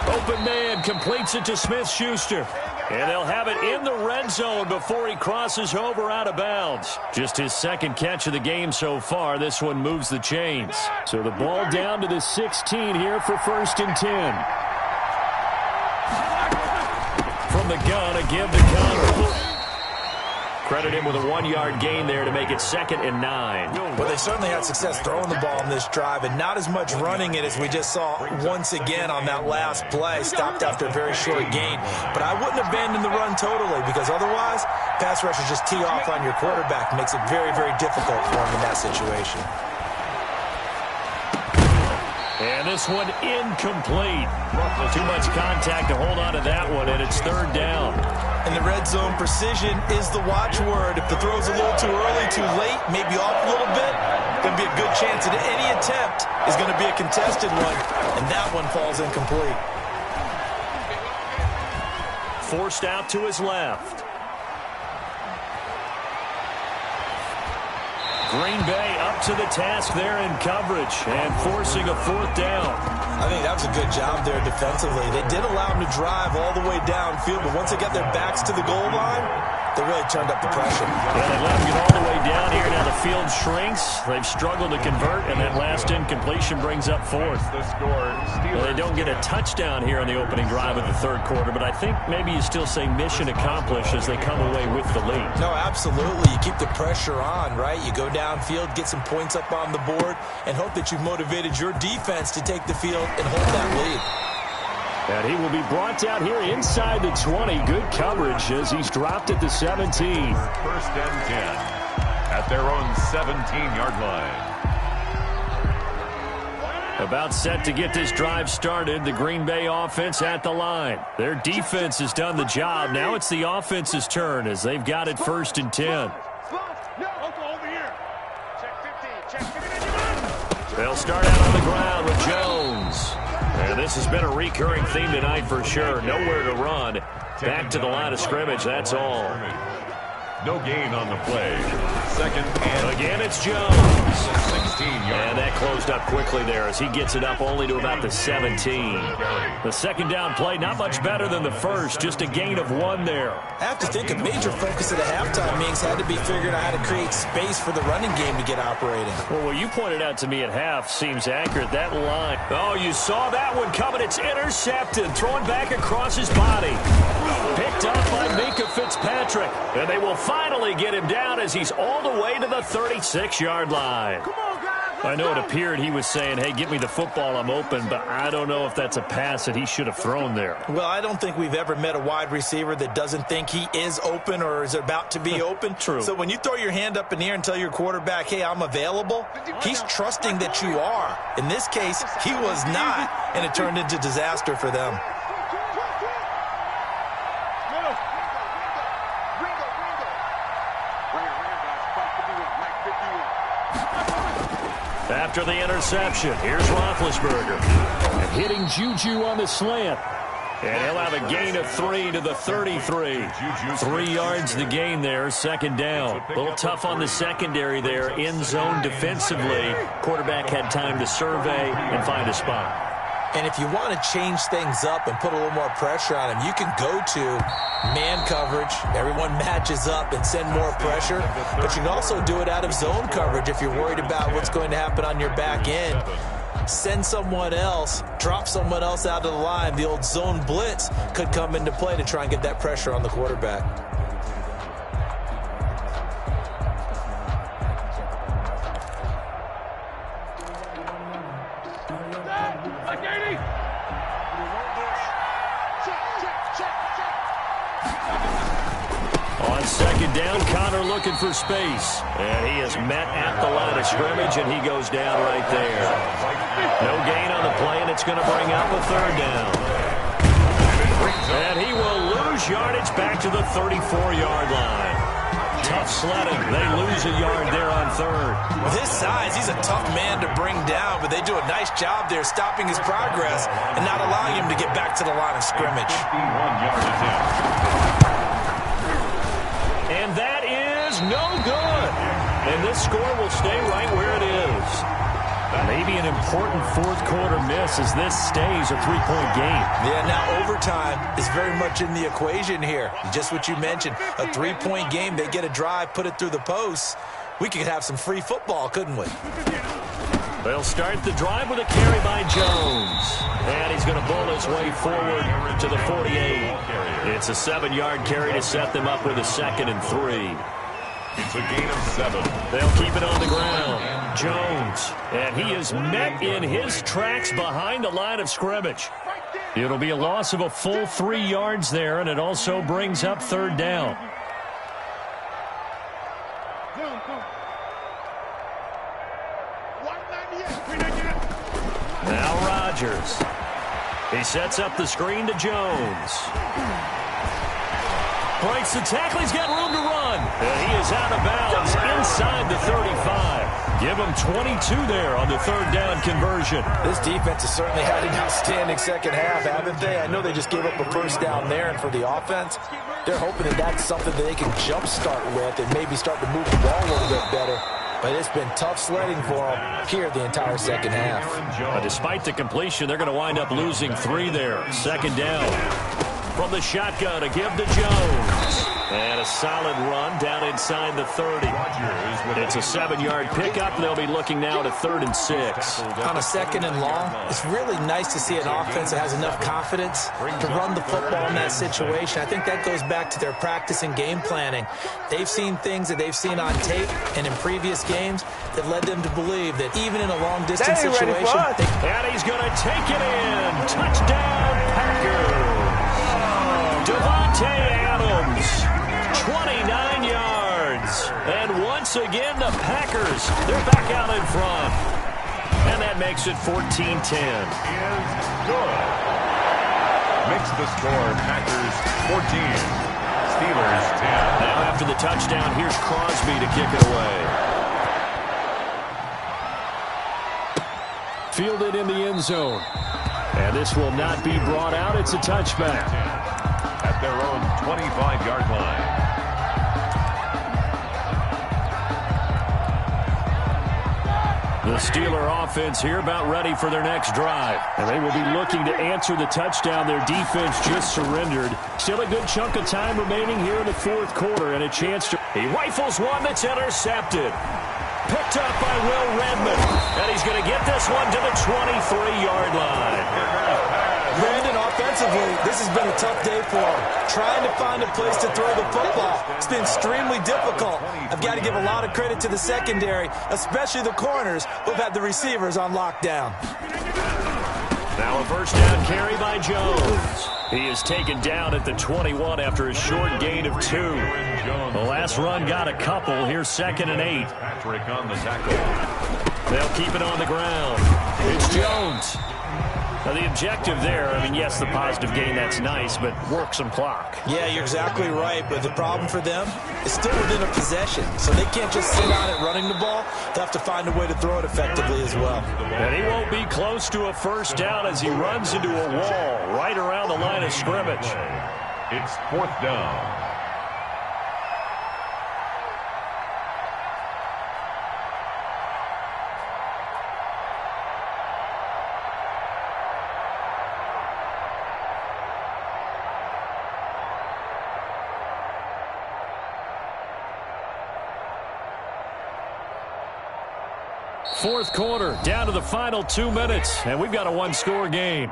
Open man completes it to Smith-Schuster. And they'll have it in the red zone before he crosses over out of bounds. Just his second catch of the game so far. This one moves the chains. So the ball down to the 16 here for 1st and 10. From the gun, a give to Connor. Credit him with a 1-yard gain there to make it 2nd and 9. Well, they certainly had success throwing the ball in this drive, and not as much running it as we just saw once again on that last play. Stopped after a very short gain. But I wouldn't abandon the run totally, because otherwise, pass rushers just tee off on your quarterback. Makes it very, very difficult for him in that situation. And this one incomplete. Too much contact to hold on to that one, and it's 3rd down. In the red zone, precision is the watchword. If the throw's a little too early, too late, maybe off a little bit, going to be a good chance that any attempt is going to be a contested one, and that one falls incomplete. Forced out to his left. Green Bay up to the task there in coverage and forcing a 4th down. I think that was a good job there defensively. They did allow them to drive all the way downfield, but once they got their backs to the goal line, they really turned up the pressure. Yeah, they let them get all the way down here. Now the field shrinks. They've struggled to convert, and that last incompletion brings up 4th. Well, they don't get a touchdown here in the opening drive of the 3rd quarter, but I think maybe you still say mission accomplished as they come away with the lead. No, absolutely. You keep the pressure on, right? You go downfield, get some points up on the board, and hope that you've motivated your defense to take the field and hold that lead. And he will be brought down here inside the 20. Good coverage as he's dropped at the 17. 1st and 10 at their own 17-yard line. About set to get this drive started. The Green Bay offense at the line. Their defense has done the job. Now it's the offense's turn as they've got it 1st and 10. They'll start out on the ground with Jones. And this has been a recurring theme tonight for sure. Nowhere to run. Back to the line of scrimmage, that's all. No gain on the play. 2nd and again, it's Jones. 16-yard. And that closed up quickly there as he gets it up only to about the 17. The 2nd down play, not much better than the first. Just a gain of 1 there. I have to think a major focus of the halftime meetings had to be figuring out how to create space for the running game to get operating. Well, what you pointed out to me at half seems accurate. That line. Oh, you saw that one coming. It's intercepted. Throwing back across his body. Picked up by Minkah Fitzpatrick. And they will finally get him down as he's all the way to the 36-yard line. I know it appeared he was saying, hey, get me the football, I'm open, but I don't know if that's a pass that he should have thrown there. Well, I don't think we've ever met a wide receiver that doesn't think he is open or is about to be open. True. So when you throw your hand up in the air and tell your quarterback, hey, I'm available, he's trusting that you are. In this case, he was not, and it turned into disaster for them. After the interception, here's Roethlisberger. And hitting Juju on the slant. And he'll have a gain of 3 to the 33. 3 yards the gain there, 2nd down. A little tough on the secondary there, in zone defensively. Quarterback had time to survey and find a spot. And if you want to change things up and put a little more pressure on him, you can go to man coverage. Everyone matches up and send more pressure. But you can also do it out of zone coverage if you're worried about what's going to happen on your back end. Send someone else, drop someone else out of the line. The old zone blitz could come into play to try and get that pressure on the quarterback. On 2nd down, Connor looking for space. And he is met at the line of scrimmage, and he goes down right there. No gain on the play, and it's going to bring up a 3rd down. And he will lose yardage back to the 34-yard line. tough sledding. They lose a yard there on third. With his size, he's a tough man to bring down, but they do a nice job there stopping his progress and not allowing him to get back to the line of scrimmage. 51-yard attempt. And that is no good. And this score will stay right where it is. Maybe an important fourth-quarter miss as this stays a three-point game. Yeah, now overtime is very much in the equation here. Just what you mentioned, a three-point game. They get a drive, put it through the posts. We could have some free football, couldn't we? They'll start the drive with a carry by Jones. And he's going to bull his way forward to the 48. It's a 7-yard carry to set them up with a 2nd and 3. It's a gain of 7. They'll keep it on the ground. Jones. And he is met in his tracks behind the line of scrimmage. It'll be a loss of a full 3 yards there, and it also brings up 3rd down. Now Rodgers. He sets up the screen to Jones. Breaks the tackle. He's got room to run. And he is out of bounds inside the 35. Give him 22 there on the 3rd down conversion. This defense has certainly had an outstanding second half, haven't they? I know they just gave up a first down there, and for the offense, they're hoping that that's something that they can jumpstart with and maybe start to move the ball a little bit better. But it's been tough sledding for them here the entire second half. Despite the completion, they're going to wind up losing 3 there. 2nd down. From the shotgun to give to Jones. And a solid run down inside the 30. It's a 7-yard pickup. They'll be looking now to 3rd and 6. On a 2nd and long, it's really nice to see an offense that has enough confidence to run the football in that situation. I think that goes back to their practice and game planning. They've seen things that they've seen on tape and in previous games that led them to believe that even in a long-distance situation... And he's going to take it in. Touchdown, Packers. Devontae Adams, 29 yards. And once again, the Packers, they're back out in front. And that makes it 14-10. Is good. Makes the score Packers 14, Steelers 10. Now after the touchdown, here's Crosby to kick it away. Fielded in the end zone. And this will not be brought out. It's a touchback. At their own 25-yard line. The Steeler offense here about ready for their next drive. And they will be looking to answer the touchdown their defense just surrendered. Still a good chunk of time remaining here in the 4th quarter and a chance to... He rifles one that's intercepted. Picked up by Will Redmond. And he's going to get this one to the 23-yard line. Brandon, offensively, this has been a tough day for him. Trying to find a place to throw the football. It's been extremely difficult. I've got to give a lot of credit to the secondary, especially the corners who've had the receivers on lockdown. Now a first down carry by Jones. He is taken down at the 21 after a short gain of 2. The last run got a couple. Here's 2nd and 8. Patrick on the tackle. They'll keep it on the ground. It's Jones. Now, the objective there, I mean, yes, the positive gain, that's nice, but work some clock. Yeah, you're exactly right, but the problem for them is still within a possession, so they can't just sit on it running the ball. They'll have to find a way to throw it effectively as well. And he won't be close to a first down as he runs into a wall right around the line of scrimmage. It's 4th down. Fourth quarter, down to the final 2 minutes, and we've got a 1-score game.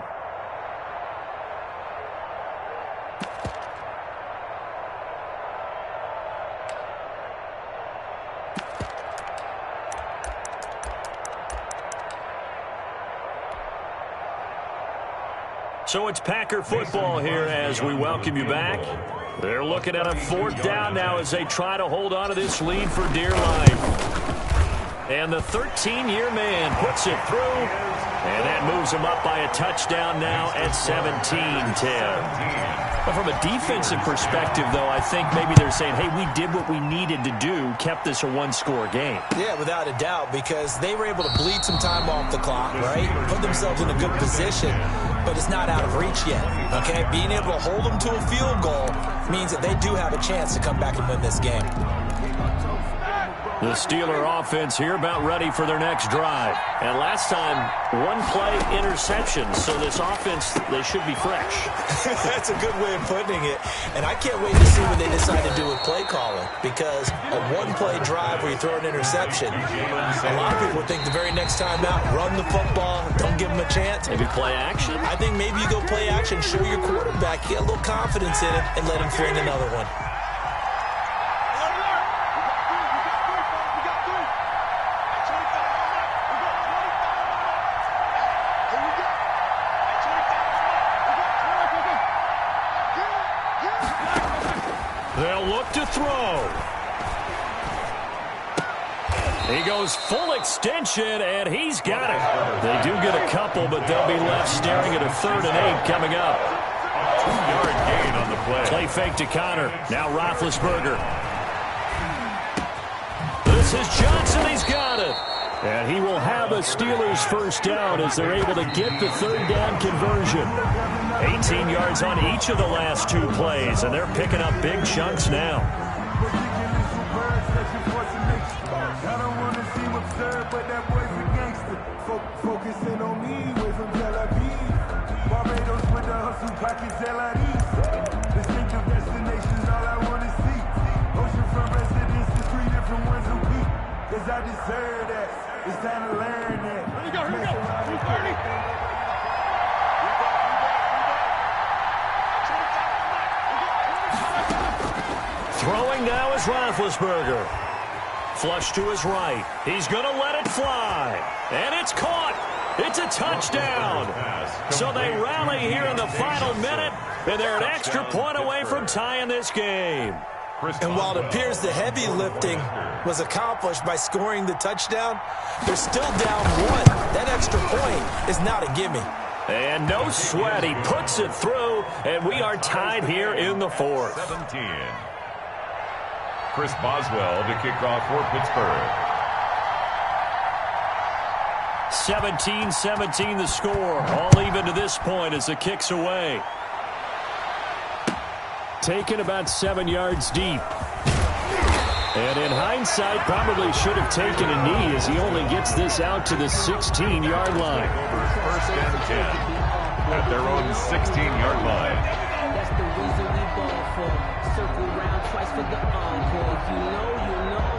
So it's Packer football here as we welcome you back. They're looking at a 4th down now as they try to hold on to this lead for dear life. And the 13-year man puts it through, and that moves moves them up by a touchdown now at 17-10. But from a defensive perspective, though, I think maybe they're saying, hey, we did what we needed to do, kept this a one-score game. Yeah, without a doubt, because they were able to bleed some time off the clock, right? Put themselves in a good position, but it's not out of reach yet, okay? Being able to hold them to a field goal means that they do have a chance to come back and win this game. The Steeler offense here about ready for their next drive. And last time, one-play interception. So this offense, they should be fresh. That's a good way of putting it. And I can't wait to see what they decide to do with play calling. Because a one-play drive where you throw an interception, a lot of people would think the very next time out, run the football, don't give them a chance. Maybe play action? I think maybe you go play action, show your quarterback, get a little confidence in it, and let him fling another one. They'll look to throw. He goes full extension, and he's got it. They do get a couple, but they'll be left staring at a 3rd and 8 coming up. 2-yard gain on the play. Play fake to Connor. Now Roethlisberger. This is Johnson. He's got it. And he will have a Steelers first down as they're able to get the 3rd down conversion. 18 yards on each of the last 2 plays, and they're picking up big chunks now. I don't want to seem absurd, but that boy's a gangster. Focusing on me, way from Tel Aviv. Barbados with the hustle pockets, LIDs. Distinctive destinations, all I want to see. Oceanfront residences, 3 different ones a week. Cause I deserve that. It's time to learn that. Here we go, here we go. Throwing now is Roethlisberger. Flush to his right. He's going to let it fly. And it's caught. It's a touchdown. So they rally here in the final minute, and they're an extra point away from tying this game. And while it appears the heavy lifting was accomplished by scoring the touchdown, they're still down 1. That extra point is not a gimme. And no sweat. He puts it through, and we are tied here in the 4th. 17. Chris Boswell to kick off for Pittsburgh. 17-17 the score. All even to this point as the kick's away. Taken about 7 yards deep. And in hindsight, probably should have taken a knee as he only gets this out to the 16-yard line. First and 10 at their own 16-yard line. That's the reason we ball for. Circle round twice for the encore. If you know, you know.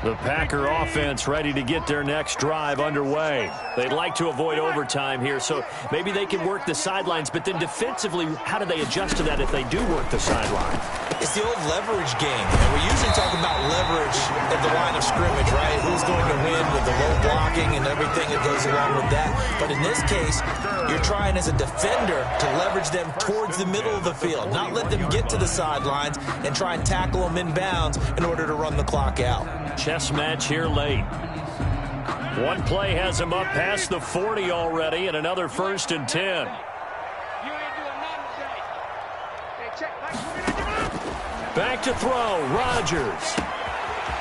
The Packer offense ready to get their next drive underway. They'd like to avoid overtime here, so maybe they can work the sidelines, but then defensively, how do they adjust to that if they do work the sideline? It's the old leverage game, and we usually talk about leverage at the line of scrimmage, right? Who's going to win with the low blocking and everything that goes along with that. But in this case, you're trying as a defender to leverage them towards the middle of the field, not let them get to the sidelines and try and tackle them inbounds in order to run the clock out. Chess match here late. One play has him up past the 40 already, and another 1st and 10. Back to throw, Rodgers.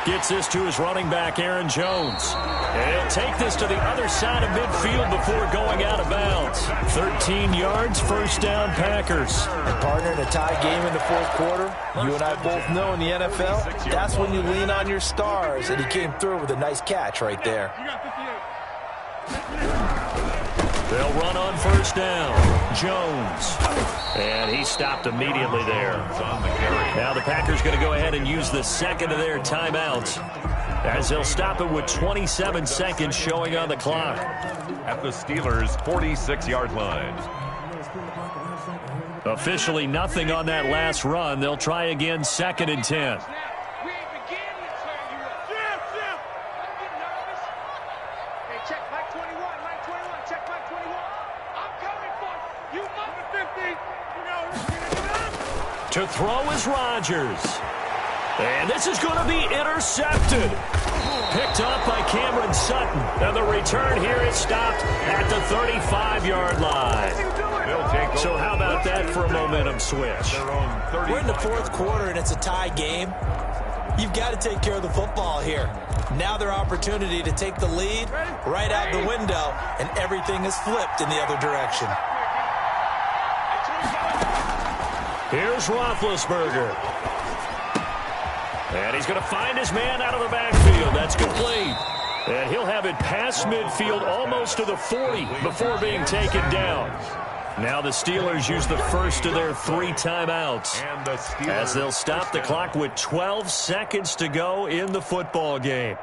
Gets this to his running back, Aaron Jones. And he'll take this to the other side of midfield before going out of bounds. 13 yards, first down, Packers. And partner, in a tie game in the 4th quarter, you and I both know in the NFL, that's when you lean on your stars, and he came through with a nice catch right there. They'll run on first down. Jones. And he stopped immediately there. Now the Packers going to go ahead and use the second of their timeouts as they'll stop it with 27 seconds showing on the clock. At the Steelers' 46-yard line. Officially nothing on that last run. They'll try again, 2nd and 10. To throw is Rodgers. And this is going to be intercepted. Picked off by Cameron Sutton. And the return here is stopped at the 35-yard line. So how about that for a momentum switch? We're in the fourth quarter, and it's a tie game. You've got to take care of the football here. Now their opportunity to take the lead right out the window, and everything is flipped in the other direction. Here's Roethlisberger. And he's going to find his man out of the backfield. That's complete. And he'll have it past midfield almost to the 40 before being taken down. Now the Steelers use the first of their 3 timeouts as they'll stop the clock with 12 seconds to go in the football game.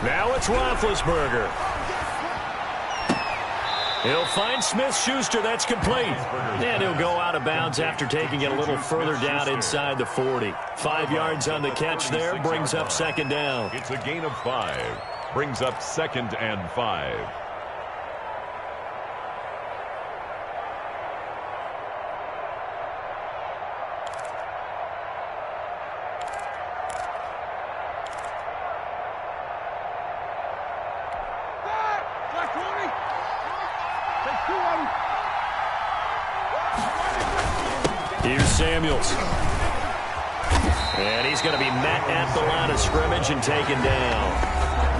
Now it's Roethlisberger. He'll find Smith-Schuster. That's complete. And he'll go out of bounds after taking it a little further down inside the 40. 5 yards on the catch there. Brings up second down. It's a gain of 5. Brings up 2nd and 5. Here's Samuels. And he's going to be met at the line of scrimmage and taken down.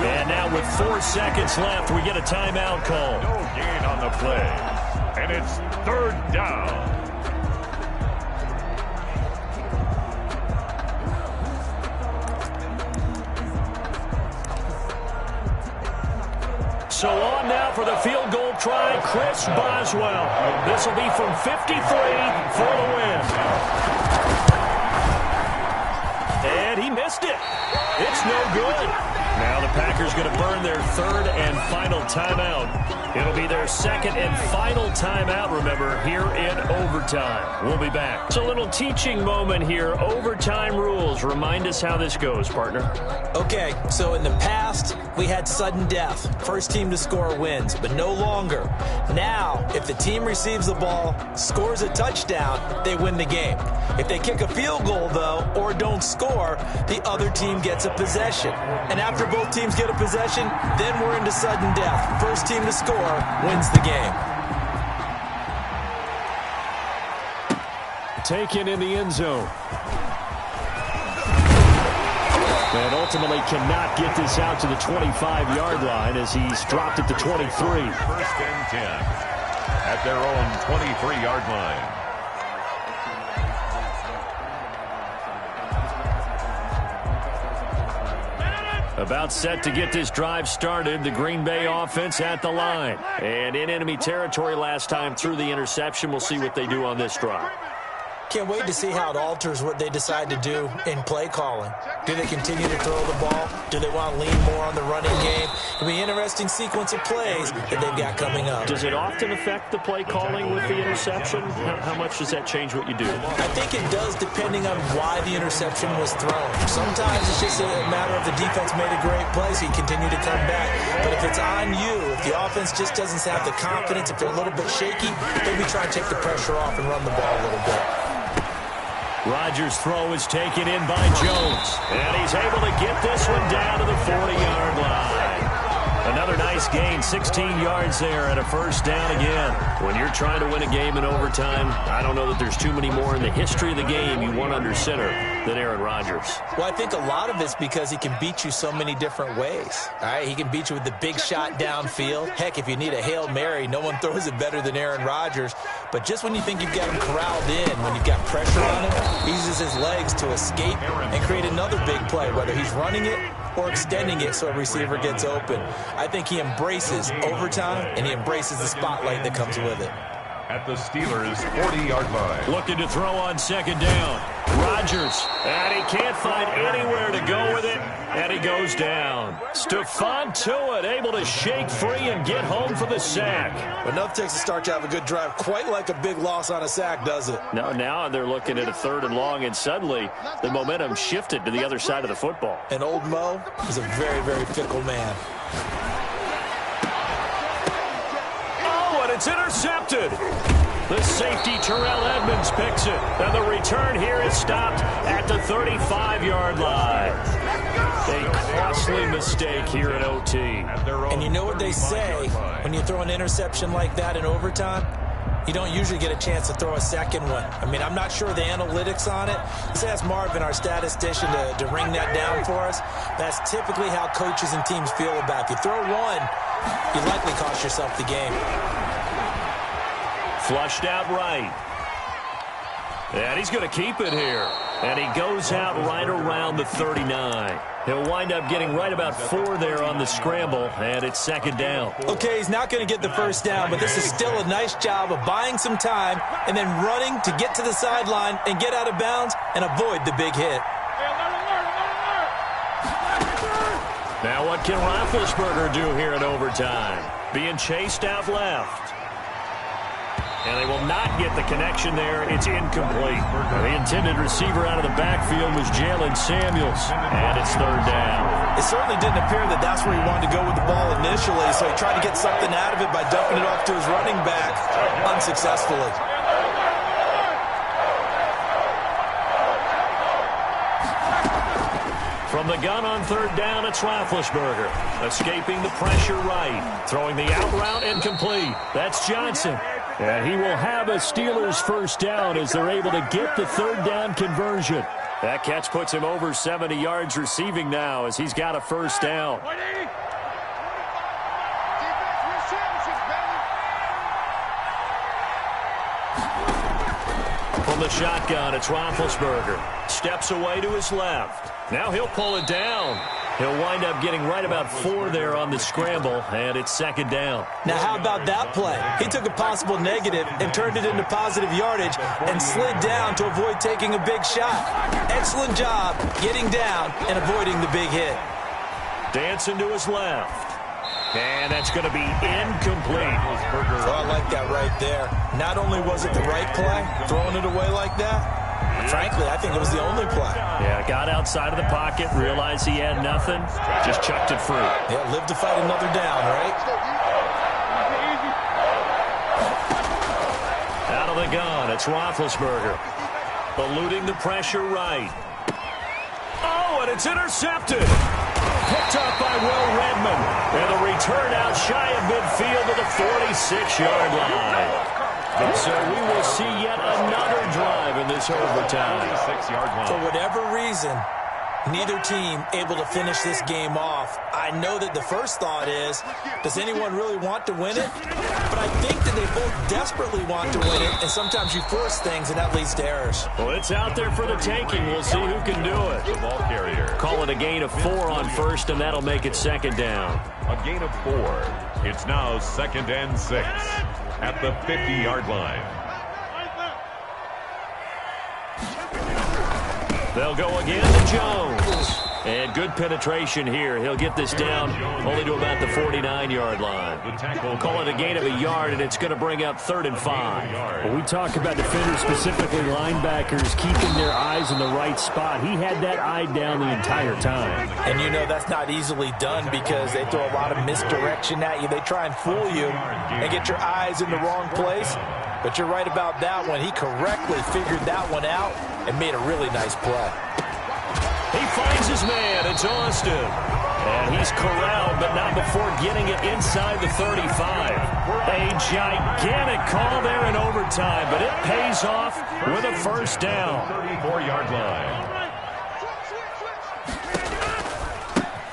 And now with 4 seconds left, we get a timeout call. No gain on the play. And it's 3rd down. So on now for the field goal try, Chris Boswell. This will be from 53 for the win. And he missed it. It's no good. Now the Packers going to burn their 3rd and final timeout. It'll be their 2nd and final timeout, remember, here in overtime. We'll be back. It's a little teaching moment here. Overtime rules. Remind us how this goes, partner. Okay, so in the past, we had sudden death. First team to score wins, but no longer. Now, if the team receives the ball, scores a touchdown, they win the game. If they kick a field goal, though, or don't score, the other team gets a possession. And after both teams get a possession, then we're into sudden death. First team to score wins the game. Taken in the end zone. And ultimately cannot get this out to the 25-yard line as he's dropped it to 23. 1st and 10 at their own 23-yard line. About set to get this drive started. The Green Bay offense at the line. And in enemy territory last time through the interception. We'll see what they do on this drive. Can't wait to see how it alters what they decide to do in play calling. Do they continue to throw the ball? Do they want to lean more on the running game? It'll be an interesting sequence of plays that they've got coming up. Does it often affect the play calling with the interception? How much does that change what you do? I think it does depending on why the interception was thrown. Sometimes it's just a matter of the defense made a great play, so you continue to come back. But if it's on you, if the offense just doesn't have the confidence, if they're a little bit shaky, maybe try and take the pressure off and run the ball a little bit. Rodgers' throw is taken in by Jones. And he's able to get this one down to the 40-yard line. Another nice gain, 16 yards there and a first down again. When you're trying to win a game in overtime, I don't know that there's too many more in the history of the game you want under center than Aaron Rodgers. Well, I think a lot of it's because he can beat you so many different ways. All right, he can beat you with the big shot downfield. Heck, if you need a Hail Mary, no one throws it better than Aaron Rodgers. But just when you think you've got him corralled in, when you've got pressure on him, he uses his legs to escape and create another big play, whether he's running it or extending it so a receiver gets open. I think he embraces overtime, and he embraces the spotlight that comes with it. At the Steelers' 40-yard line. Looking to throw on second down. Rodgers, and he can't find anywhere to go with it, and he goes down. Stephon Tuitt able to shake free and get home for the sack. Enough takes a start to have a good drive, quite like a big loss on a sack, does it? No, now they're looking at a 3rd and long, and suddenly the momentum shifted to the other side of the football. And old Mo is a very, very fickle man. It's intercepted. The safety, Terrell Edmonds, picks it. And the return here is stopped at the 35-yard line. A costly mistake here in OT. And you know what they say, when you throw an interception like that in overtime, you don't usually get a chance to throw a second one. I mean, I'm not sure the analytics on it. Let's ask Marvin, our statistician, to ring that down for us. That's typically how coaches and teams feel about it. If you throw one, you likely cost yourself the game. Flushed out right. And he's going to keep it here. And he goes out right around the 39. He'll wind up getting right about 4 there on the scramble, and it's second down. Okay, he's not going to get the first down, but this is still a nice job of buying some time and then running to get to the sideline and get out of bounds and avoid the big hit. Now what can Roethlisberger do here in overtime? Being chased out left. And they will not get the connection there. It's incomplete. The intended receiver out of the backfield was Jalen Samuels. And it's 3rd down. It certainly didn't appear that that's where he wanted to go with the ball initially, so he tried to get something out of it by dumping it off to his running back unsuccessfully. From the gun on 3rd down, it's Roethlisberger. Escaping the pressure right. Throwing the out route incomplete. That's Johnson. And he will have a Steelers first down as they're able to get the 3rd down conversion. That catch puts him over 70 yards receiving now as he's got a first down. From the shotgun, it's Roethlisberger. Steps away to his left. Now he'll pull it down. He'll wind up getting right about 4 there on the scramble, and it's second down. Now, how about that play? He took a possible negative and turned it into positive yardage and slid down to avoid taking a big shot. Excellent job getting down and avoiding the big hit. Dancing to his left. And that's going to be incomplete. Oh, I like that right there. Not only was it the right play, throwing it away like that, frankly, I think it was the only play. Yeah, got outside of the pocket, realized he had nothing, just chucked it free. Yeah, live to fight another down, right? Out of the gun, it's Roethlisberger. Eluding the pressure right. Oh, and it's intercepted. Picked up by Will Redmond. And the return out shy of midfield to the 46-yard line. And so we will see yet another drive in this overtime. For whatever reason, neither team able to finish this game off. I know that the first thought is, does anyone really want to win it? But I think that they both desperately want to win it, and sometimes you force things, and that leads to errors. Well, it's out there for the taking. We'll see who can do it. The ball carrier. Call it a gain of 4 on first, and that'll make it second down. A gain of 4. It's now 2nd and 6 at the 50-yard line. They'll go again to Jones. And good penetration here. He'll get this down only to about the 49-yard line. Call it a gain of a yard, and it's going to bring up 3rd and 5. When we talk about defenders, specifically linebackers, keeping their eyes in the right spot, he had that eye down the entire time. And you know that's not easily done because they throw a lot of misdirection at you. They try and fool you and get your eyes in the wrong place. But you're right about that one. He correctly figured that one out and made a really nice play. He finds his man. It's Austin. And he's corralled, but not before getting it inside the 35. A gigantic call there in overtime, but it pays off with a first down. 34-yard line.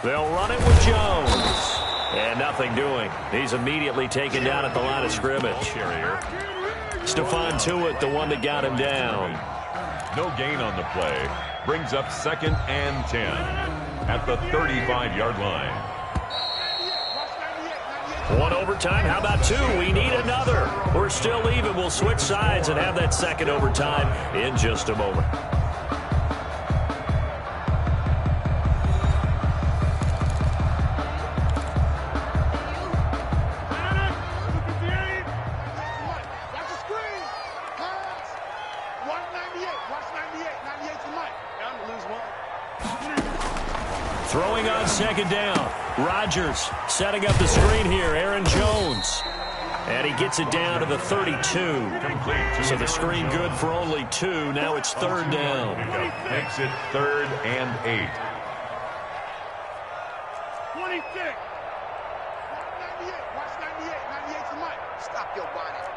They'll run it with Jones. And nothing doing. He's immediately taken down at the line of scrimmage. Stephon Tuitt, the one that got him down. No gain on the play. Brings up 2nd and 10 at the 35-yard line. One overtime. How about 2? We need another. We're still even. We'll switch sides and have that second overtime in just a moment. Throwing on 2nd down. Rodgers setting up the screen here. Aaron Jones. And he gets it down to the 32. So the screen good for only 2. Now it's 3rd down. Makes it 3rd and 8. 26. 198. Watch 98. 98 to Mike. Stop your bonnet.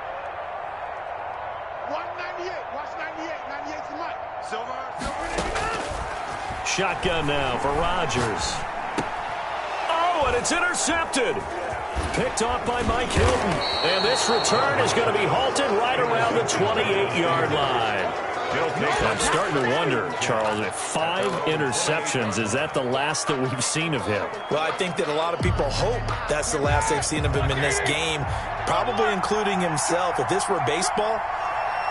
198. Watch 98. 98 to Mike. Silver. Shotgun now for Rodgers. Oh, and it's intercepted. Picked off by Mike Hilton. And this return is going to be halted right around the 28-yard line. I'm starting to wonder, Charles, if 5 interceptions, is that the last that we've seen of him? Well, I think that a lot of people hope that's the last they've seen of him in this game, probably including himself. If this were baseball,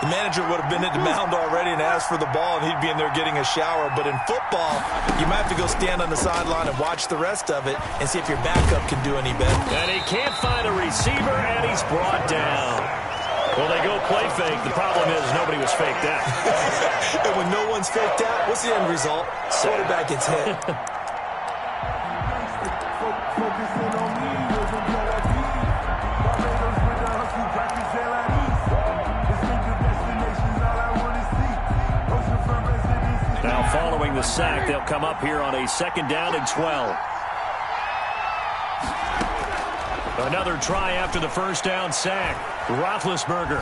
the manager would have been at the mound already and asked for the ball, and he'd be in there getting a shower. But in football, you might have to go stand on the sideline and watch the rest of it and see if your backup can do any better. And he can't find a receiver, and he's brought down. Well, they go play fake. The problem is nobody was faked out. And when no one's faked out, what's the end result? Quarterback gets hit. Now following the sack, they'll come up here on a 2nd down and 12. Another try after the 1st down sack. Roethlisberger.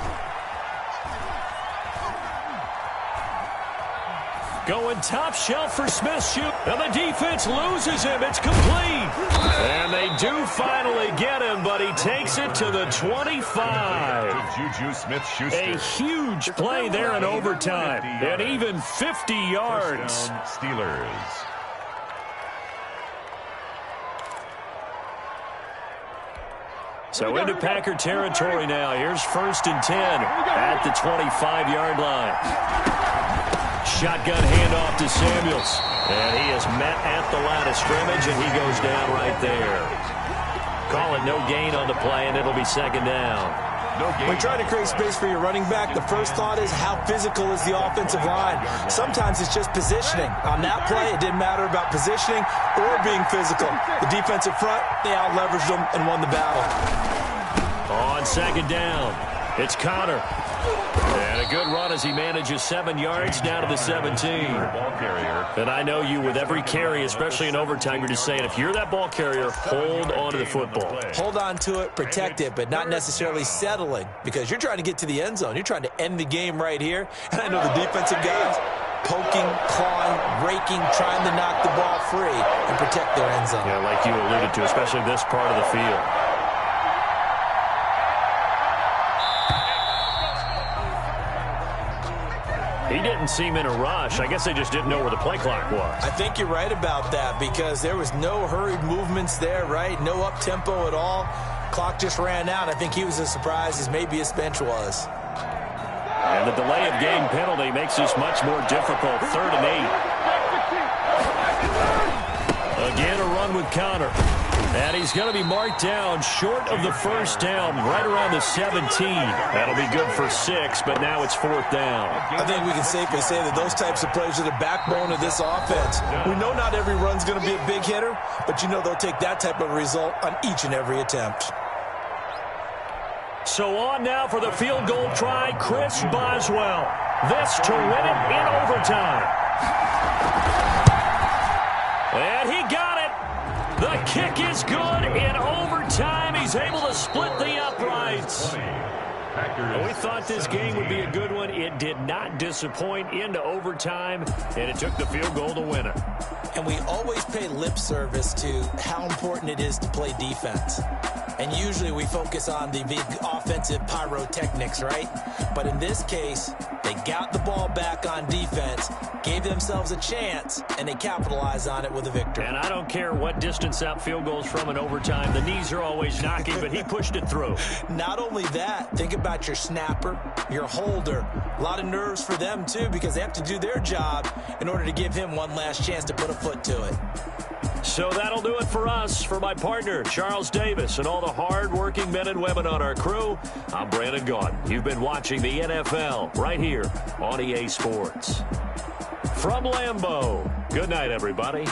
Going top shelf for Smith-Schuster. And the defense loses him. It's complete. And they do finally get him, but he takes it to the 25. Juju Smith-Schuster. A huge play there in overtime. And even 50 yards. Steelers. So into Packer territory now. Here's 1st and 10 at the 25-yard line. Shotgun handoff to Samuels. And he is met at the line of scrimmage, and he goes down right there. Call it no gain on the play, and it'll be 2nd down. When trying to create space for your running back, the first thought is how physical is the offensive line. Sometimes it's just positioning. On that play, it didn't matter about positioning or being physical. The defensive front, they out-leveraged them and won the battle. On 2nd down, it's Connor. And a good run as he manages 7 yards down to the 17. Ball carrier. And I know you with every carry, especially in overtime, you're just saying if you're that ball carrier, hold on to the football. Hold on to it, protect it, but not necessarily settling because you're trying to get to the end zone. You're trying to end the game right here. And I know the defensive guys poking, clawing, raking, trying to knock the ball free and protect their end zone. Yeah, like you alluded to, especially this part of the field. He didn't seem in a rush. I guess they just didn't know where the play clock was. I think you're right about that because there was no hurried movements there, right? No up-tempo at all. Clock just ran out. I think he was as surprised as maybe his bench was. And the delay of game penalty makes this much more difficult. 3rd and 8. Again, a run with Connor. And he's going to be marked down short of the 1st down, right around the 17. That'll be good for 6, but now it's 4th down. I think we can safely say that those types of plays are the backbone of this offense. We know not every run's going to be a big hitter, but you know they'll take that type of result on each and every attempt. So on now for the field goal try, Chris Boswell. This to win it in overtime. And he got it. The kick is good in overtime. He's able to split the uprights. Packers. We thought this game would be a good one. It did not disappoint into overtime, and it took the field goal to win it. And we always pay lip service to how important it is to play defense. And usually we focus on the big offensive pyrotechnics, right? But in this case, they got the ball back on defense, gave themselves a chance, and they capitalized on it with a victory. And I don't care what distance that field goes from in overtime. The knees are always knocking, but he pushed it through. Not only that, think about your snapper, your holder. A lot of nerves for them, too, because they have to do their job in order to give him one last chance to put a foot to it. So that'll do it for us. For my partner, Charles Davis, and all the hard-working men and women on our crew, I'm Brandon Gaudin. You've been watching the NFL right here on EA Sports. From Lambeau, good night, everybody.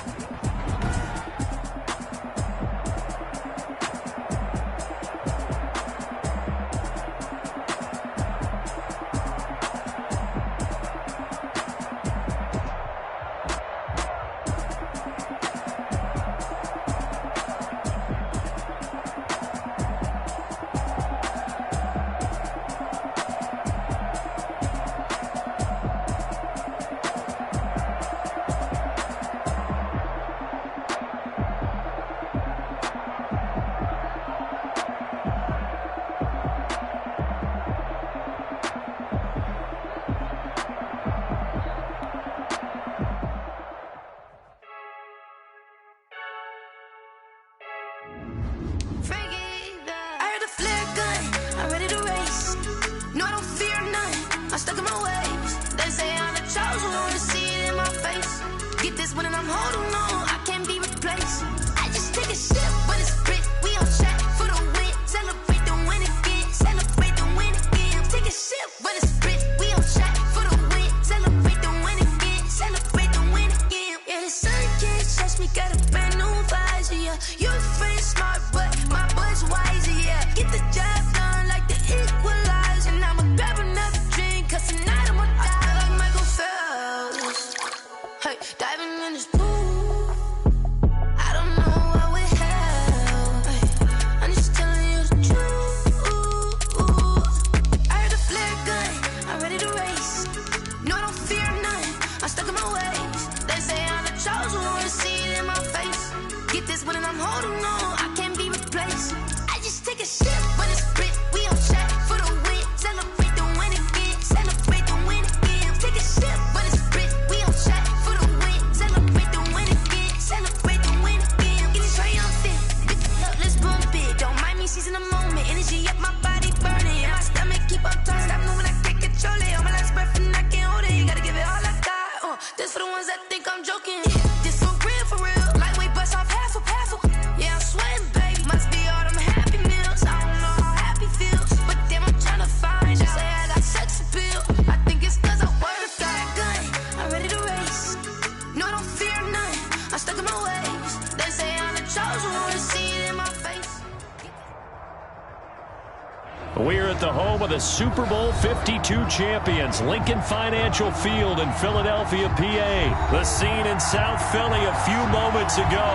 We're at the home of the Super Bowl 52 champions, Lincoln Financial Field in Philadelphia, PA. The scene in South Philly a few moments ago.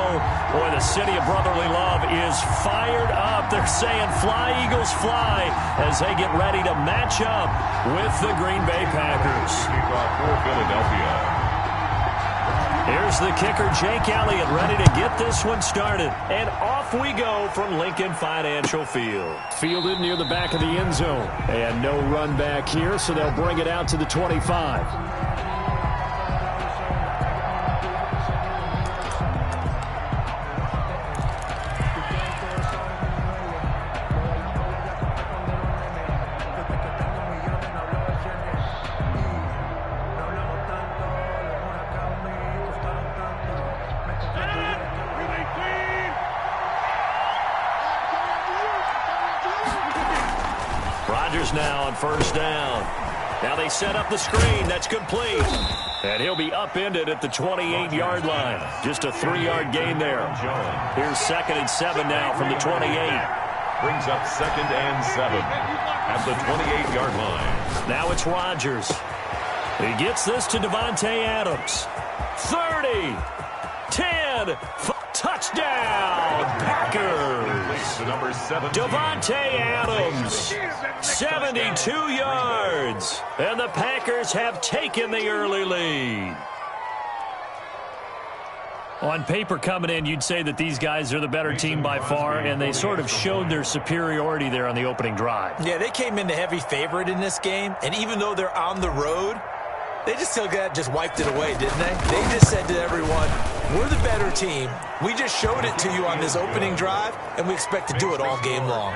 Boy, the city of brotherly love is fired up. They're saying, "Fly, Eagles, fly," as they get ready to match up with the Green Bay Packers. For Philadelphia. Here's the kicker, Jake Elliott, ready to get this one started. And off we go from Lincoln Financial Field. Fielded near the back of the end zone. And no run back here, so they'll bring it out to the 25. Now on first down. Now they set up the screen. That's complete. And he'll be upended at the 28-yard line. Just a 3-yard gain there. Here's 2nd and 7 now from the 28. Brings up 2nd and 7 at the 28-yard line. Now it's Rodgers. He gets this to Davante Adams. 30, 10, touchdown, Packers. Number 7. Davante Adams 72 yards. And the Packers have taken the early lead. On paper coming in, you'd say that these guys are the better team by far, and they sort of showed their superiority there on the opening drive. Yeah, they came in the heavy favorite in this game, and even though they're on the road, they just wiped it away, didn't they? They just said to everyone, we're the better team. We just showed it to you on this opening drive, and we expect to do it all game long.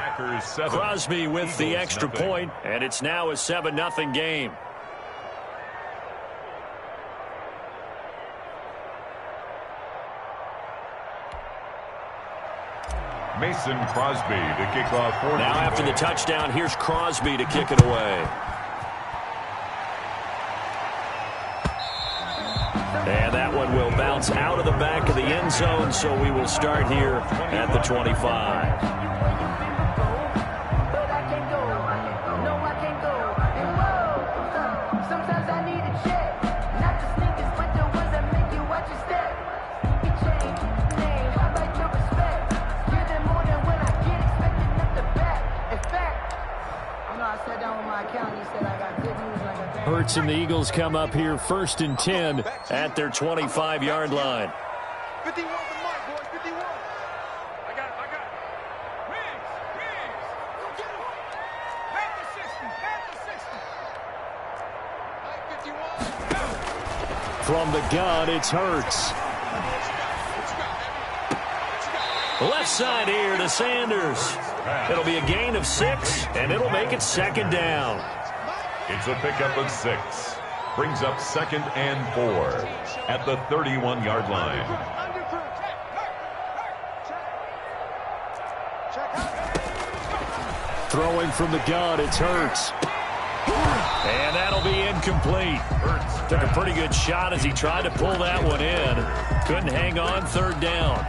Crosby with the extra point, and it's now a 7-0 game. Mason Crosby to kick off. Now after the touchdown, here's Crosby to kick it away. And that one will bounce out of the back of the end zone, so we will start here at the 25. Hurts and the Eagles come up here 1st and 10 at their 25-yard line. 51 to Mike, boys, 51. I got it. Wings. Go get him. Back to 60. Mike, 51. From the gun, it's Hurts. Left side here to Sanders. It'll be a gain of 6, and it'll make it 2nd down. It's a pickup of 6. Brings up 2nd and 4 at the 31-yard line. Throwing from the gun, it's Hurts. And that'll be incomplete. Took a pretty good shot as he tried to pull that one in. Couldn't hang on, 3rd down.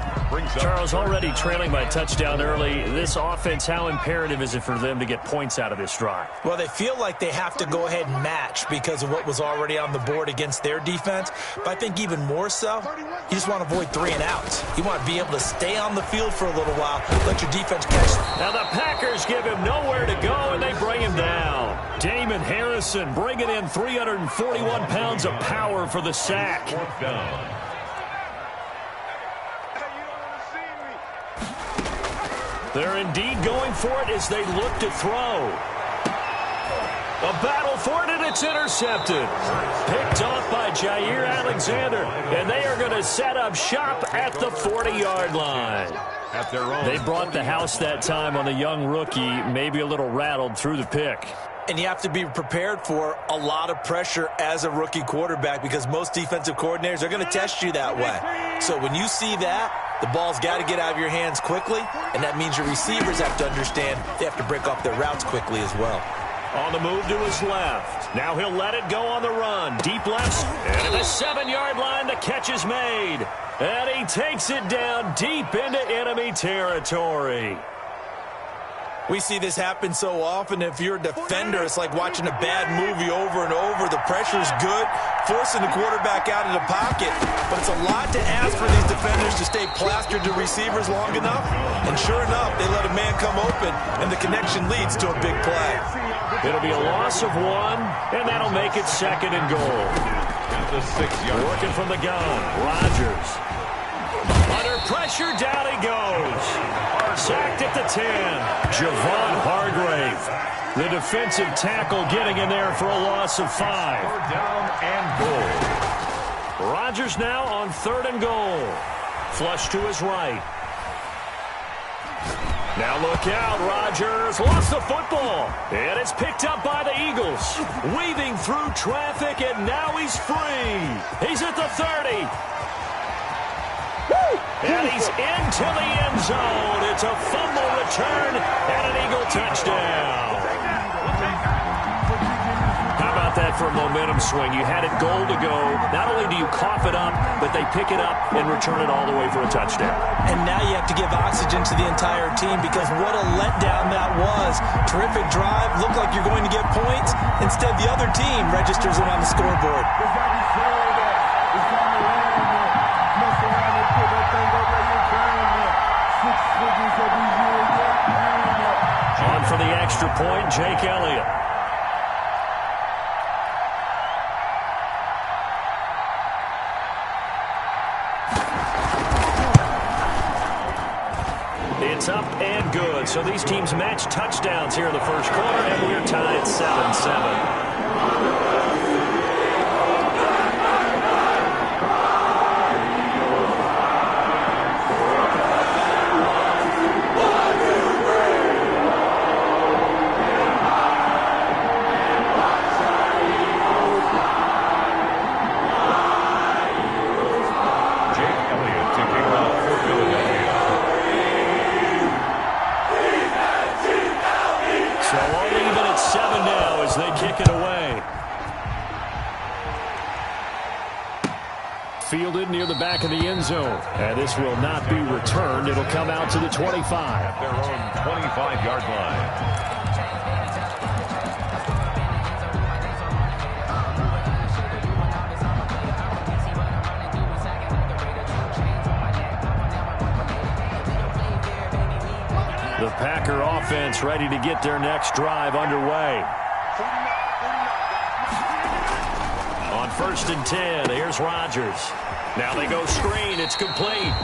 Charles, already trailing by a touchdown early. This offense, how imperative is it for them to get points out of this drive? Well, they feel like they have to go ahead and match because of what was already on the board against their defense. But I think even more so, you just want to avoid 3 and outs. You want to be able to stay on the field for a little while, let your defense catch. Now the Packers give him nowhere to go, and they bring him down. Damon Harrison bringing in 341 pounds of power for the sack. 4th down. They're indeed going for it as they look to throw. A battle for it, and it's intercepted. Picked off by Jair Alexander, and they are going to set up shop at the 40-yard line. At their own. They brought the house that time on the young rookie, maybe a little rattled through the pick. And you have to be prepared for a lot of pressure as a rookie quarterback because most defensive coordinators are going to test you that way. So when you see that, the ball's got to get out of your hands quickly, and that means your receivers have to understand they have to break off their routes quickly as well. On the move to his left. Now he'll let it go on the run. Deep left. And at the 7-yard line, the catch is made. And he takes it down deep into enemy territory. We see this happen so often. If you're a defender, it's like watching a bad movie over and over. The pressure's good, forcing the quarterback out of the pocket. But it's a lot to ask for these defenders to stay plastered to receivers long enough. And sure enough, they let a man come open, and the connection leads to a big play. It'll be a loss of 1, and that'll make it 2nd and goal. At the 6-yard. Working from the gun, Rodgers. Under pressure, down he goes. Sacked at the 10. Javon Hargrave, the defensive tackle, getting in there for a loss of 5. 4th down and goal. Rodgers now on 3rd and goal. Flush to his right. Now look out, Rodgers lost the football. And it's picked up by the Eagles. Weaving through traffic, and now he's free. He's at the 30. And he's into the end zone. It's a fumble return and an Eagle touchdown. How about that for a momentum swing? You had it goal to go. Not only do you cough it up, but they pick it up and return it all the way for a touchdown. And now you have to give oxygen to the entire team because what a letdown that was. Terrific drive. Looked like you're going to get points. Instead, the other team registers it on the scoreboard. On for the extra point, Jake Elliott. It's up and good. So these teams match touchdowns here in the first quarter, and we're tied 7-7. Fielded near the back of the end zone. And this will not be returned. It'll come out to the 25. At their own 25-yard line. The Packer offense ready to get their next drive underway. On 1st and 10, here's Rodgers. Now they go screen. It's complete.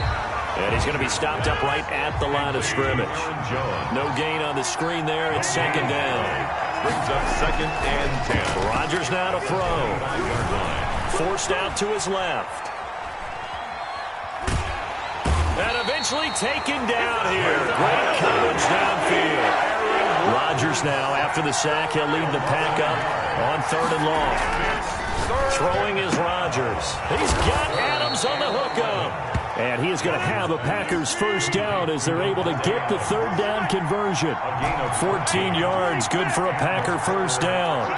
And he's going to be stopped up right at the line of scrimmage. No gain on the screen there. It's 2nd down. Brings up 2nd and 10. Rodgers now to throw. Forced out to his left. And eventually taken down here. Great coverage downfield. Rodgers now, after the sack, he'll lead the pack up on 3rd and long. Throwing is Rodgers. He's got Adams on the hookup. And he is going to have a Packers first down as they're able to get the 3rd down conversion. 14 yards, good for a Packer first down.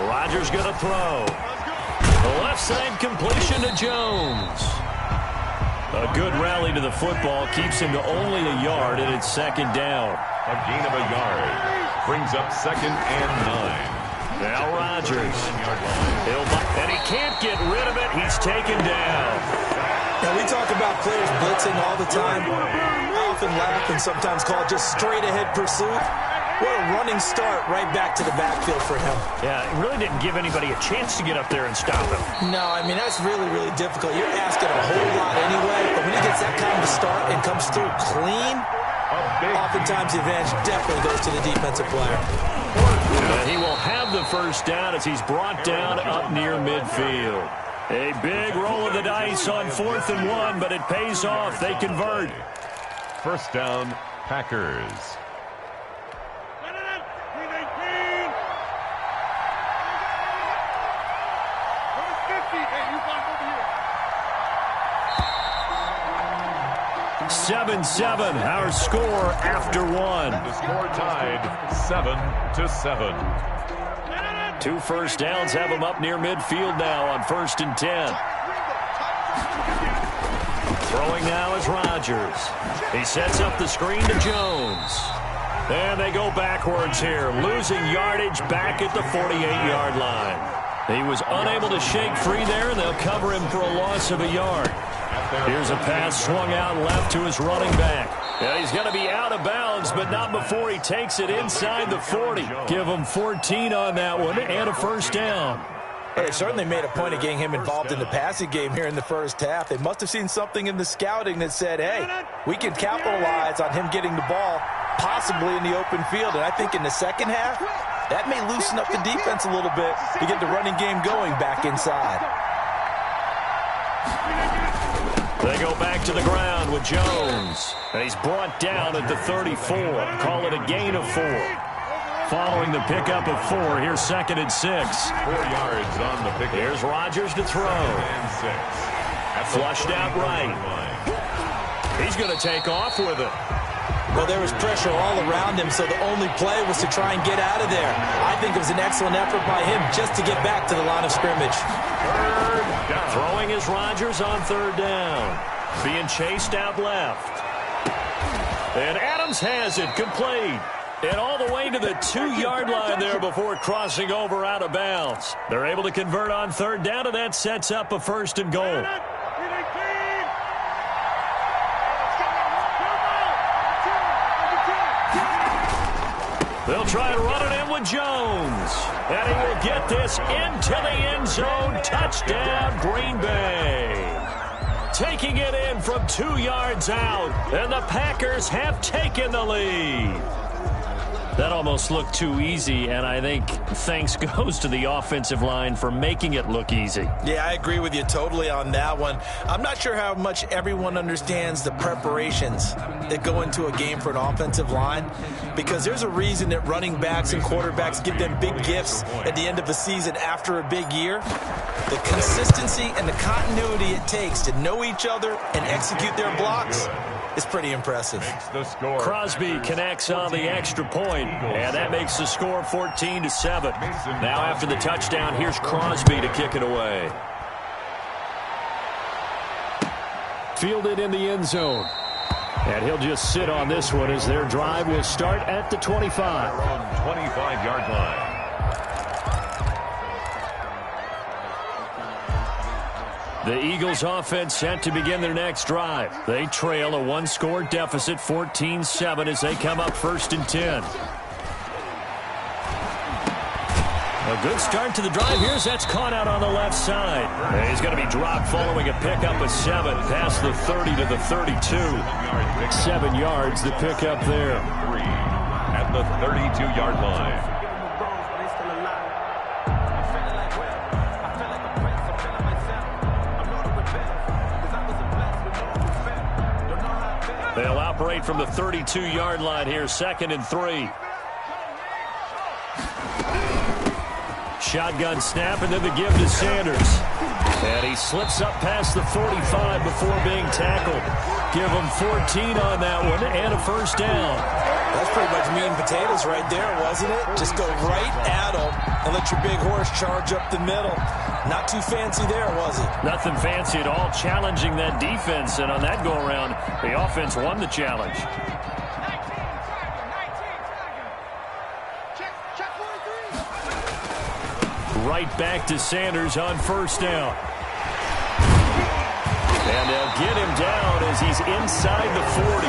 Rodgers going to throw. The left side completion to Jones. A good rally to the football keeps him to only a yard, and it's 2nd down. A gain of a yard. Brings up 2nd and 9. Now Rodgers. And he can't get rid of it. He's taken down. Now, we talk about players blitzing all the time. I often laugh and sometimes call it just straight-ahead pursuit. What a running start right back to the backfield for him. Yeah, it really didn't give anybody a chance to get up there and stop him. No, I mean, that's really, really difficult. You're asking a whole lot anyway, but when he gets that kind of start and comes through clean, oftentimes the advantage definitely goes to the defensive player. And he will have the first down as he's brought down up near midfield. A big roll of the dice on 4th and 1, but it pays off. They convert. First down, Packers. 7-7, our score after 1. The score tied 7-7. 2 first downs have him up near midfield now on 1st and 10. Throwing now is Rodgers. He sets up the screen to Jones. And they go backwards here, losing yardage back at the 48-yard line. He was unable to shake free there, and they'll cover him for a loss of a yard. Here's a pass swung out left to his running back. Yeah, he's going to be out of bounds, but not before he takes it inside the 40. Give him 14 on that one and a first down. They certainly made a point of getting him involved in the passing game here in the first half. They must have seen something in the scouting that said, hey, we can capitalize on him getting the ball possibly in the open field. And I think in the second half, that may loosen up the defense a little bit to get the running game going back inside. They go back to the ground with Jones. And he's brought down at the 34. Call it a gain of 4. Following the pickup of 4, here's 2nd and 6. 4 yards on the pickup. Here's Rodgers to throw. And 6. Flushed out right. He's going to take off with it. Well, there was pressure all around him, so the only play was to try and get out of there. I think it was an excellent effort by him just to get back to the line of scrimmage. Throwing is Rodgers on 3rd down. Being chased out left. And Adams has it complete. And all the way to the 2-yard line there before crossing over out of bounds. They're able to convert on 3rd down, and that sets up a 1st and goal. They'll try and run it in with Jones. And he will get this into the end zone. Touchdown, Green Bay. Taking it in from 2 yards out. And the Packers have taken the lead. That almost looked too easy, and I think thanks goes to the offensive line for making it look easy. Yeah, I agree with you totally on that one. I'm not sure how much everyone understands the preparations that go into a game for an offensive line, because there's a reason that running backs and quarterbacks give them big gifts at the end of the season after a big year. The consistency and the continuity it takes to know each other and execute their blocks is pretty impressive. Crosby connects on the extra point, and that makes the score 14-7. Now after the touchdown, here's Crosby to kick it away. Fielded in the end zone. And he'll just sit on this one as their drive will start at the 25. 25-yard line. The Eagles offense set to begin their next drive. They trail a one-score deficit, 14-7, as they come up 1st and 10. A good start to the drive here as that's caught out on the left side. And he's going to be dropped following a pickup of 7 past the 30 to the 32. 7 yards the pickup there. 3 at the 32-yard line. They'll operate from the 32-yard line here, 2nd and 3. Shotgun snap, and then the give to Sanders. And he slips up past the 45 before being tackled. Give him 14 on that one, and a 1st down. That's pretty much meat and potatoes right there, wasn't it? Just go right at him and let your big horse charge up the middle. Not too fancy there, was it? Nothing fancy at all, challenging that defense. And on that go-around, the offense won the challenge. Right back to Sanders on 1st down. And they'll get him down as he's inside the 40.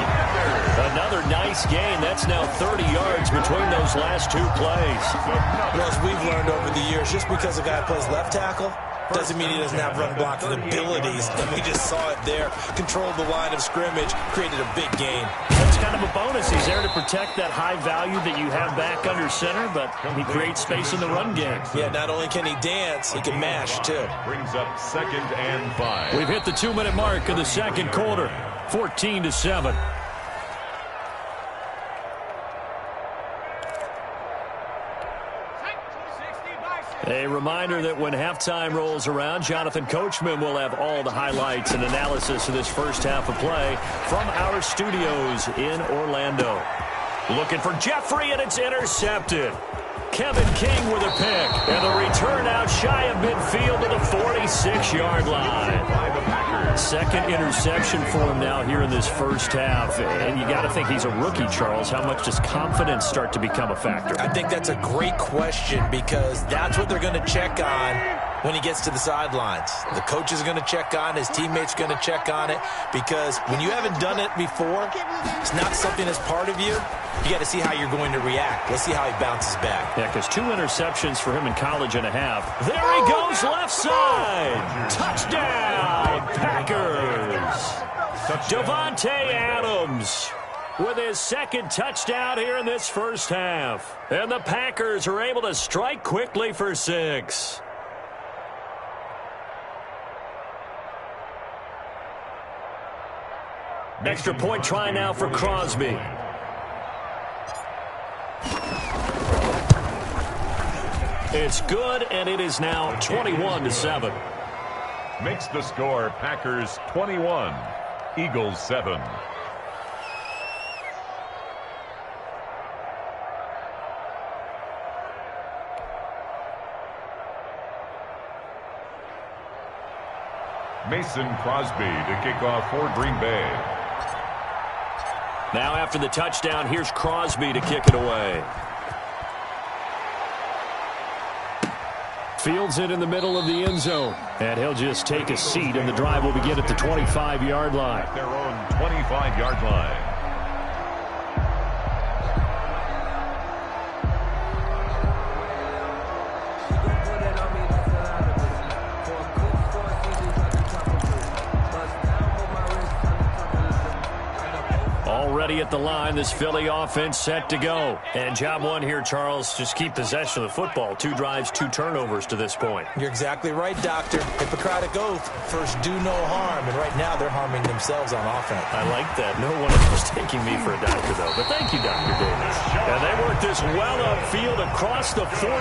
Another nice gain. That's now 30 yards between those last 2 plays. Well, as we've learned over the years, just because a guy plays left tackle doesn't mean he doesn't have run blocking abilities. And we just saw it there. Controlled the line of scrimmage, created a big gain. That's kind of a bonus. He's there to protect that high value that you have back under center, but he creates space in the run game. Yeah, not only can he dance, he can mash, too. Brings up 2nd and 5. We've hit the 2-minute mark of the 2nd quarter, 14-7. A reminder that when halftime rolls around, Jonathan Coachman will have all the highlights and analysis of this first half of play from our studios in Orlando. Looking for Jeffrey, and it's intercepted. Kevin King with a pick, and the return out shy of midfield to the 46-yard line. 2nd interception for him now here in this first half. And you got to think he's a rookie, Charles. How much does confidence start to become a factor? I think that's a great question, because that's what they're going to check on when he gets to the sidelines. The coach is going to check on, his teammates going to check on it, because when you haven't done it before, it's not something that's part of you. You got to see how you're going to react. Let's see how he bounces back. Yeah, because 2 interceptions for him in college and a half. There he goes, left side. Touchdown, Packers. Davante Adams with his 2nd touchdown here in this first half. And the Packers are able to strike quickly for 6. Extra point try now for Crosby. It's good, and it is now 21-7. Makes the score Packers 21, Eagles 7. Mason Crosby to kick off for Green Bay. Now after the touchdown, here's Crosby to kick it away. Fields it in the middle of the end zone. And he'll just take a seat, and the drive will begin at the 25-yard line. Their own 25-yard line. ready at the line. This Philly offense set to go. And job one here, Charles, just keep possession of the football. 2 drives, 2 turnovers to this point. You're exactly right, Doctor. Hippocratic oath. First, do no harm. And right now, they're harming themselves on offense. I like that. No one was taking me for a doctor, though. But thank you, Dr. Davis. And they work this well upfield across the 45.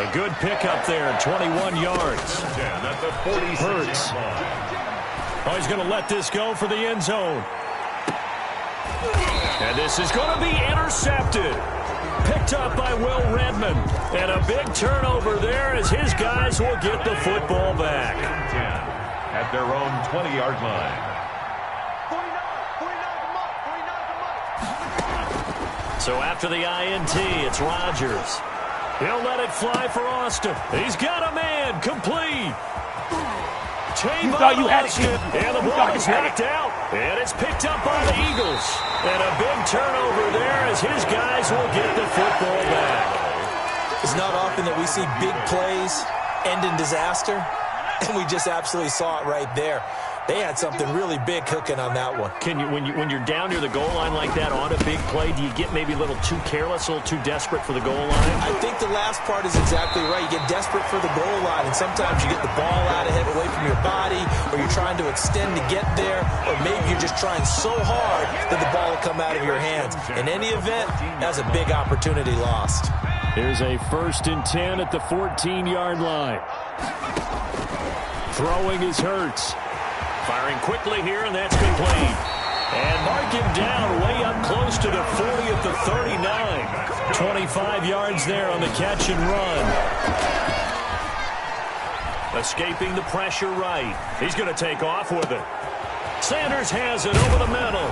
A good pickup there, 21 yards. Hurts. Oh, he's going to let this go for the end zone. And this is going to be intercepted. Picked up by Will Redmond. And a big turnover there as his guys will get the football back. At their own 20-yard line. So after the INT, it's Rodgers. He'll let it fly for Austin. He's got a man. Complete. You thought you had it. And the ball is knocked out. And it's picked up by the Eagles. And a big turnover there as his guys will get the football back. It's not often that we see big plays end in disaster. And we just absolutely saw it right there. They had something really big cooking on that one. Can you, when you're down near the goal line like that on a big play, do you get maybe a little too careless, a little too desperate for the goal line? I think the last part is exactly right. You get desperate for the goal line, and sometimes you get the ball out ahead away from your body, or you're trying to extend to get there, or maybe you're just trying so hard that the ball will come out of your hands. In any event, that's a big opportunity lost. Here's a 1st and 10 at the 14-yard line. Throwing is Hurts. Firing quickly here, and that's complete. And mark him down way up close to the 40 at the 39. 25 yards there on the catch and run. Escaping the pressure right. He's going to take off with it. Sanders has it over the middle.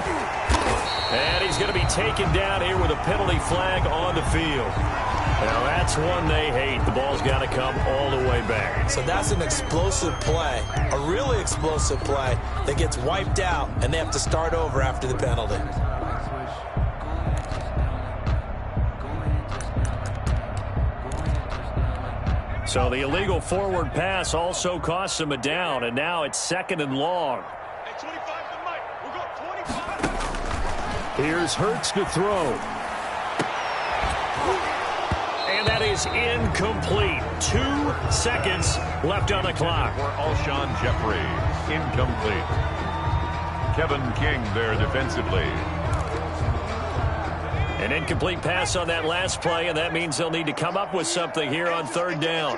And he's going to be taken down here with a penalty flag on the field. Now, that's one they hate. The ball's got to come all the way back. So that's an explosive play, a really explosive play that gets wiped out, and they have to start over after the penalty. So the illegal forward pass also costs him a down, and now it's 2nd and long. Here's Hurts to throw. And that is incomplete. 2 seconds left on the clock. For Alshon Jeffrey, incomplete. Kevin King there defensively. An incomplete pass on that last play, and that means they'll need to come up with something here on 3rd down.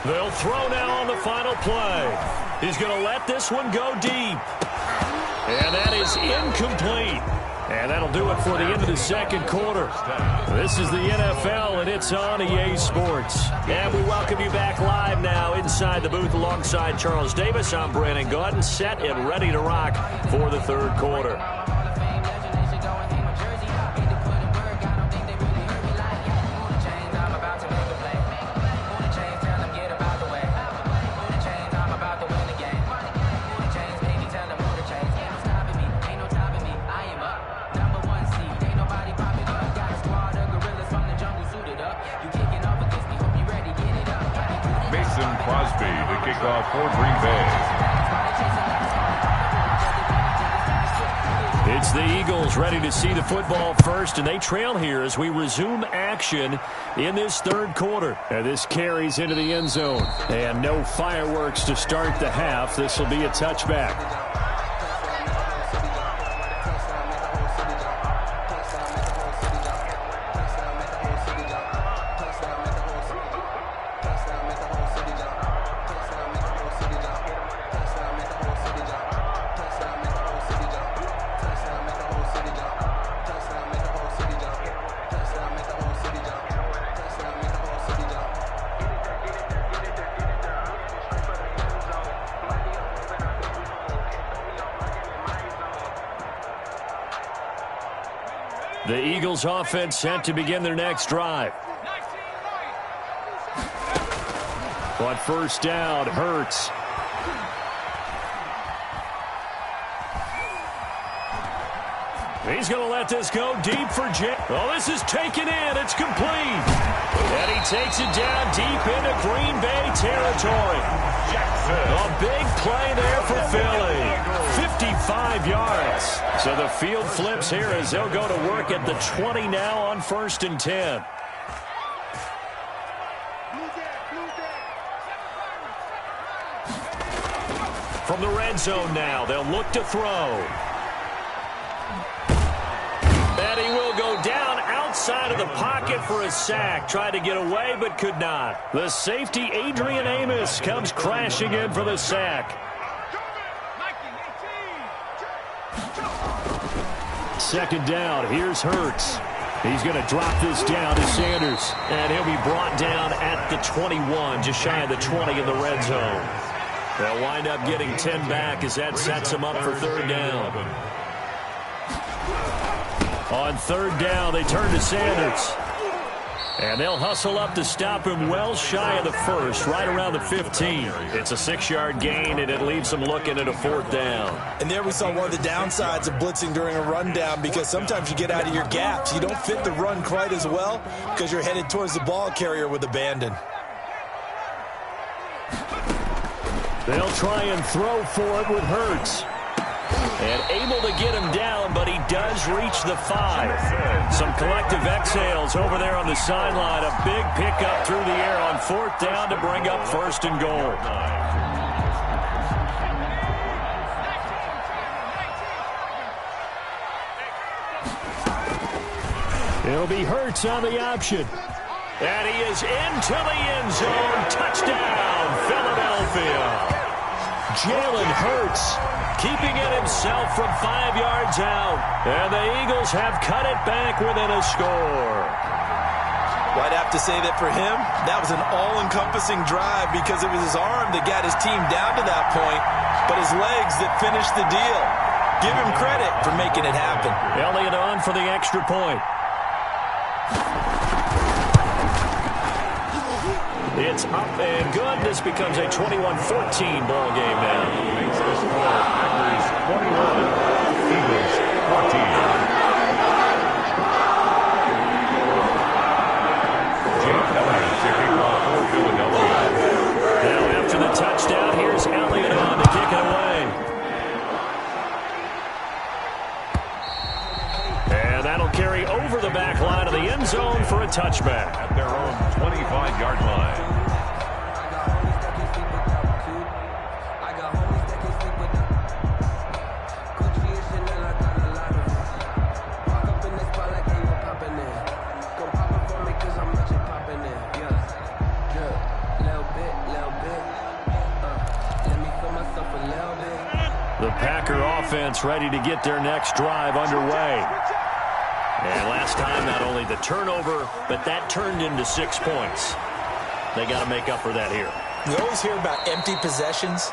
They'll throw now on the final play. He's going to let this one go deep. And that is incomplete. And that'll do it for the end of the 2nd quarter. This is the NFL, and it's on EA Sports. And we welcome you back live now inside the booth alongside Charles Davis. I'm Brandon Gaudin, set and ready to rock for the 3rd quarter. Crosby to kick off for Green Bay. It's the Eagles ready to see the football first, and they trail here as we resume action in this 3rd quarter. And this carries into the end zone. And no fireworks to start the half. This will be a touchback. The Eagles offense set to begin their next drive. On 1st down, Hurts. He's going to let this go deep for Jay. Oh, this is taken in. It's complete. And he takes it down deep into Green Bay territory. A big play there for Philly. 54 5 yards. So the field flips here as they'll go to work at the 20 now on 1st and 10. From the red zone now, they'll look to throw. And he will go down outside of the pocket for a sack. Tried to get away, but could not. The safety, Adrian Amos, comes crashing in for the sack. Second down, here's Hurts. He's going to drop this down to Sanders. And he'll be brought down at the 21, just shy of the 20 in the red zone. They'll wind up getting 10 back as that sets them up for 3rd down. On 3rd down, they turn to Sanders. And they'll hustle up to stop him well shy of the 1st, right around the 15. It's a 6-yard gain, and it leaves them looking at a 4th down. And there we saw one of the downsides of blitzing during a rundown, because sometimes you get out of your gaps. You don't fit the run quite as well because you're headed towards the ball carrier with abandon. They'll try and throw for it with Hurts. And able to get him down, but he does reach the 5. Some collective exhales over there on the sideline. A big pickup through the air on 4th down to bring up 1st and goal. It'll be Hurts on the option. And he is into the end zone. Touchdown, Philadelphia. Jalen Hurts keeping it himself from 5 yards out. And the Eagles have cut it back within a score. Well, I'd have to say that for him, that was an all-encompassing drive because it was his arm that got his team down to that point, but his legs that finished the deal. Give him credit for making it happen. Elliott on for the extra point. It's up and good. This becomes a 21-14 ball game now. Makes the score Packers 21, Eagles 14. Jake Elliott kicking off for Philadelphia. Now after the touchdown, here's Elliott on to kick it away. And that'll carry over the back line of the end zone for a touchback. At their own 25-yard line. The Packer offense ready to get their next drive underway. And last time, not only the turnover, but that turned into 6 points. They got to make up for that here. You always hear about empty possessions,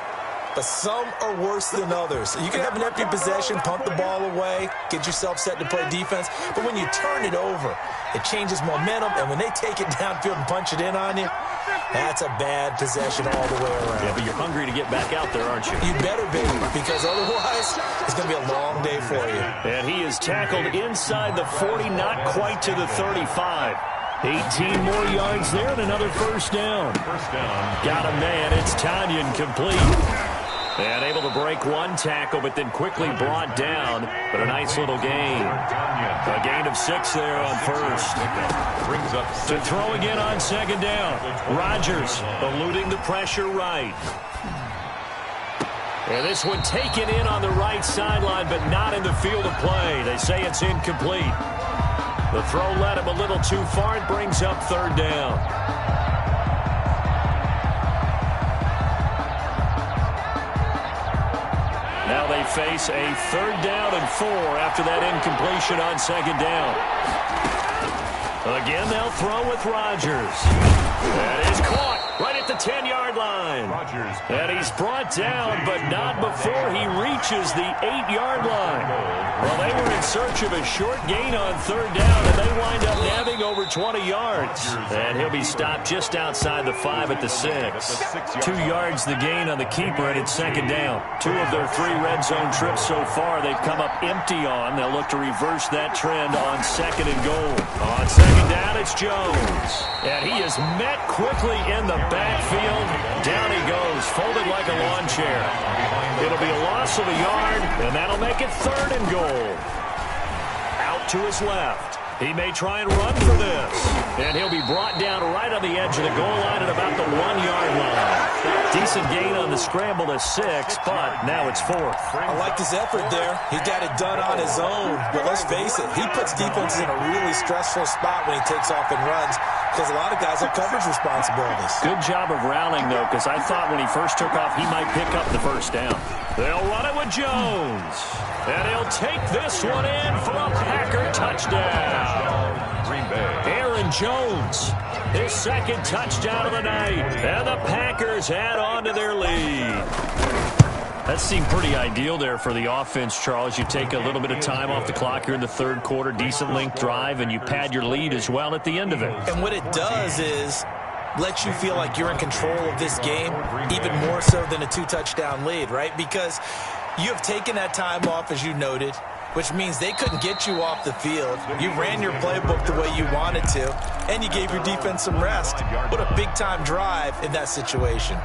but some are worse than others. You can have an empty possession, punt the ball away, get yourself set to play defense, but when you turn it over, it changes momentum, and when they take it downfield and punch it in on you, that's a bad possession all the way around. Yeah, but you're hungry to get back out there, aren't you? You better be, because otherwise, it's going to be a long day for you. And he is tackled inside the 40, not quite to the 35. 18 more yards there and another first down. First down. Got a man. It's Tanyan complete. And able to break one tackle, but then quickly brought down. But a nice little gain. A gain of 6 there on first. Brings up to throw again on second down. Rodgers eluding the pressure right. And this one taken in on the right sideline, but not in the field of play. They say it's incomplete. The throw led him a little too far. It brings up third down. Now they face a 3rd down and 4 after that incompletion on second down. Again, they'll throw with Rodgers. That is caught right at the 10-yard line. Rodgers. And he's brought down, but not before he reaches the 8-yard line. Well, they were in search of a short gain on 3rd down, and they wind up nabbing over 20 yards. And he'll be stopped just outside the 5 at the 6. 2 yards the gain on the keeper, and it's second down. 2 of their 3 red zone trips so far they've come up empty on. They'll look to reverse that trend on 2nd and goal. On second down, it's Jones. And he is met quickly in the back backfield. Down he goes, folded like a lawn chair. It'll be a loss of a yard, and that'll make it 3rd and goal. Out to his left. He may try and run for this. And he'll be brought down right on the edge of the goal line at about the 1-yard line. Decent gain on the scramble to 6, but now it's 4th. I like his effort there. He got it done on his own. But let's face it, he puts defenses in a really stressful spot when he takes off and runs because a lot of guys have coverage responsibilities. Good job of rallying, though, because I thought when he first took off, he might pick up the first down. They'll run it with Jones. And he'll take this one in for a Packer touchdown. Green Bay. Aaron Jones, his 2nd touchdown of the night. And the Packers add on to their lead. That seemed pretty ideal there for the offense, Charles. You take a little bit of time off the clock here in the 3rd quarter, decent length drive, and you pad your lead as well at the end of it. And what it does is let you feel like you're in control of this game, even more so than a 2-touchdown lead, right? Because you have taken that time off, as you noted, which means they couldn't get you off the field. You ran your playbook the way you wanted to, and you gave your defense some rest. What a big-time drive in that situation.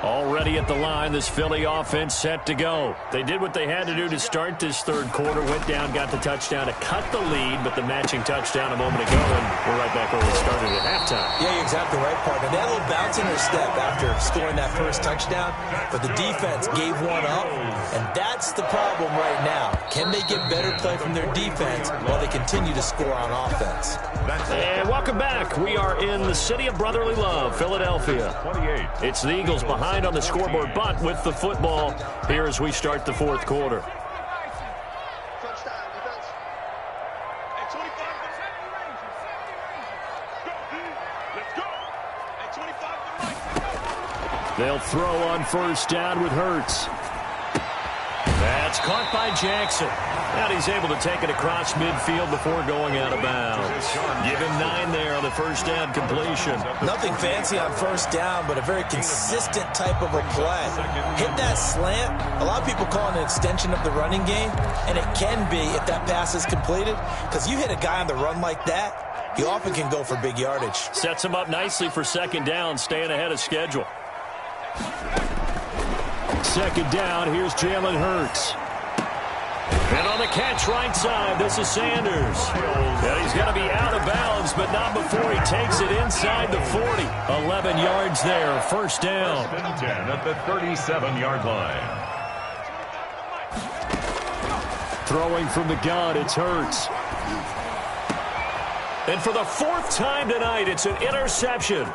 Already at the line, this Philly offense set to go. They did what they had to do to start this 3rd quarter, went down, got the touchdown to cut the lead, but the matching touchdown a moment ago, and we're right back where we started at halftime. Yeah, you're exactly right, partner. They had a little bounce in their step after scoring that first touchdown, but the defense gave one up, and that's the problem right now. Can they get better play from their defense while they continue to score on offense? And welcome back. We are in the city of brotherly love, Philadelphia. 28. It's the Eagles behind on the scoreboard, but with the football here as we start the 4th quarter. They'll throw on 1st down with Hurts. That's caught by Jackson. And he's able to take it across midfield before going out of bounds. Give him 9 there on the 1st down completion. Nothing fancy on 1st down, but a very consistent type of a play. Hit that slant. A lot of people call it an extension of the running game, and it can be if that pass is completed, because you hit a guy on the run like that, he often can go for big yardage. Sets him up nicely for 2nd down, staying ahead of schedule. 2nd down, here's Jalen Hurts. And on the catch right side, this is Sanders. And he's going to be out of bounds, but not before he takes it inside the 40. 11 yards there, 1st down. 10 at the 37-yard line. Throwing from the gun, it's Hurts. And for the 4th time tonight, it's an interception.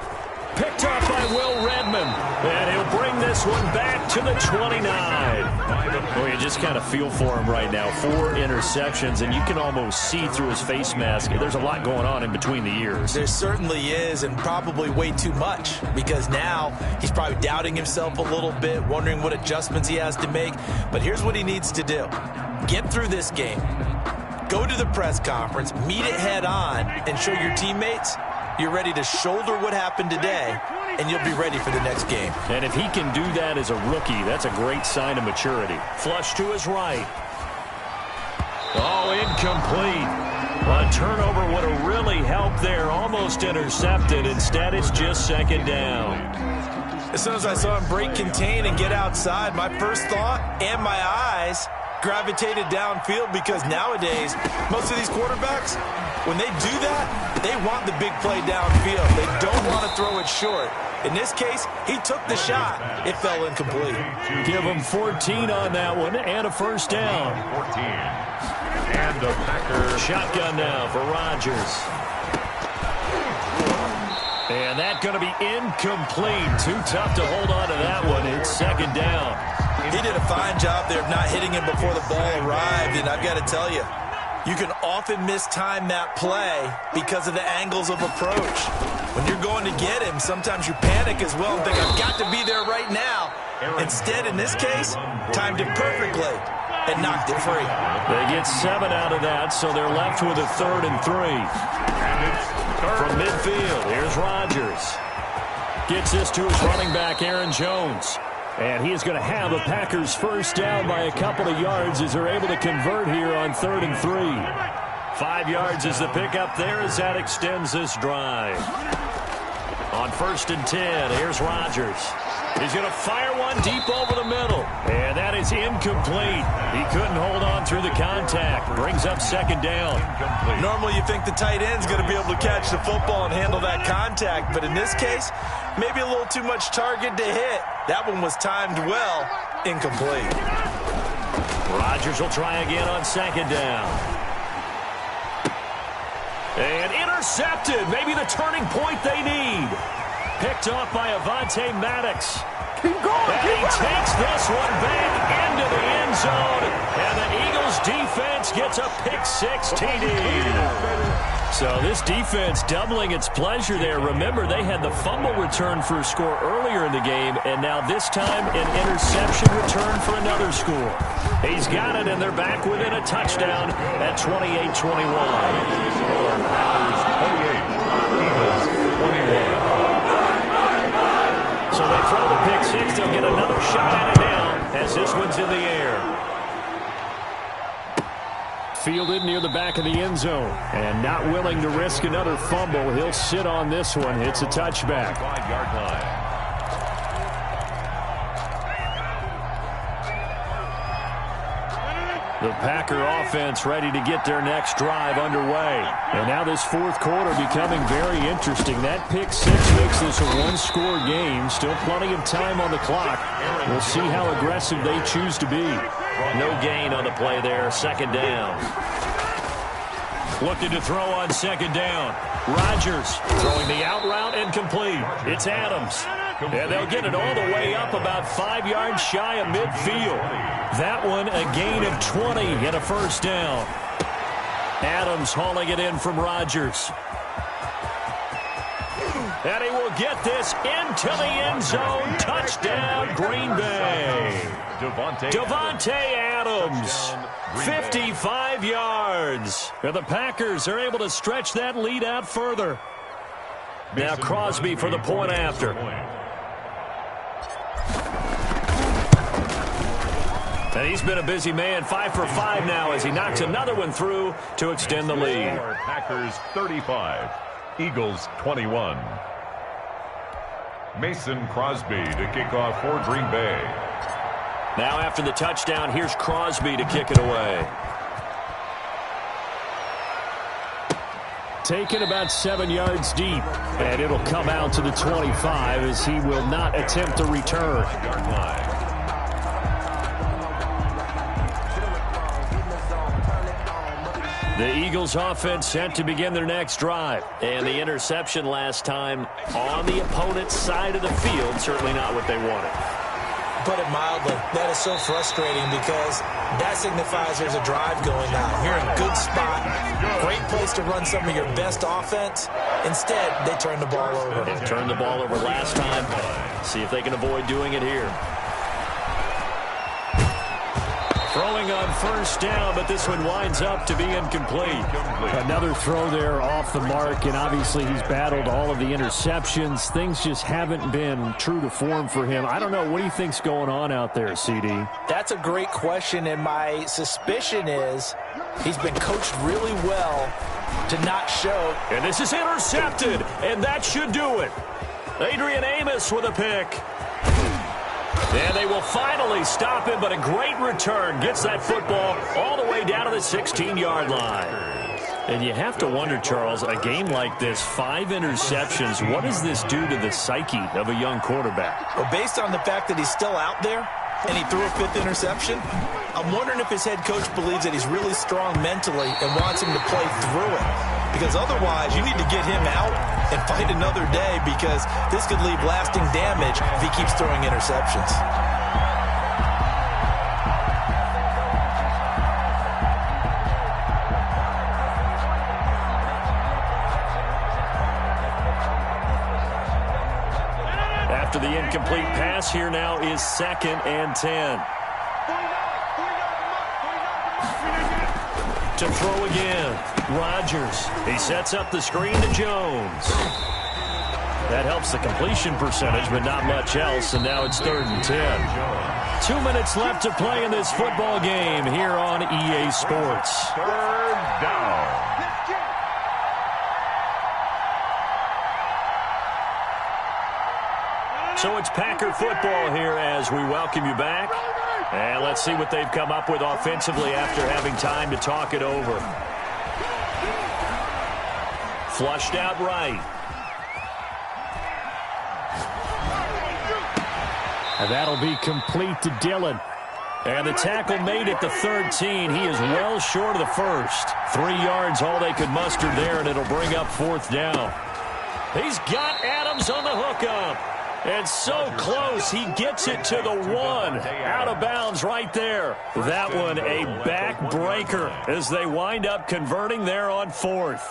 Picked up by Will Redmond. And he'll bring this one back to the 29. Well, you just kind of feel for him right now. 4 interceptions, and you can almost see through his face mask. There's a lot going on in between the ears. There certainly is, and probably way too much, because now he's probably doubting himself a little bit, wondering what adjustments he has to make. But here's what he needs to do. Get through this game. Go to the press conference, meet it head on, and show your teammates you're ready to shoulder what happened today, and you'll be ready for the next game. And if he can do that as a rookie, that's a great sign of maturity. Flush to his right. Oh, incomplete. A turnover would have really helped there. Almost intercepted. Instead, it's just 2nd down. As soon as I saw him break contain and get outside, my first thought and my eyes gravitated downfield, because nowadays, most of these quarterbacks, when they do that, they want the big play downfield. They don't want to throw it short. In this case, he took the shot. It fell incomplete. Give him 14 on that one and a 1st down. 14. And a Packer. Shotgun now for Rodgers. And that's going to be incomplete. Too tough to hold on to that one. It's 2nd down. He did a fine job there of not hitting him before the ball arrived, and I've got to tell you, you can often mistime that play because of the angles of approach. When you're going to get him, sometimes you panic as well and think, I've got to be there right now. Instead, in this case, timed it perfectly and knocked it free. They get 7 out of that, so they're left with a 3rd and 3. From midfield, here's Rodgers. Gets this to his running back, Aaron Jones. And he is going to have the Packers 1st down by a couple of yards as they're able to convert here on 3rd and 3. 5 yards is the pickup there as that extends this drive. On 1st and 10, here's Rodgers. He's going to fire one deep over the middle. And that is incomplete. He couldn't hold on through the contact. Brings up 2nd down. Incomplete. Normally you think the tight end's going to be able to catch the football and handle that contact. But in this case, maybe a little too much target to hit. That one was timed well. Incomplete. Rodgers will try again on 2nd down. And intercepted. Maybe the turning point they need. Picked off by Avonte Maddox. Keep going. And he takes this one back into the end zone. And the Eagles defense gets a pick-6 TD. So this defense doubling its pleasure there. Remember, they had the fumble return for a score earlier in the game, and now this time an interception return for another score. He's got it, and they're back within a touchdown at 28-21. 28. Eagles 21. So they throw the pick-6. They'll get another shot at it now as this one's in the air. Fielded near the back of the end zone. And not willing to risk another fumble. He'll sit on this one. It's a touchback. 5-yard line. The Packer offense ready to get their next drive underway. And now this 4th quarter becoming very interesting. That pick-6 makes this a one-score game. Still plenty of time on the clock. We'll see how aggressive they choose to be. No gain on the play there. 2nd down. Looking to throw on 2nd down. Rodgers throwing the out route and complete. It's Adams. And they'll get it all the way up about 5 yards shy of midfield. That one a gain of 20 and a 1st down. Adams hauling it in from Rodgers. And he will get this into the end zone. Touchdown, Green Bay. Davante Adams, 55 yards. And the Packers are able to stretch that lead out further. Now Crosby for the point after. And he's been a busy man, 5 for 5 now as he knocks another one through to extend the lead. Packers 35, Eagles 21. Mason Crosby to kick off for Green Bay. Now after the touchdown, here's Crosby to kick it away. Taken about 7 yards deep, and it'll come out to the 25 as he will not attempt a return. The Eagles offense set to begin their next drive. And the interception last time on the opponent's side of the field, certainly not what they wanted. Put it mildly, that is so frustrating because that signifies there's a drive going on. You're in a good spot, great place to run some of your best offense. Instead, they turn the ball over. They turned the ball over last time. See if they can avoid doing it here. Throwing on 1st down, but this one winds up to be incomplete. Another throw there off the mark, and obviously he's battled all of the interceptions. Things just haven't been true to form for him. I don't know. What do you think's going on out there, CD? That's a great question, and my suspicion is he's been coached really well to not show. And this is intercepted, and that should do it. Adrian Amos with a pick. And they will finally stop him, but a great return. Gets that football all the way down to the 16-yard line. And you have to wonder, Charles, a game like this, 5 interceptions, what does this do to the psyche of a young quarterback? Well, based on the fact that he's still out there and he threw a 5th interception, I'm wondering if his head coach believes that he's really strong mentally and wants him to play through it. Because otherwise, you need to get him out and fight another day because this could leave lasting damage if he keeps throwing interceptions. After the incomplete pass, here now is 2nd and 10. To throw again, Rodgers. He sets up the screen to Jones. That helps the completion percentage, but not much else, and now it's 3rd and 10. 2 minutes left to play in this football game here on EA Sports. Third down. So it's Packer football here as we welcome you back. And let's see what they've come up with offensively after having time to talk it over. Flushed out right. And that'll be complete to Dillon. And the tackle made at the 13. He is well short of the first. 3 yards, all they could muster there, and it'll bring up 4th down. He's got Adams on the hookup. And so close, he gets it to the 1. Out of bounds right there. That one a backbreaker as they wind up converting there on 4th.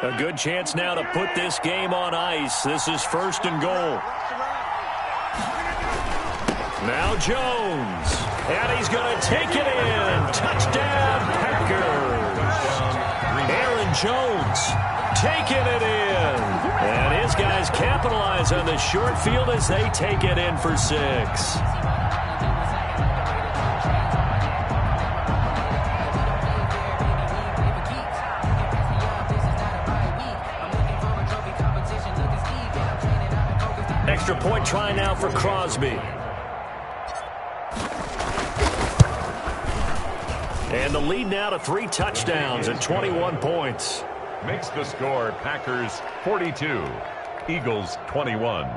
A good chance now to put this game on ice. This is 1st and goal. Now Jones. And he's going to take it in. Touchdown, Packers. Aaron Jones taking it in. And his guys capitalize on the short field as they take it in for 6. Extra point try now for Crosby. And the lead now to 3 touchdowns and 21 points. Makes the score Packers 42, Eagles 21.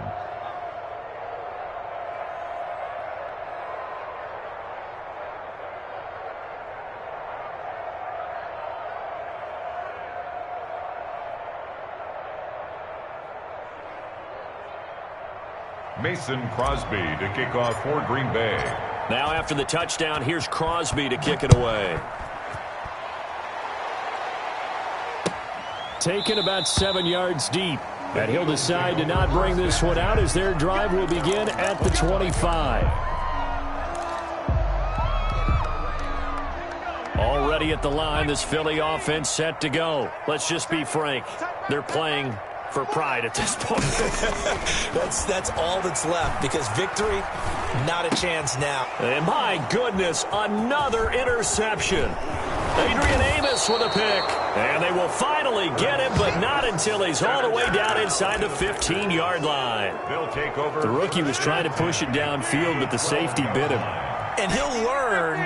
Mason Crosby to kick off for Green Bay. Now after the touchdown, here's Crosby to kick it away. Taken about 7 yards deep. And he'll decide to not bring this one out as their drive will begin at the 25. Already at the line, this Philly offense set to go. Let's just be frank. They're playing for pride at this point. That's all that's left, because victory, not a chance now. And my goodness, another interception. Adrian Amos with a pick. And they will finally get him, but not until he's all the way down inside the 15-yard line. They'll take over. The rookie was trying to push it downfield, but the safety bit him. And he'll learn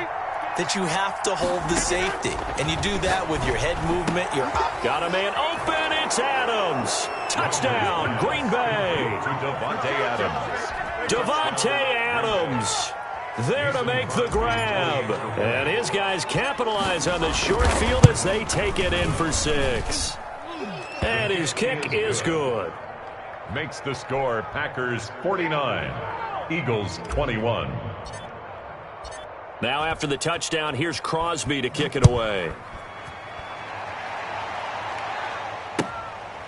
that you have to hold the safety. And you do that with your head movement. Got a man open. It's Adams. Touchdown, Green Bay. To Davante Adams. Davante Adams there to make the grab. And his guys capitalize on the short field as they take it in for 6. And his kick is good. Makes the score Packers 49, Eagles 21. Now after the touchdown, here's Crosby to kick it away.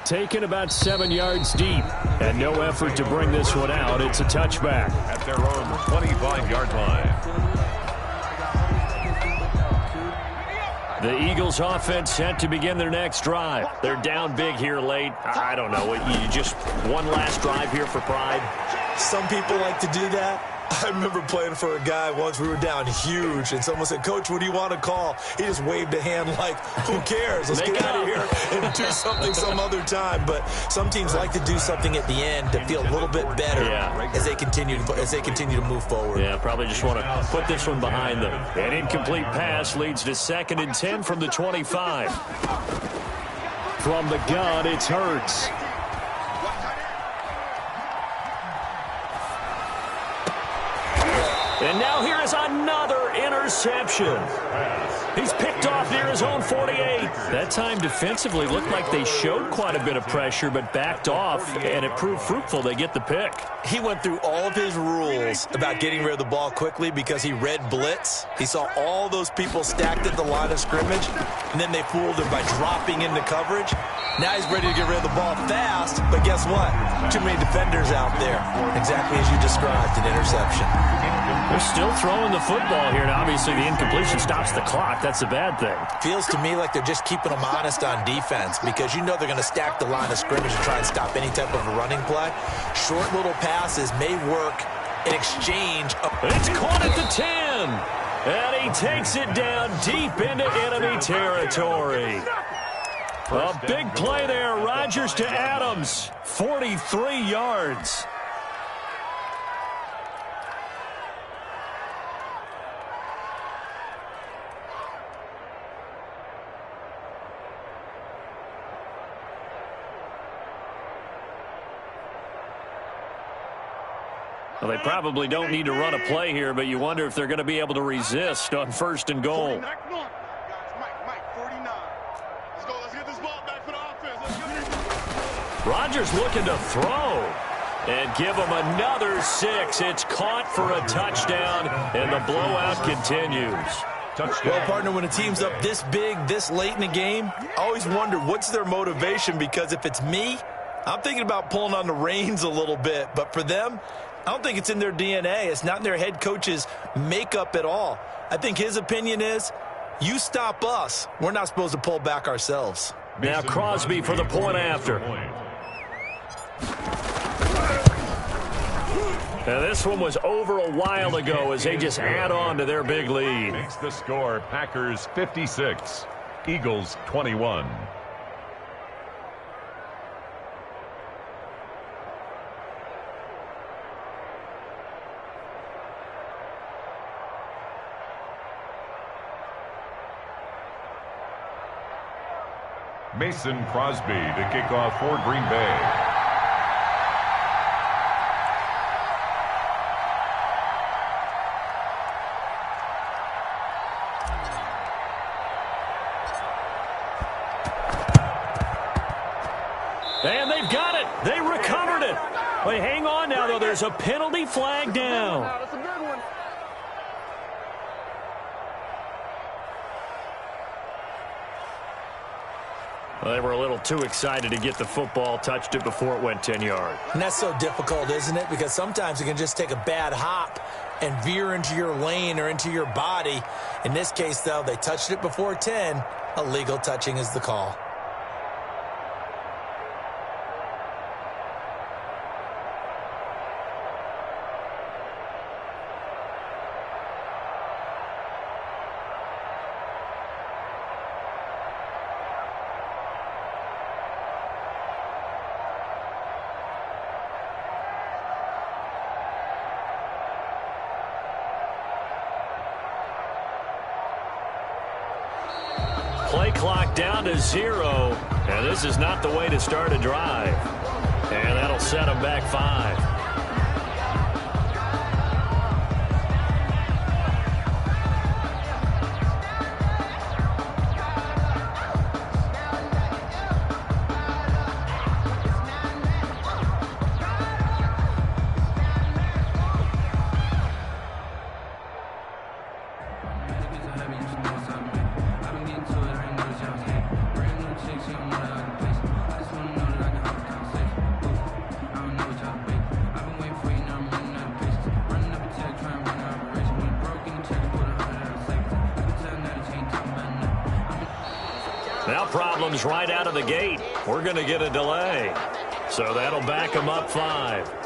Taken about 7 yards deep. And no effort to bring this one out. It's a touchback. At their own 25-yard line. The Eagles offense set to begin their next drive. They're down big here late. I don't know. You just one last drive here for pride? Some people like to do that. I remember playing for a guy once. We were down huge, and someone said, "Coach, what do you want to call?" He just waved a hand like, who cares? Let's get out of here and do something some other time. But some teams like to do something at the end to feel a little bit better as they continue to move forward. Yeah, probably just want to put this one behind them. An incomplete pass leads to 2nd and 10 from the 25. From the gun, it's Hurts. And now here is another interception. He's picked off near his own 48. That time defensively looked like they showed quite a bit of pressure but backed off, and it proved fruitful. They get the pick. He went through all of his rules about getting rid of the ball quickly because he read blitz. He saw all those people stacked at the line of scrimmage, and then they fooled him by dropping into coverage. Now he's ready to get rid of the ball fast, but guess what? Too many defenders out there. Exactly as you described, an interception. They're still throwing the football here, and obviously the incompletion stops the clock. That's a bad thing. Feels to me like they're just keeping them honest on defense because you know they're going to stack the line of scrimmage and try and stop any type of a running play. Short little passes may work in exchange of... It's caught at the 10. And he takes it down deep into enemy territory. A big play there. Rodgers to Adams. 43 yards. Well, they probably don't need to run a play here, but you wonder if they're going to be able to resist on 1st and goal. Rodgers looking to throw and give him another 6. It's caught for a touchdown, and the blowout continues. Well, partner, when a team's up this big, this late in the game, I always wonder what's their motivation, because if it's me, I'm thinking about pulling on the reins a little bit. But for them, I don't think it's in their DNA. It's not in their head coach's makeup at all. I think his opinion is, you stop us, we're not supposed to pull back ourselves. Now Crosby for the point after. Now this one was over a while ago as they just add on to their big lead. Makes the score Packers 56, Eagles 21. Mason Crosby to kick off for Green Bay. And they've got it. They recovered it. Wait, hang on now, though. There's a penalty flag down. That's a good one. Well, they were a little too excited to get the football, touched it before it went 10 yards. And that's so difficult, isn't it? Because sometimes it can just take a bad hop and veer into your lane or into your body. In this case, though, they touched it before 10. Illegal touching is the call. Play clock down to 0, and this is not the way to start a drive. And that'll set them back 5. Now problems right out of the gate. We're going to get a delay. So that'll back them up 5.